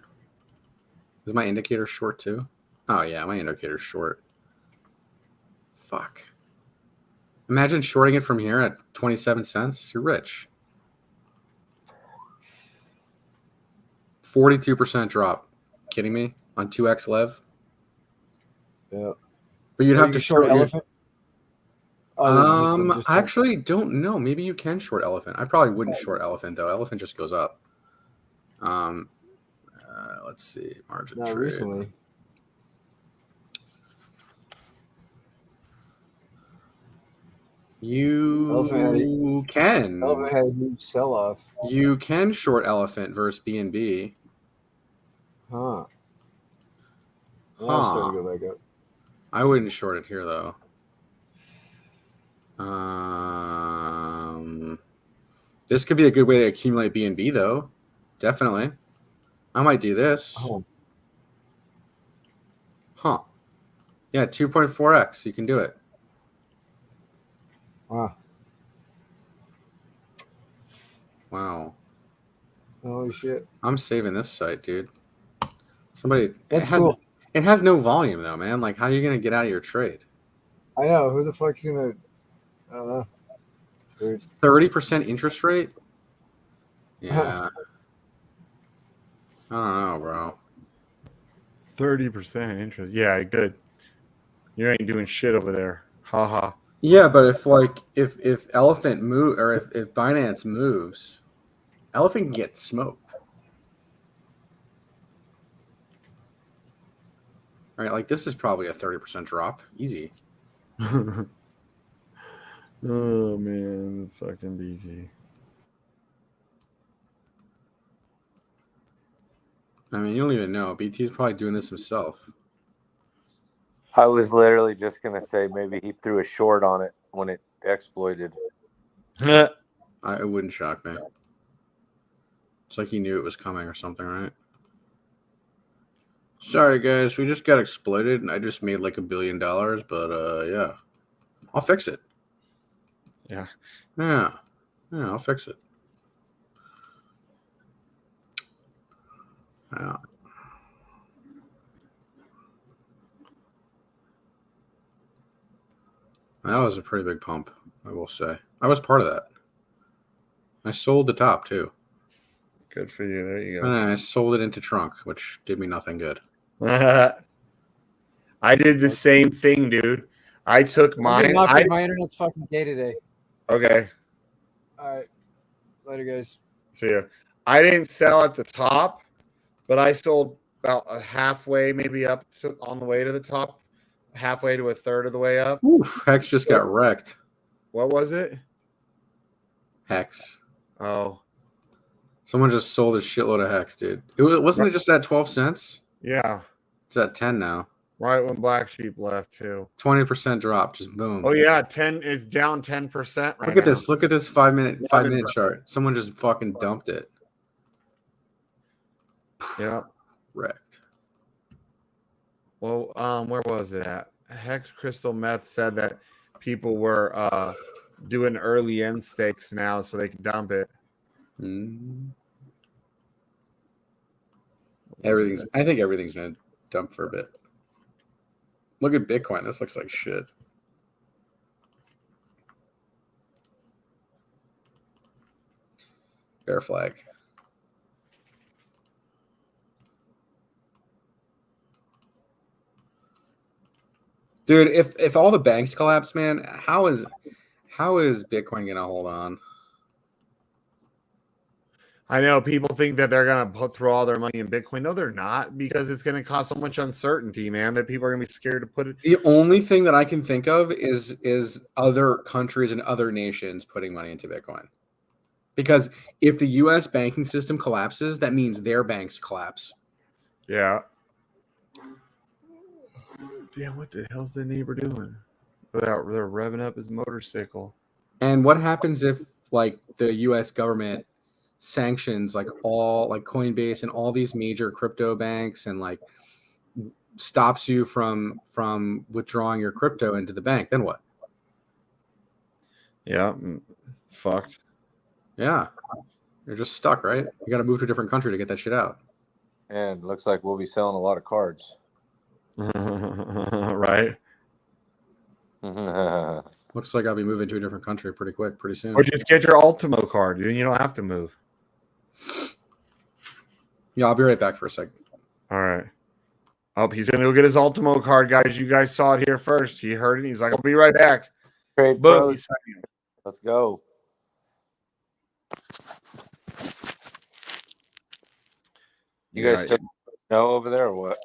Is my indicator short too? Oh yeah, my indicator's short. Fuck. Imagine shorting it from here at 27 cents. You're rich. 42% drop. Kidding me? On 2x lev? Yeah. But you'd have to short elephant? I actually don't know. Maybe you can short elephant. I probably wouldn't short elephant though. Elephant just goes up. Let's see. Margin trade. Recently. You can. Elephant had a huge sell-off. You can short elephant versus BNB. Huh. I'll start to go back up. I wouldn't short it here though. This could be a good way to accumulate BNB though. Definitely. I might do this. Oh. Huh. Yeah, 2.4x. You can do it. Wow. Wow. Holy shit. I'm saving this site, dude. Somebody. That's cool. It has no volume though, man. Like, how are you gonna get out of your trade? I know. Who the fuck's gonna? I don't know. Dude. 30% interest rate? Yeah. I don't know, bro. 30% interest. Yeah, good. You ain't doing shit over there. Haha. Yeah, but if Elephant move or if Binance moves, Elephant can get smoked. All right, like this is probably a 30% drop. Easy. Oh man, fucking BT. I mean, you don't even know. BT is probably doing this himself. I was literally just gonna say maybe he threw a short on it when it exploited. It wouldn't shock me. It's like he knew it was coming or something, right? Sorry guys, we just got exploited and I just made like $1 billion, but yeah. I'll fix it. Yeah. Yeah, I'll fix it. Yeah. That was a pretty big pump, I will say. I was part of that. I sold the top too. Good for you. There you I sold it into trunk, which did me nothing good. go. I did the same thing, dude. I took mine. My internet's fucking gay today. Okay. All right. Later, guys. See ya. I didn't sell at the top, but I sold about halfway, maybe up to, on the way to the top, halfway to a third of the way up. Oof, Hex just got wrecked. What was it? Hex. Oh. Someone just sold a shitload of Hex, dude. Wasn't it just at 12 cents? Yeah. It's at 10 now. Right when BlackSheep left too. 20% drop, just boom. Oh yeah, 10 is down 10% right now. Look at this. Look at this 5 minute chart. Someone just fucking dumped it. Yeah. Wrecked. Well, where was it at? Hex Crystal Meth said that people were doing early end stakes now so they could dump it. I think everything's gonna dump for a bit. Look at Bitcoin. This looks like shit. Bear flag. Dude, if all the banks collapse, man, how is Bitcoin gonna hold on? I know people think that they're gonna throw all their money in Bitcoin. No, they're not, because it's gonna cause so much uncertainty, man, that people are gonna be scared to put it. The only thing that I can think of is other countries and other nations putting money into Bitcoin. Because if the US banking system collapses, that means their banks collapse. Yeah. Damn, what the hell's the neighbor doing? They're revving up his motorcycle. And what happens if like the US government sanctions like Coinbase and all these major crypto banks and like stops you from withdrawing your crypto into the bank? Then what? Yeah, fucked. Yeah, you're just stuck, right? You got to move to a different country to get that shit out. And looks like we'll be selling a lot of cards. Right. Looks like I'll be moving to a different country pretty quick, pretty soon. Or just get your Ultimo card. Then you don't have to move. Yeah, I'll be right back for a second. All right. Oh, he's gonna go get his Ultimo card, guys. You guys saw it here first. He heard it. He's like, "I'll be right back." Great, boom. Let's go. You guys still snow over there or what?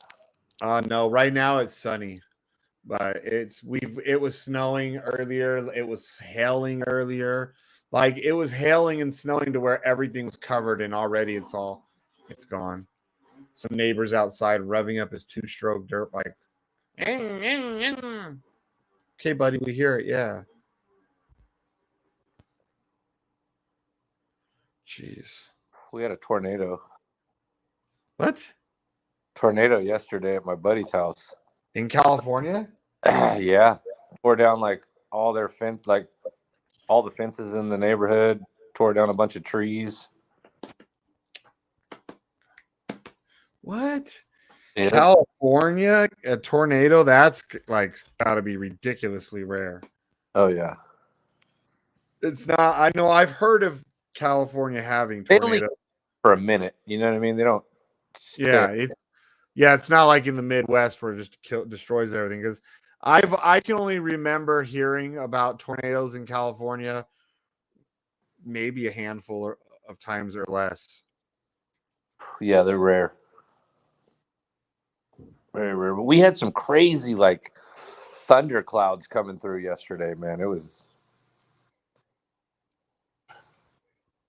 No, right now it's sunny, but it was snowing earlier. It was hailing earlier. Like it was hailing and snowing to where everything was covered, and already it's gone. Some neighbors outside revving up his 2-stroke dirt bike. Okay, buddy, we hear it. Yeah. Jeez. We had a tornado. What? Tornado yesterday at my buddy's house. In California? Yeah. Tore down like all their fence, like all the fences in the neighborhood, tore down a bunch of trees. What? Yeah. California, a tornado? That's like gotta be ridiculously rare. Oh yeah. It's not. I know. I've heard of California having They tornadoes only for a minute. You know what I mean? They don't. Yeah, it's not like in the Midwest where it just destroys everything. Because I can only remember hearing about tornadoes in California maybe a handful of times or less. Yeah, they're rare. Very rare. But we had some crazy like thunder clouds coming through yesterday, man. It was.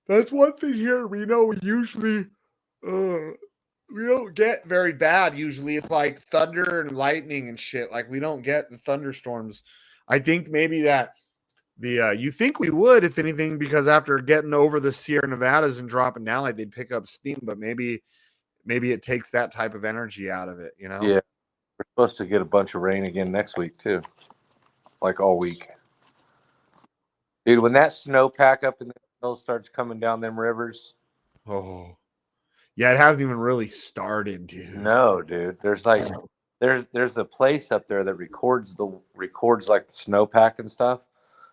That's one thing here. We know usually we don't get very bad. Usually it's like thunder and lightning and shit. Like we don't get the thunderstorms. I think maybe that you think we would, if anything, because after getting over the Sierra Nevadas and dropping down, like they'd pick up steam, but maybe it takes that type of energy out of it, you know? Yeah. We're supposed to get a bunch of rain again next week too. Like all week. Dude, when that snowpack up in the hills starts coming down them rivers. Oh. Yeah, it hasn't even really started, dude. No, dude. There's like there's a place up there that records like the snowpack and stuff.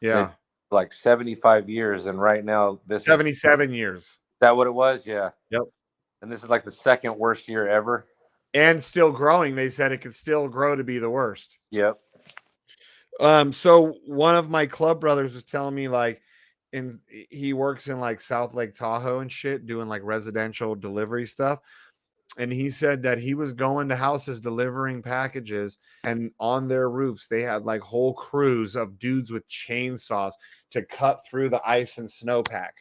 Yeah. Like 75 years, and right now this 77 years. that what it was? Yeah. Yep. And this is like the second worst year ever. And still growing. They said it could still grow to be the worst. Yep. So one of my club brothers was telling me like he works in like South Lake Tahoe and shit, doing like residential delivery stuff. And he said that he was going to houses delivering packages, and on their roofs they had like whole crews of dudes with chainsaws to cut through the ice and snowpack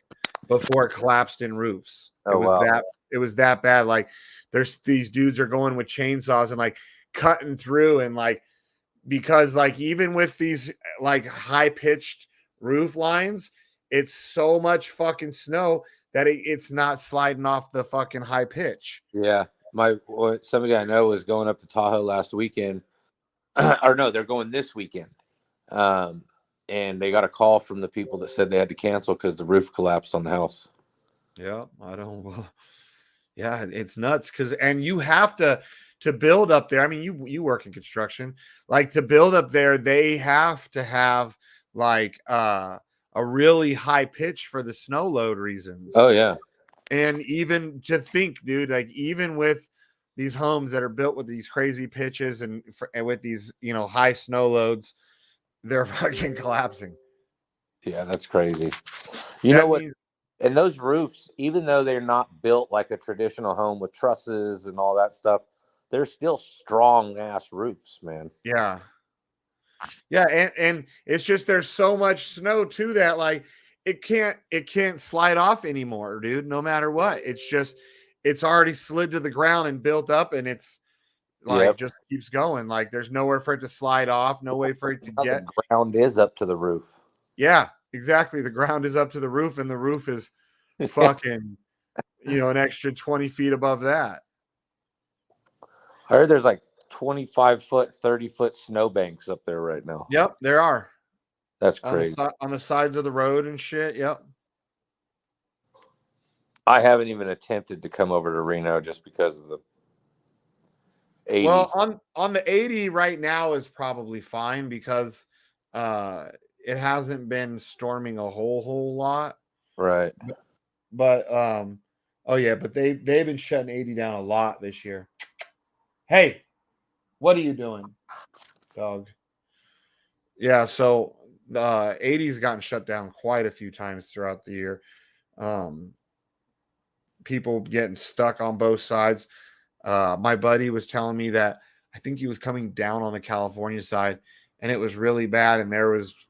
before it collapsed in roofs. Oh, wow. It was that bad. Like there's these dudes are going with chainsaws and like cutting through, and like because like even with these like high pitched roof lines, it's so much fucking snow that it's not sliding off the fucking high pitch. Yeah. Somebody I know was going up to Tahoe last weekend. Or no, they're going this weekend. And they got a call from the people that said they had to cancel because the roof collapsed on the house. Yeah, I don't. Yeah, it's nuts and you have to build up there. I mean, you work in construction, like to build up there, they have to have like a really high pitch for the snow load reasons. Oh yeah. And even to think, dude, like even with these homes that are built with these crazy pitches and with these, high snow loads, they're fucking collapsing. Yeah, that's crazy. You know what? And those roofs, even though they're not built like a traditional home with trusses and all that stuff, they're still strong ass roofs, man. Yeah. Yeah, and it's just there's so much snow too that like it can't slide off anymore, dude, no matter what. It's already slid to the ground and built up, and it's like just keeps going. Like there's nowhere for it to slide off, no way for it to get. The ground is up to the roof. Yeah, exactly. The ground is up to the roof, and the roof is fucking an extra 20 feet above that. I heard there's like 25-foot, 30-foot snowbanks up there right now. Yep, there are. That's crazy. On the sides of the road and shit. Yep. I haven't even attempted to come over to Reno just because of the 80. Well, on the 80 right now is probably fine because it hasn't been storming a whole lot. Right. But but they've been shutting 80 down a lot this year. Hey, what are you doing, dog? Yeah, so the 80's gotten shut down quite a few times throughout the year. People getting stuck on both sides. My buddy was telling me that I think he was coming down on the California side, and it was really bad. And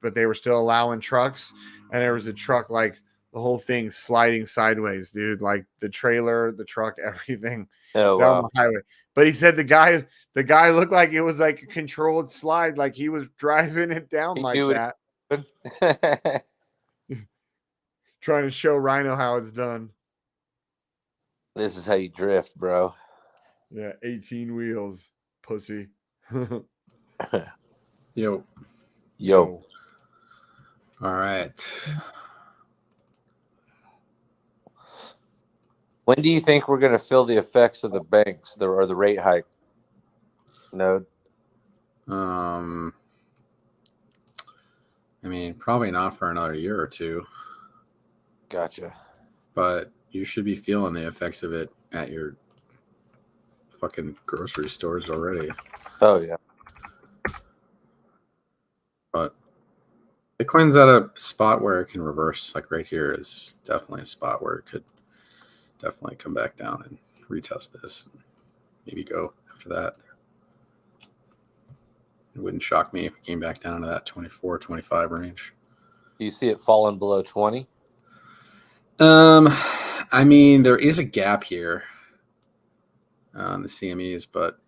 but they were still allowing trucks, and there was a truck like the whole thing sliding sideways, dude. Like the trailer, the truck, everything down the highway. But he said the guy looked like it was like a controlled slide, like he was driving it down like that. Trying to show Rhino how it's done. This is how you drift, bro. Yeah, 18 wheels, pussy. Yo. Yo. All right. When do you think we're going to feel the effects of the banks or the rate hike? Node? I mean, probably not for another year or two. Gotcha. But you should be feeling the effects of it at your fucking grocery stores already. Oh, yeah. But Bitcoin's at a spot where it can reverse. Like right here is definitely a spot where it could definitely come back down and retest this. Maybe go after that. It wouldn't shock me if it came back down to that 24, 25 range. Do you see it falling below 20? I mean, there is a gap here on the CMEs, but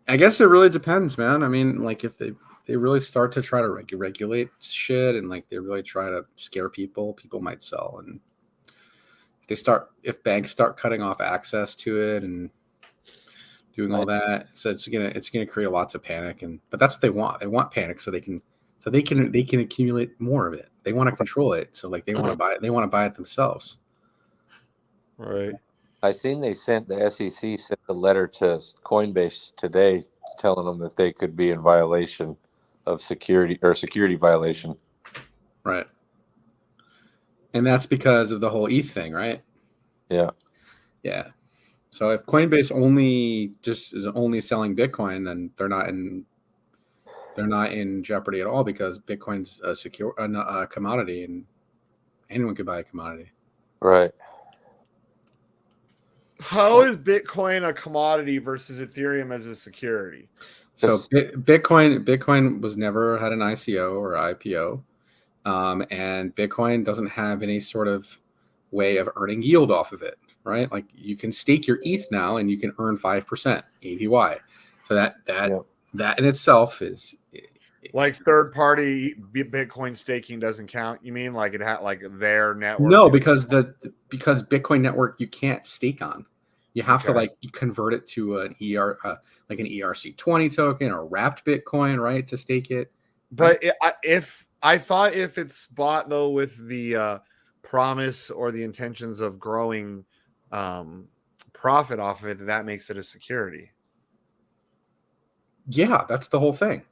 I guess it really depends, man. I mean, like if they really start to try to regulate shit and like they really try to scare people, people might sell. And if banks start cutting off access to it and doing all that, so it's gonna create lots of panic. But that's what they want. They want panic so they can accumulate more of it. They want to control it. So like they want to buy it. They want to buy it themselves. Right. I seen the SEC sent a letter to Coinbase today telling them that they could be in violation of security violation. Right. And that's because of the whole ETH thing, right? Yeah. Yeah. So if Coinbase only just is only selling Bitcoin, then they're not in jeopardy at all because Bitcoin's a commodity and anyone could buy a commodity. Right. How is Bitcoin a commodity versus Ethereum as a security? So Bitcoin was never had an ICO or IPO, and Bitcoin doesn't have any sort of way of earning yield off of it, right? Like you can stake your ETH now and you can earn 5% APY. So that in itself is like third party Bitcoin staking doesn't count. You mean like it had like their network? No, because Bitcoin network you can't stake on. You have to like convert it to an like an ERC20 token or wrapped Bitcoin, right, to stake it. But if it's bought though with the promise or the intentions of growing profit off of it, that makes it a security. Yeah, that's the whole thing.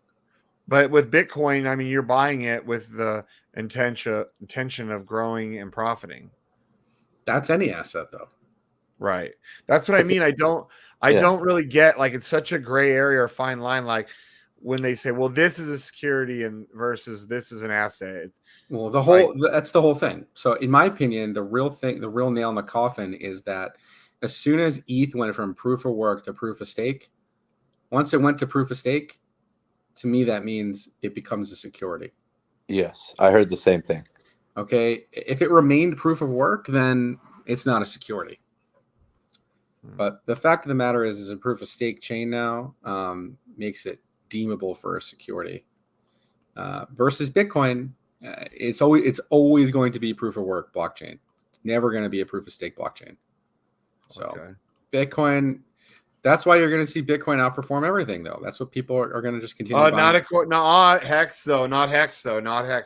But with Bitcoin, I mean, you're buying it with the intention of growing and profiting. That's any asset, though. Right. That's what I mean. I don't really get, like, it's such a gray area or fine line. Like when they say, well, this is a security and versus this is an asset. Well, that's the whole thing. So in my opinion, the real nail in the coffin is that as soon as ETH went from proof of work to proof of stake, once it went to proof of stake, to me, that means it becomes a security. Yes, I heard the same thing. Okay. If it remained proof of work, then it's not a security. But the fact of the matter is a proof of stake chain now makes it deemable for a security. Versus Bitcoin, it's always going to be proof of work blockchain. It's never going to be a proof of stake blockchain. So Bitcoin. That's why you're going to see Bitcoin outperform everything, though. That's what people are going to just continue. Not Hex, though. Not Hex.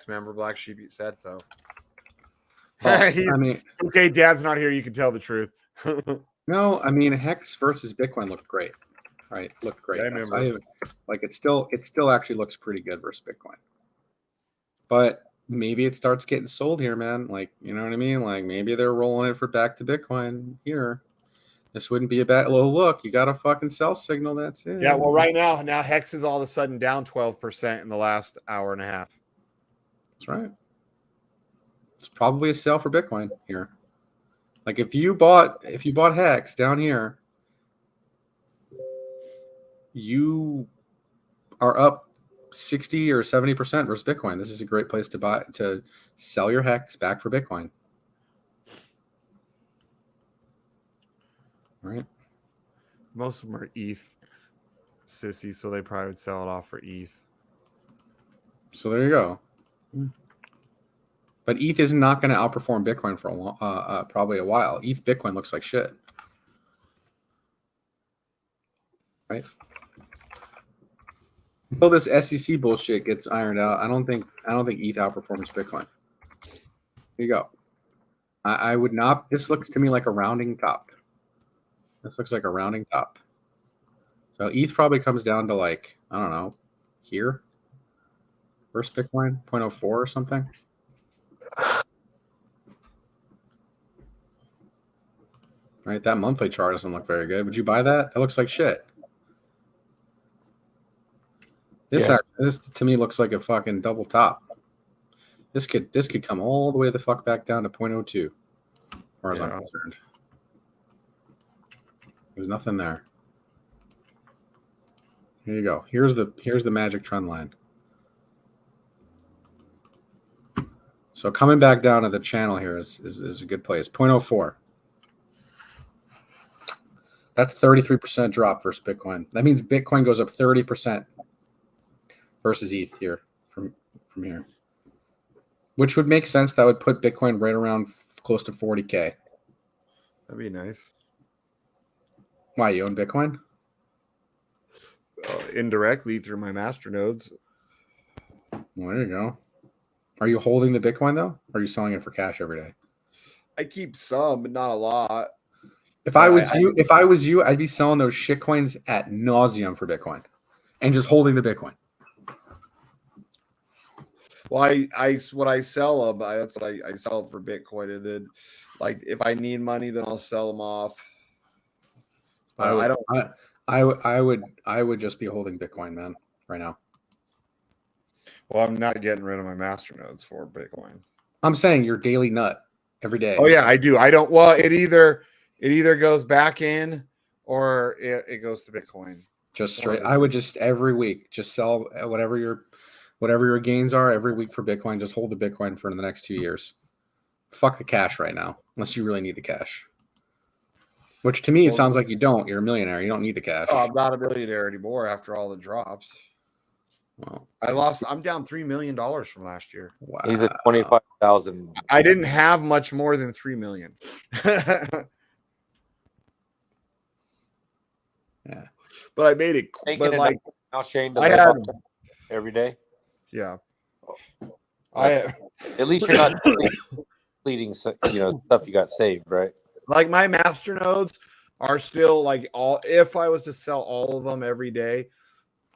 Remember, BlackSheep said so. Well, I mean, okay, Dad's not here. You can tell the truth. No, I mean, Hex versus Bitcoin looked great, right? Looked great. I remember. Like it still actually looks pretty good versus Bitcoin. But maybe it starts getting sold here, man. Like, you know what I mean? Like maybe they're rolling it for back to Bitcoin here. This wouldn't be a bad little look. You got a fucking sell signal. That's it. Yeah, well, right now Hex is all of a sudden down 12% in the last hour and a half. That's right. It's probably a sell for Bitcoin here. Like if you bought Hex down here, you are up 60 or 70% versus Bitcoin. This is a great place to sell your Hex back for Bitcoin. Right. Most of them are ETH sissies, so they probably would sell it off for ETH. So there you go. But ETH is not going to outperform Bitcoin for probably a while. ETH Bitcoin looks like shit. Right. Until this SEC bullshit gets ironed out, I don't think ETH outperforms Bitcoin. Here you go. I would not. This looks to me like a rounding top. This looks like a rounding top. So ETH probably comes down to like, I don't know, here. First Bitcoin, 0.04 or something. Right, that monthly chart doesn't look very good. Would you buy that? It looks like shit. This to me looks like a fucking double top. This could come all the way the fuck back down to 0.02, as far as I'm concerned. There's nothing there. Here you go. Here's the magic trend line. So coming back down to the channel here is a good place. 0.04. That's 33% drop versus Bitcoin. That means Bitcoin goes up 30% versus ETH here from here, which would make sense. That would put Bitcoin right around close to 40K. That'd be nice. Why, you own Bitcoin? Indirectly through my master nodes. Well, there you go. Are you holding the Bitcoin though? Or are you selling it for cash every day? I keep some, but not a lot. If I was you, I'd be selling those shit coins at nauseum for Bitcoin and just holding the Bitcoin. Well, when I sell them, that's what I sell for Bitcoin, and then like if I need money, then I'll sell them off. I don't. I would just be holding Bitcoin, man, right now. Well, I'm not getting rid of my masternodes for Bitcoin. I'm saying your daily nut every day. Oh yeah, I do. I don't. Well, it either goes back in or it goes to Bitcoin. Just straight. I would just every week just sell whatever your gains are every week for Bitcoin. Just hold the Bitcoin for the next 2 years. Fuck the cash right now, unless you really need the cash. Which to me, it sounds like you don't. You're a millionaire. You don't need the cash. Oh, I'm not a millionaire anymore after all the drops. Well, I'm down $3 million from last year. Wow. He's at 25,000. I didn't have much more than 3 million. Yeah, but I made it. But like now, Shane, I had every day. Yeah, At least you're not depleting, stuff you got saved, right? Like my master nodes are still like if I was to sell all of them every day,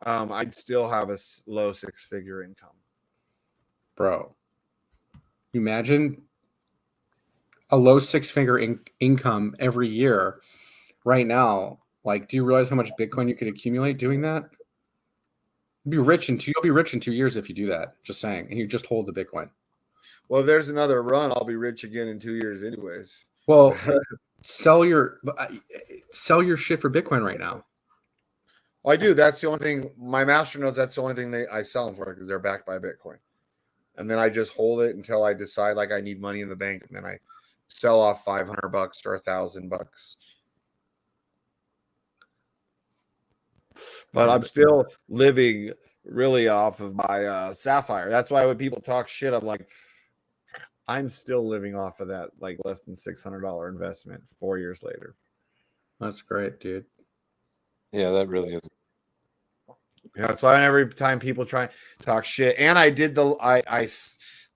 I'd still have a low 6-figure income. Bro, imagine a low 6-figure income every year right now. Like, do you realize how much Bitcoin you could accumulate doing that? You'll be rich in 2 years if you do that. Just saying, and you just hold the Bitcoin. Well, if there's another run, I'll be rich again in 2 years, anyways. Well, sell your shit for Bitcoin right now. Well, I do. That's the only thing. My masternodes. That's the only thing I sell them for because they're backed by Bitcoin, and then I just hold it until I decide like I need money in the bank, and then I sell off $500 or $1,000. But I'm still living really off of my Sapphire. That's why when people talk shit, I'm like, I'm still living off of that like less than $600 investment 4 years later. That's great, dude. Yeah, that really is. Yeah, that's why every time people try to talk shit, and I did I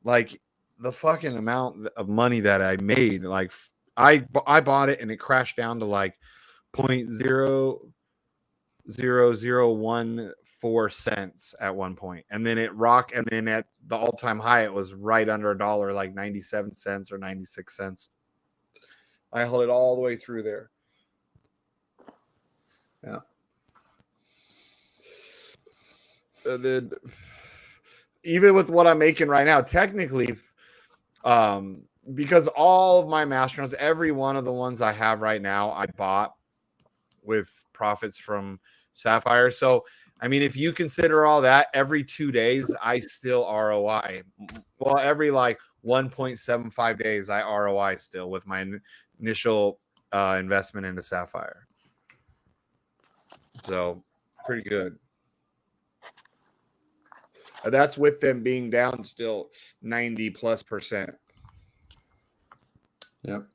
like the fucking amount of money that I made. Like I bought it and it crashed down to like 0.00014 cents at one point, and then and then at the all-time high it was right under $1, like 97 cents or 96 cents. I held it all the way through there. Yeah. And then even with what I'm making right now, technically, because all of my masternodes, every one of the ones I have right now, I bought with profits from Sapphire. So, I mean, if you consider all that, every 2 days, I still ROI. Well, every like 1.75 days, I ROI still with my initial investment into Sapphire. So, pretty good. That's with them being down still 90+%. Yep.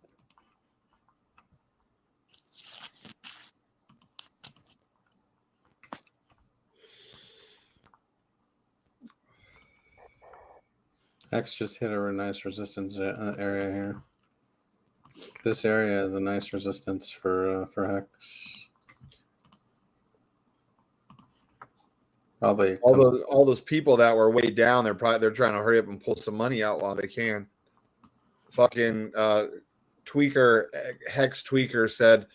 X just hit a nice resistance area here. This area is a nice resistance for Hex. Probably all those people that were way down, they're trying to hurry up and pull some money out while they can. Fucking tweaker Hex Tweaker said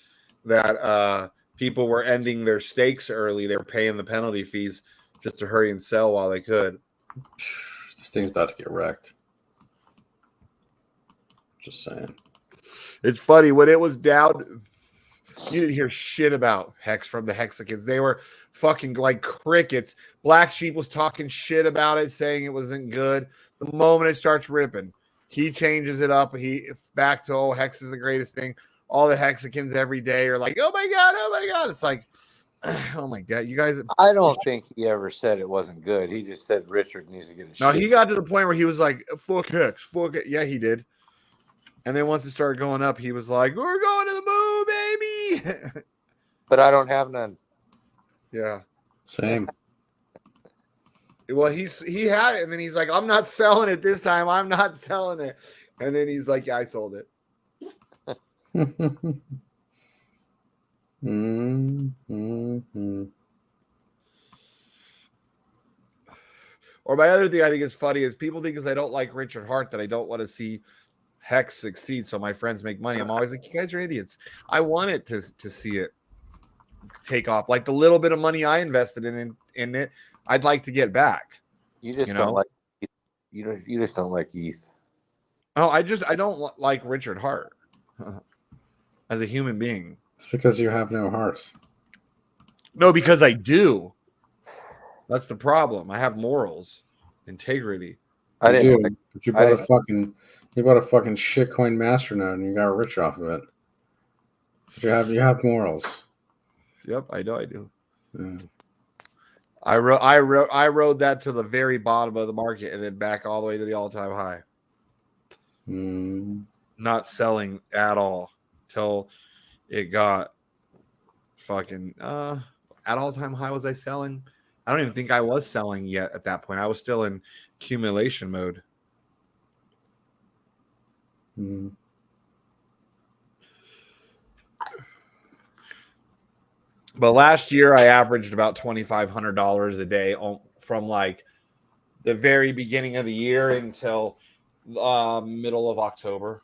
that people were ending their stakes early. They're paying the penalty fees just to hurry and sell while they could. This thing's about to get wrecked. Just saying. It's funny when it was down. You didn't hear shit about Hex from the Hexicans. They were fucking like crickets. BlackSheep was talking shit about it, saying it wasn't good. The moment it starts ripping, he changes it up. He back to, oh, Hex is the greatest thing. All the Hexicans every day are like, oh my God. It's like, oh my God, you guys. I don't think he ever said it wasn't good. He just said Richard needs to get a shit. No, he got to the point where he was like, fuck Hex, fuck it. Yeah, he did. And then once it started going up, he was like, we're going to the moon, baby. But I don't have none. Yeah. Same. Well, he had it, and then he's like, I'm not selling it this time. I'm not selling it. And then he's like, yeah, I sold it. Or my other thing I think is funny is people think because I don't like Richard Hart that I don't want to see Hex succeed so my friends make money. I'm always like, you guys are idiots. I want it to see it take off. Like the little bit of money I invested in it, I'd like to get back. You just don't like you just don't like ETH. Oh, I don't like Richard Hart as a human being. It's because you have no heart. No, because I do. That's the problem. I have morals, integrity. I do. But you bought a fucking shitcoin masternode and you got rich off of it. But you have morals. Yep, I know I do. Yeah. I rode that to the very bottom of the market and then back all the way to the all-time high. Not selling at all till it got fucking at all-time high. Was I selling? I don't even think I was selling yet at that point. I was still in accumulation mode. But last year I averaged about $2,500 a day from like the very beginning of the year until middle of October.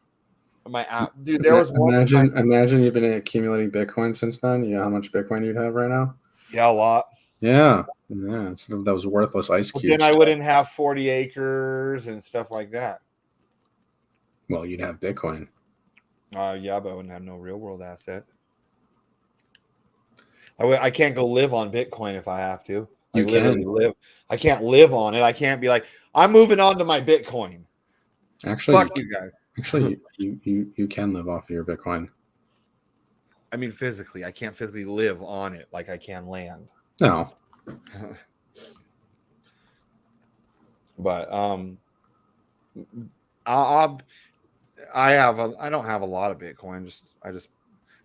Dude, there was imagine you've been accumulating Bitcoin since then. You know how much Bitcoin you'd have right now? Yeah, a lot. Yeah. Instead of those worthless ice cubes. Then I wouldn't have 40 acres and stuff like that. Well, you'd have Bitcoin. Yeah, but I wouldn't have no real world asset. I can't go live on Bitcoin if I have to. I literally live. I can't live on it. I can't be like, I'm moving on to my Bitcoin. Actually, fuck you guys. Actually, you can live off of your Bitcoin. I mean, physically, I can't physically live on it like I can land. No. But I don't have a lot of Bitcoin.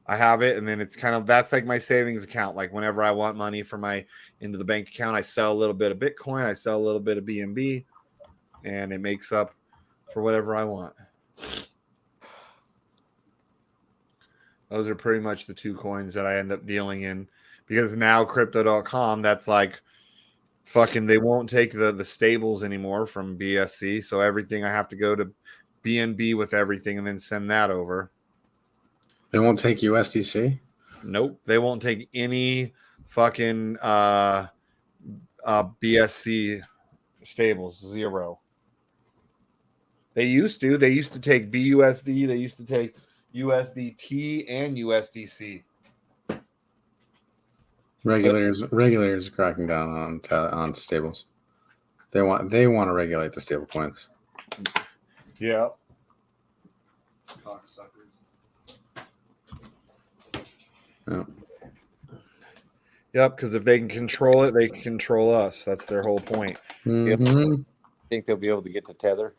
I have it, and then it's kind of that's like my savings account. Like whenever I want money for into the bank account, I sell a little bit of Bitcoin, I sell a little bit of BNB, and it makes up for whatever I want. Those are pretty much the two coins that I end up dealing in, because now crypto.com, that's like fucking, they won't take the stables anymore from BSC. So everything, I have to go to BNB with everything and then send that over. They won't take USDC? Nope. They won't take any fucking BSC stables. Zero. They used to take BUSD. They used to take USDT and USDC. Regulators cracking down on stables. They want to regulate the stable coins. Yeah. Yeah. Yep, because if they can control it, they can control us. That's their whole point. Mm-hmm. Think they'll be able to get to Tether?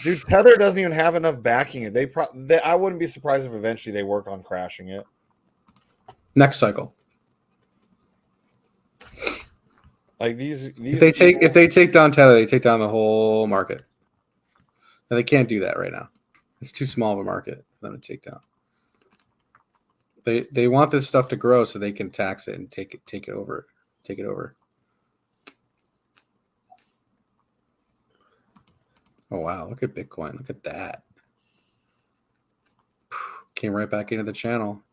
Dude, Tether doesn't even have enough backing it. I wouldn't be surprised if eventually they work on crashing it. Next cycle. Like these if they take down Tether, they take down the whole market. And they can't do that right now. It's too small of a market for them to take down. They want this stuff to grow so they can tax it and take it over. Take it over. Oh wow, look at Bitcoin. Look at that. Came right back into the channel.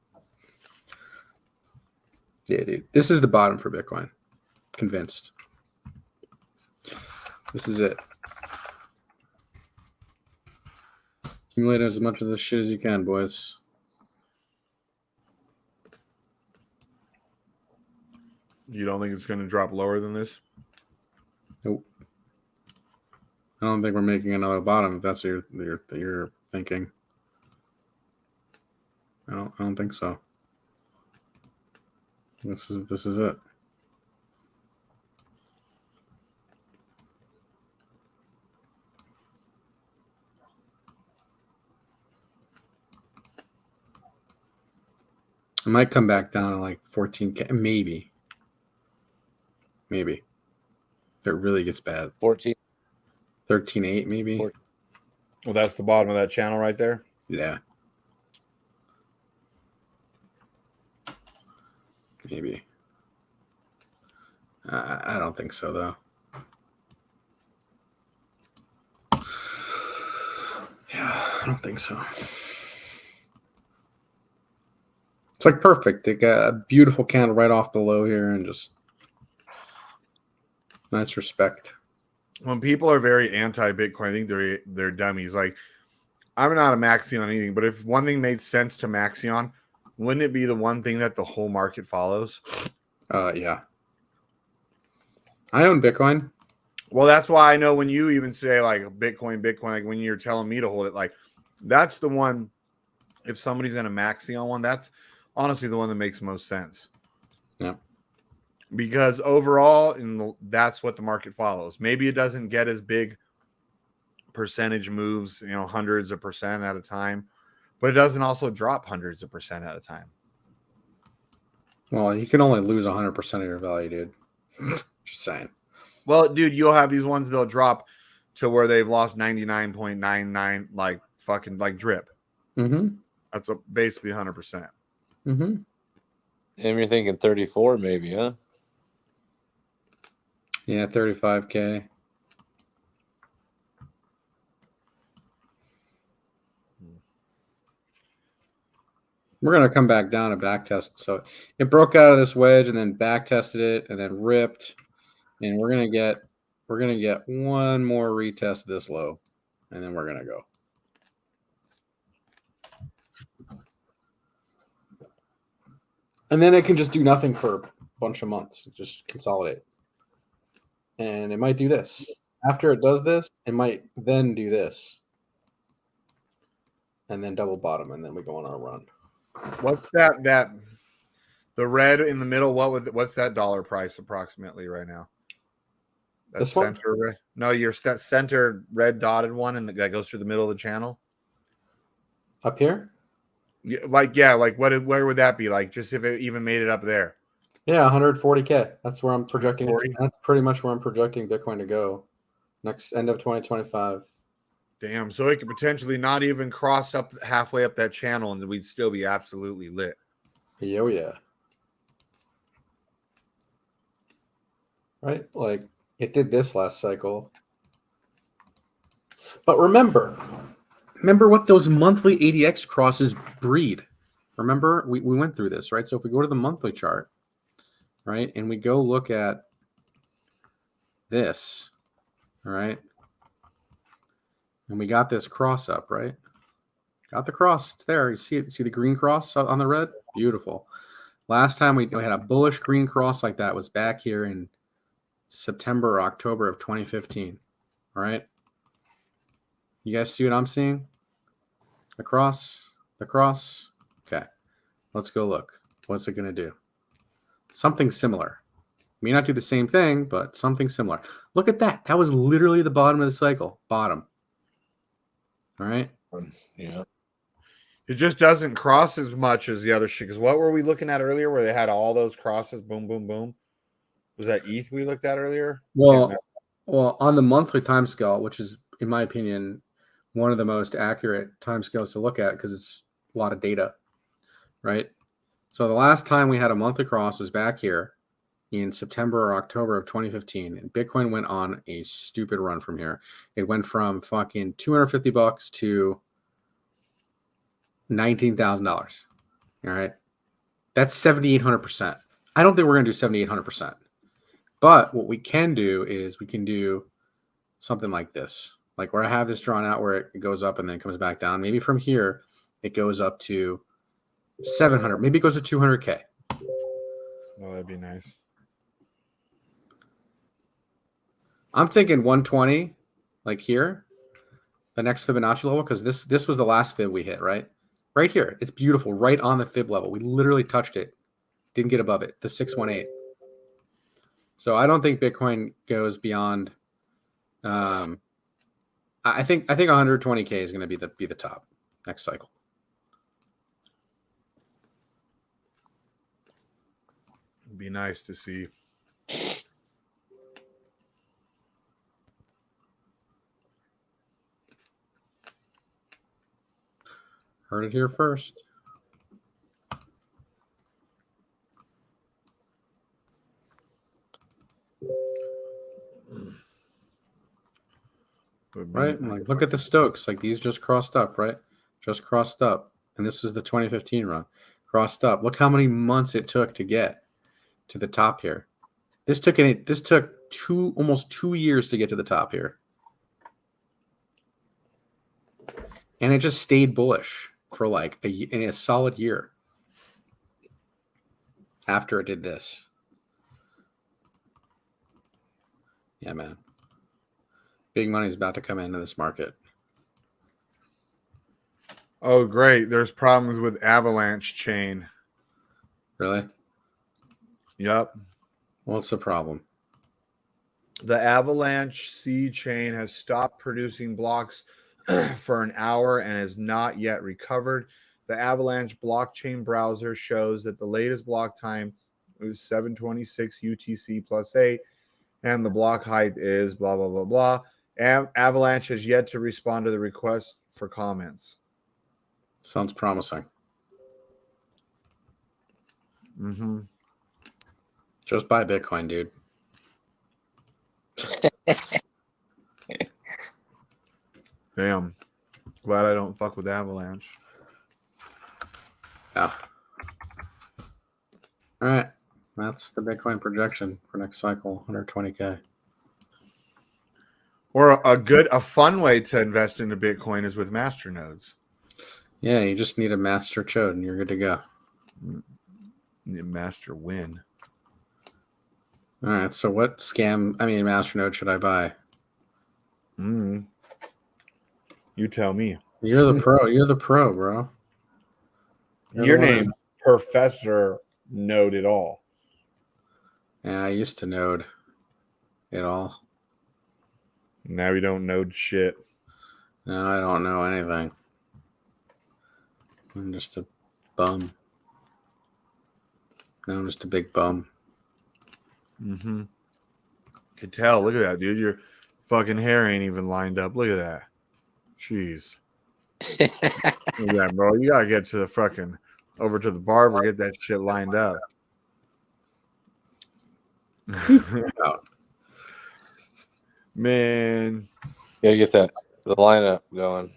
Yeah, dude. This is the bottom for Bitcoin. Convinced. This is it. Accumulate as much of this shit as you can, boys. You don't think it's going to drop lower than this? Nope. I don't think we're making another bottom. If that's what you're thinking. I don't think so. This is it. I might come back down to like 14K, maybe. If it really gets bad. 13.8 maybe. Well, that's the bottom of that channel right there. Yeah. Maybe. I don't think so, though. Yeah, I don't think so. It's like perfect. They got a beautiful candle right off the low here and just nice respect. When people are very anti-Bitcoin, I think they're dummies. Like, I'm not a Maxion on anything, but if one thing made sense to Maxion, wouldn't it be the one thing that the whole market follows? Yeah. I own Bitcoin. Well, that's why I know when you even say like Bitcoin, like when you're telling me to hold it, like that's the one. If somebody's going to Maxion one, that's honestly the one that makes most sense. Yeah. Because overall, that's what the market follows. Maybe it doesn't get as big percentage moves, hundreds of percent at a time, but it doesn't also drop hundreds of percent at a time. Well, you can only lose 100% of your value, dude. Just saying. Well, dude, you'll have these ones they'll drop to where they've lost 99.99, like fucking like drip. Mm-hmm. That's basically 100%. Mm-hmm. And you're thinking 34 maybe, huh? Yeah, 35K. We're going to come back down and back test. So it broke out of this wedge and then back tested it and then ripped. And we're going to get one more retest of this low. And then we're going to go. And then it can just do nothing for a bunch of months. Just consolidate. And it might do this. After it does this, it might then do this. And then double bottom. And then we go on our run. What's that the red in the middle? What's that dollar price approximately right now? That This center red? No, that center red dotted one, and that goes through the middle of the channel. Up here? Where would that be? Like, just if it even made it up there. Yeah, 140K. That's where I'm projecting. 140? That's pretty much where I'm projecting Bitcoin to go next end of 2025. Damn. So it could potentially not even cross up halfway up that channel, and we'd still be absolutely lit. Yo, yeah. Right? Like, it did this last cycle. But remember what those monthly ADX crosses breed. Remember, we went through this, right? So if we go to the monthly chart, right, and we go look at this, all right, and we got this cross up, right? Got the cross. It's there. You see it? See the green cross on the red? Beautiful. Last time we had a bullish green cross like that was back here in September or October of 2015. All right. You guys see what I'm seeing? The cross. Okay. Let's go look. What's it going to do? Something similar. May not do the same thing, but something similar. Look at that. That was literally the bottom of the cycle. Bottom. All right. Yeah. It just doesn't cross as much as the other shit. Because what were we looking at earlier where they had all those crosses? Boom, boom, boom. Was that ETH we looked at earlier? Well, on the monthly time scale, which is, in my opinion, one of the most accurate time scales to look at because it's a lot of data, right? So the last time we had a monthly cross was back here in September or October of 2015, and Bitcoin went on a stupid run from here. It went from fucking $250 to $19,000. All right, that's 7,800%. I don't think we're gonna do 7,800%, but what we can do is we can do something like this, like where I have this drawn out where it goes up and then comes back down. Maybe from here it goes up to 700. Maybe it goes to 200K. Oh, that'd be nice. I'm thinking 120, like here, the next Fibonacci level, because this was the last fib we hit, right? Right here. It's beautiful, right on the fib level. We literally touched it, didn't get above it, the 618. So I don't think Bitcoin goes beyond. I think 120K is going to be the top next cycle. It'd be nice to see. Heard it here first. right? Like, look at the Stokes. Like, these just crossed up, right? Just crossed up. And this was the 2015 run. Crossed up. Look how many months it took to get to the top here. This took almost 2 years to get to the top here. And it just stayed bullish for like a solid year after it did this. Yeah, man. Big money is about to come into this market. Oh, great. There's problems with Avalanche chain. Really? Yep. What's the problem? The Avalanche C chain has stopped producing blocks for an hour and has not yet recovered. The Avalanche blockchain browser shows that the latest block time is 726 UTC plus 8, and the block height is blah, blah, blah, blah. Avalanche has yet to respond to the request for comments. Sounds promising. Mm-hmm. Just buy Bitcoin, dude. Damn. Glad I don't fuck with Avalanche. Yeah. All right. That's the Bitcoin projection for next cycle, 120K. Or a fun way to invest into Bitcoin is with masternodes. Yeah, you just need a master chode and you're good to go. Master win. All right. So what masternode should I buy? You tell me. You're the pro. You're the pro, bro. Your name's Professor Node It All. Yeah, I used to node it all. Now you don't node shit. No, I don't know anything. I'm just a bum. Now I'm just a big bum. Mm-hmm. Could tell. Look at that, dude. Your fucking hair ain't even lined up. Look at that. Jeez. Look at that, bro. You gotta get to the fucking over to the barber, get that shit lined up. Man. Gotta get the lineup going.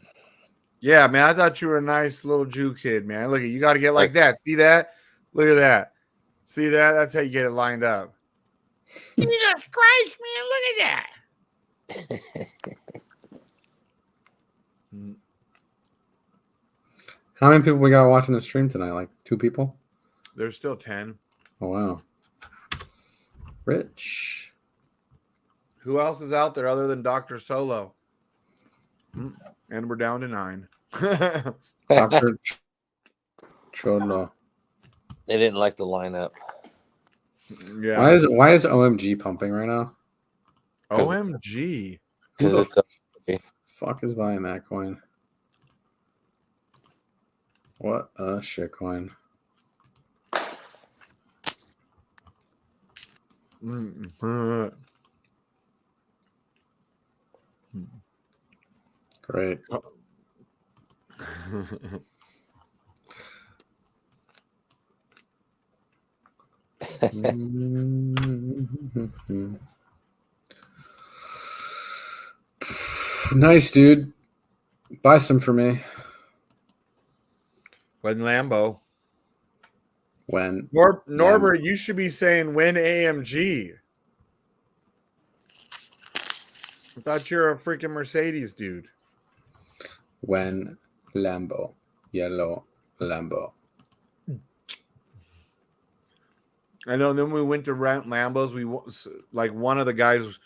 Yeah, man. I thought you were a nice little Jew kid, man. Look at you gotta get like that. See that? Look at that. See that? That's how you get it lined up. Jesus Christ, man. Look at that. How many people we got watching the stream tonight? Like 2 people? There's still 10. Oh, wow. Rich. Who else is out there other than Dr. Solo? And we're down to 9. Dr. Chodlo. They didn't like the lineup. Yeah. Why is OMG pumping right now? OMG. Who the fuck is buying that coin? What a shit coin. Great. Nice, dude. Buy some for me. When Lambo. When Norbert, you should be saying when AMG. I thought you're a freaking Mercedes dude. When Lambo. Yellow Lambo. I know. Then we went to rent Lambos. One of the guys was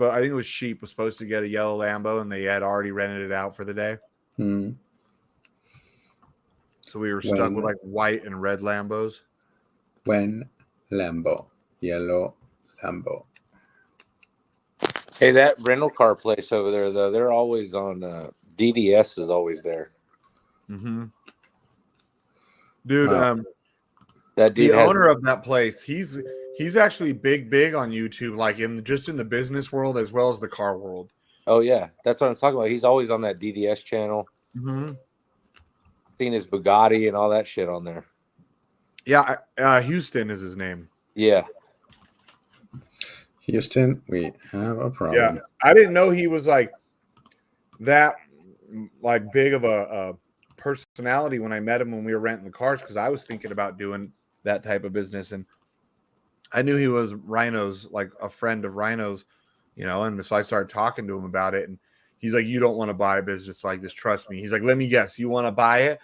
I think it was Sheep was supposed to get a yellow Lambo, and they had already rented it out for the day. So we were stuck with like white and red Lambos. When Lambo, yellow Lambo. Hey, that rental car place over there, though, they're always on. DDS is always there. Mm-hmm. Dude, that dude the owner of that place, he's actually big on YouTube, like in the business world as well as the car world. Oh yeah, that's what I'm talking about. He's always on that DDS channel. Mm-hmm. Seen his Bugatti and all that shit on there. Yeah, Houston is his name. Yeah. Houston, we have a problem. Yeah, I didn't know he was like that like big of a personality when I met him when we were renting the cars, because I was thinking about doing that type of business, and I knew he was Rhino's, like a friend of Rhino's, and so I started talking to him about it, and he's like, you don't want to buy a business like this, trust me. He's like, let me guess, you want to buy it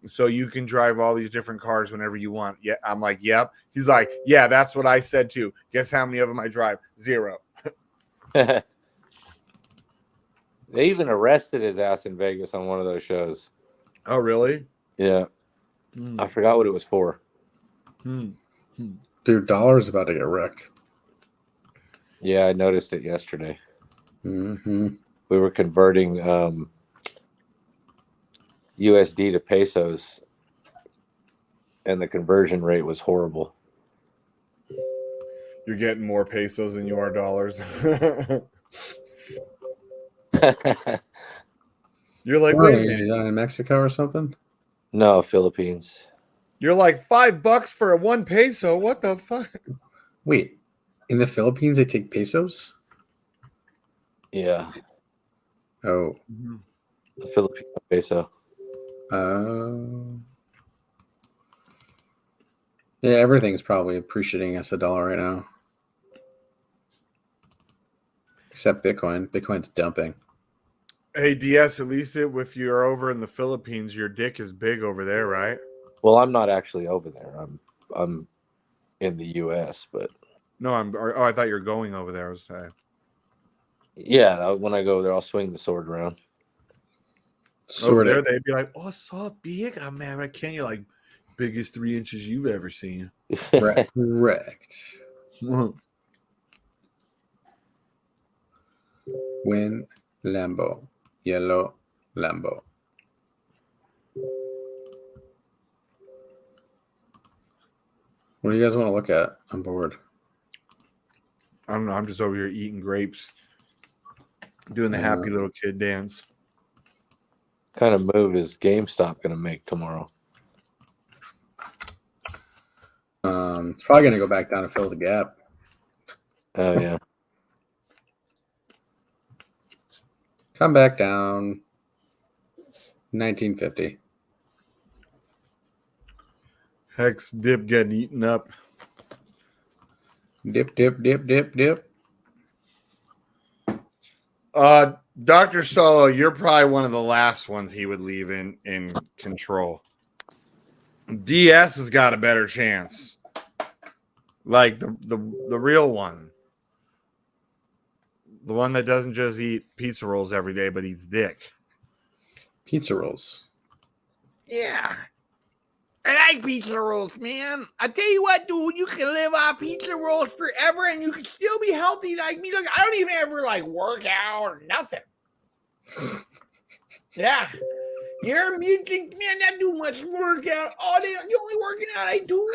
so you can drive all these different cars whenever you want? Yeah. I'm like, yep. He's like, yeah, that's what I said too. Guess how many of them I drive? 0. They even arrested his ass in Vegas on one of those shows. Oh, really? Yeah. I forgot what it was for. Dude, dollar's about to get wrecked. Yeah, I noticed it yesterday. Mm-hmm. We were converting USD to pesos, and the conversion rate was horrible. You're getting more pesos than you are dollars. You're like, wait a minute. Down in Mexico or something? No, Philippines. You're like $5 for a 1 peso. What the fuck? Wait, in the Philippines they take pesos? Yeah. Oh. The Filipino peso. Yeah, everything's probably appreciating against the dollar right now. Except Bitcoin. Bitcoin's dumping. Hey, DS, at least if you're over in the Philippines, your dick is big over there, right? Well, I'm not actually over there. I'm in the U.S., but no, I thought you were going over there. I was saying. Yeah, when I go there, I'll swing the sword around. Over there, they'd be like, "Oh, so big American! You're like biggest 3 inches you've ever seen." Correct. Win Lambo, yellow Lambo. What do you guys want to look at? I'm bored. I don't know. I'm just over here eating grapes, doing the happy little kid dance. What kind of move is GameStop going to make tomorrow? Probably going to go back down and fill the gap. Oh, yeah. Come back down. 1950. Hex dip getting eaten up. Dip, dip, dip, dip, dip. Dr. Solo, you're probably one of the last ones he would leave in control. DS has got a better chance. Like the real one. The one that doesn't just eat pizza rolls every day, but eats dick. Pizza rolls. Yeah. I like pizza rolls, man. I tell you what, dude, you can live off pizza rolls forever and you can still be healthy like me. Look, I don't even ever like work out or nothing. Yeah. You're music, man, I do much workout all day. The only working out I do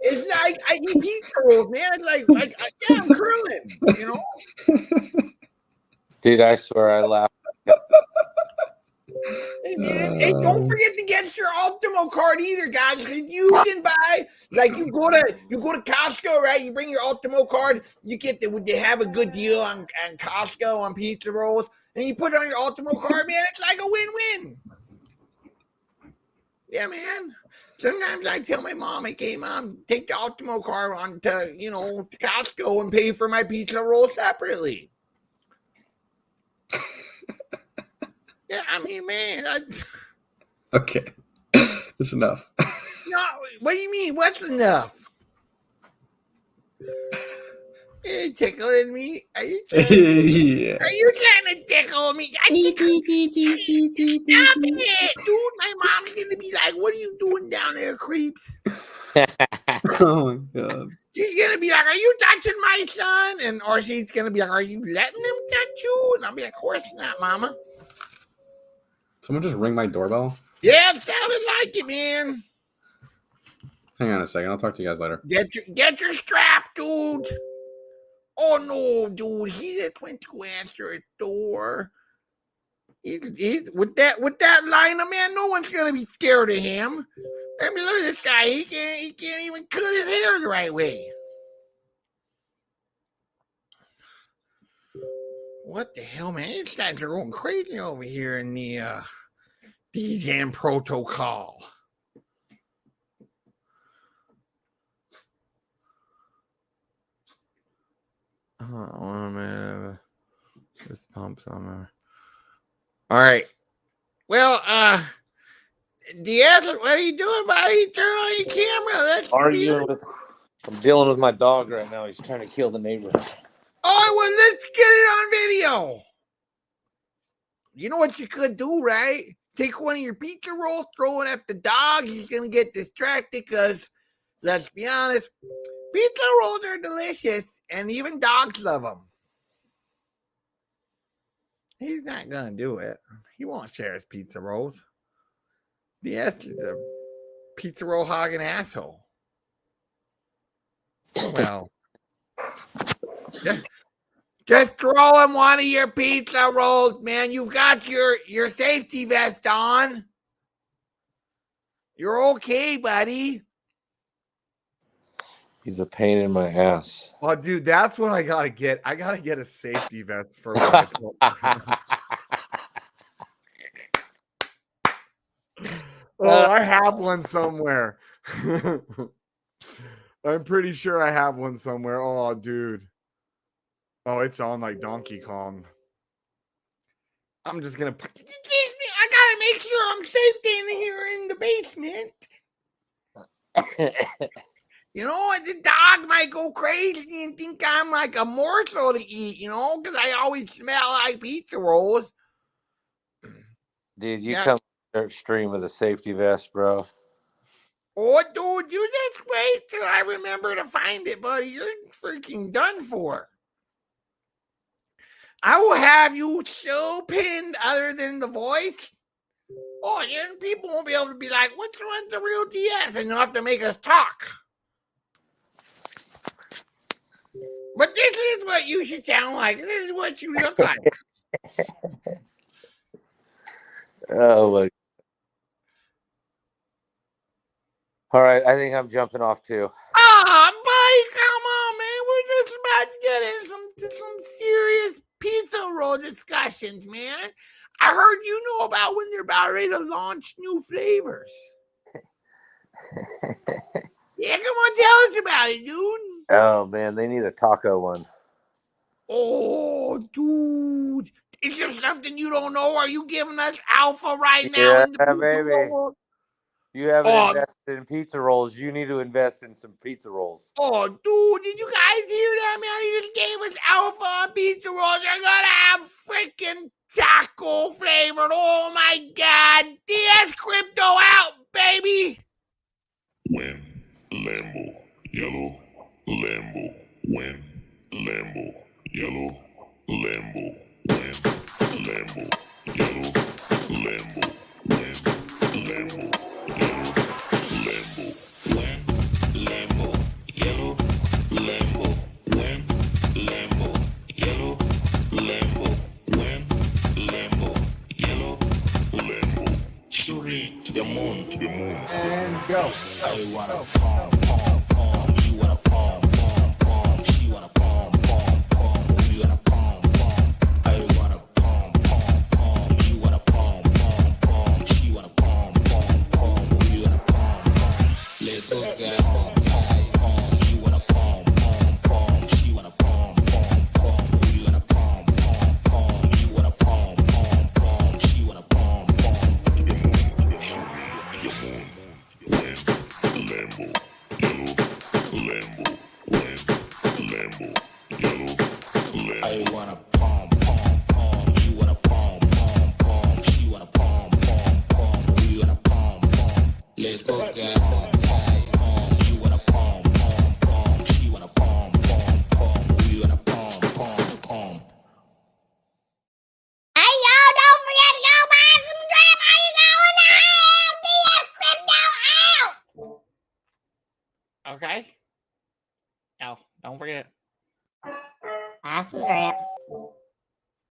is like I eat pizza rolls, man. Like yeah, I'm curling, you know? Dude, I swear I laughed. Hey, man, hey, don't forget to get your Ultimo card either, guys. You can buy, like, you go to Costco, right? You bring your Ultimo card, you get they have a good deal on Costco on pizza rolls, and you put it on your Ultimo card, man. It's like a win-win. Yeah, man. Sometimes I tell my mom, "Hey, Mom, take the Ultimo card on to Costco and pay for my pizza roll separately." Yeah, I mean, man. Okay. It's enough. No, what do you mean? What's enough? Are you tickling me? Are you trying to tickle me? Stop it, dude. My mom's gonna be like, "What are you doing down there, creeps?" Oh my god. She's gonna be like, "Are you touching my son?" Or she's gonna be like, "Are you letting him touch you?" And I'll be like, "Of course not, Mama." Someone just ring my doorbell? Yeah, it sounded like it, man. Hang on a second. I'll talk to you guys later. Get your strap, dude. Oh no, dude, he just went to answer a door. He's with that liner, man, no one's gonna be scared of him. I mean, look at this guy. He can't even cut his hair the right way. What the hell, man? These guys are going crazy over here in the DJM protocol. Just pump somewhere. All right. Well, Diaz, what are you doing, buddy? Turn on your camera. Let's I'm dealing with my dog right now. He's trying to kill the neighbor. Oh, well, let's get it on video. You know what you could do, right? Take one of your pizza rolls, throw it at the dog. He's going to get distracted because, let's be honest, pizza rolls are delicious, and even dogs love them. He's not going to do it. He won't share his pizza rolls. Yes, he's a pizza roll hogging asshole. Well, just throw him one of your pizza rolls, man. You've got your safety vest on. You're okay, buddy. He's a pain in my ass. Oh, dude, that's what I gotta get. I gotta get a safety vest for my. Oh, I have one somewhere. I'm pretty sure I have one somewhere. Oh, dude. Oh, it's on like Donkey Kong. I'm just gonna. I gotta make sure I'm safe in here in the basement. You know, the dog might go crazy and think I'm like a morsel to eat, you know, because I always smell like pizza rolls. Dude, you come stream with a safety vest, bro. Oh, dude, you just wait till I remember to find it, buddy. You're freaking done for. I will have you so pinned other than the voice. Oh, then people won't be able to be like, which one's the real DS? And they'll have to make us talk. But this is what you should sound like. This is what you look like. Oh, my. All right, I think I'm jumping off too. Ah, buddy, come on, man. We're just about to get into some serious pizza roll discussions, man. I heard you know about when they're about ready to launch new flavors. Yeah, come on, tell us about it, dude. Oh, man, they need a taco one. Oh, dude. Is there something you don't know? Are you giving us alpha right now? Yeah, In the pizza baby. roll? You haven't invested in pizza rolls. You need to invest in some pizza rolls. Oh, dude, did you guys hear that, man? He just gave us alpha on pizza rolls. They're gonna have freaking taco flavored. Oh, my God. DS Crypto out, baby. Win, Lambo, yellow, Lambo, win, Lambo, yellow, Lambo, win, Lambo, yellow, Lambo, win, Lambo, yellow, Lambo, win, Lambo, yellow, Lambo, win, Lambo, yellow, Lambo, win, Lambo, yellow, Lambo. Shooting to the moon, and go. I wanna palm, palm, palm. You wanna palm, palm, palm. She wanna palm, palm, palm. You wanna palm, palm. I wanna palm, palm, palm. You wanna palm, palm, palm. She wanna palm, palm, palm. You wanna palm, palm. Let's go get palm, palm, palm. You wanna palm, palm, palm. She wanna palm, palm, palm. You wanna palm, palm, palm. You wanna palm, palm, palm. She wanna palm, palm. Lambo, yellow, Lambo, win, Lambo, yellow, Lambo. I wanna palm, palm, palm. You wanna palm, palm, palm. She wanna palm, palm, palm. We wanna palm, palm. Let's go get palm, palm, palm. You wanna palm, palm, palm. She wanna palm, palm, palm. We wanna palm, palm, palm. Hey, y'all, don't forget to go buy some drip. How you going now? DS Crypto out. Okay. Oh, don't forget. Buy some drip.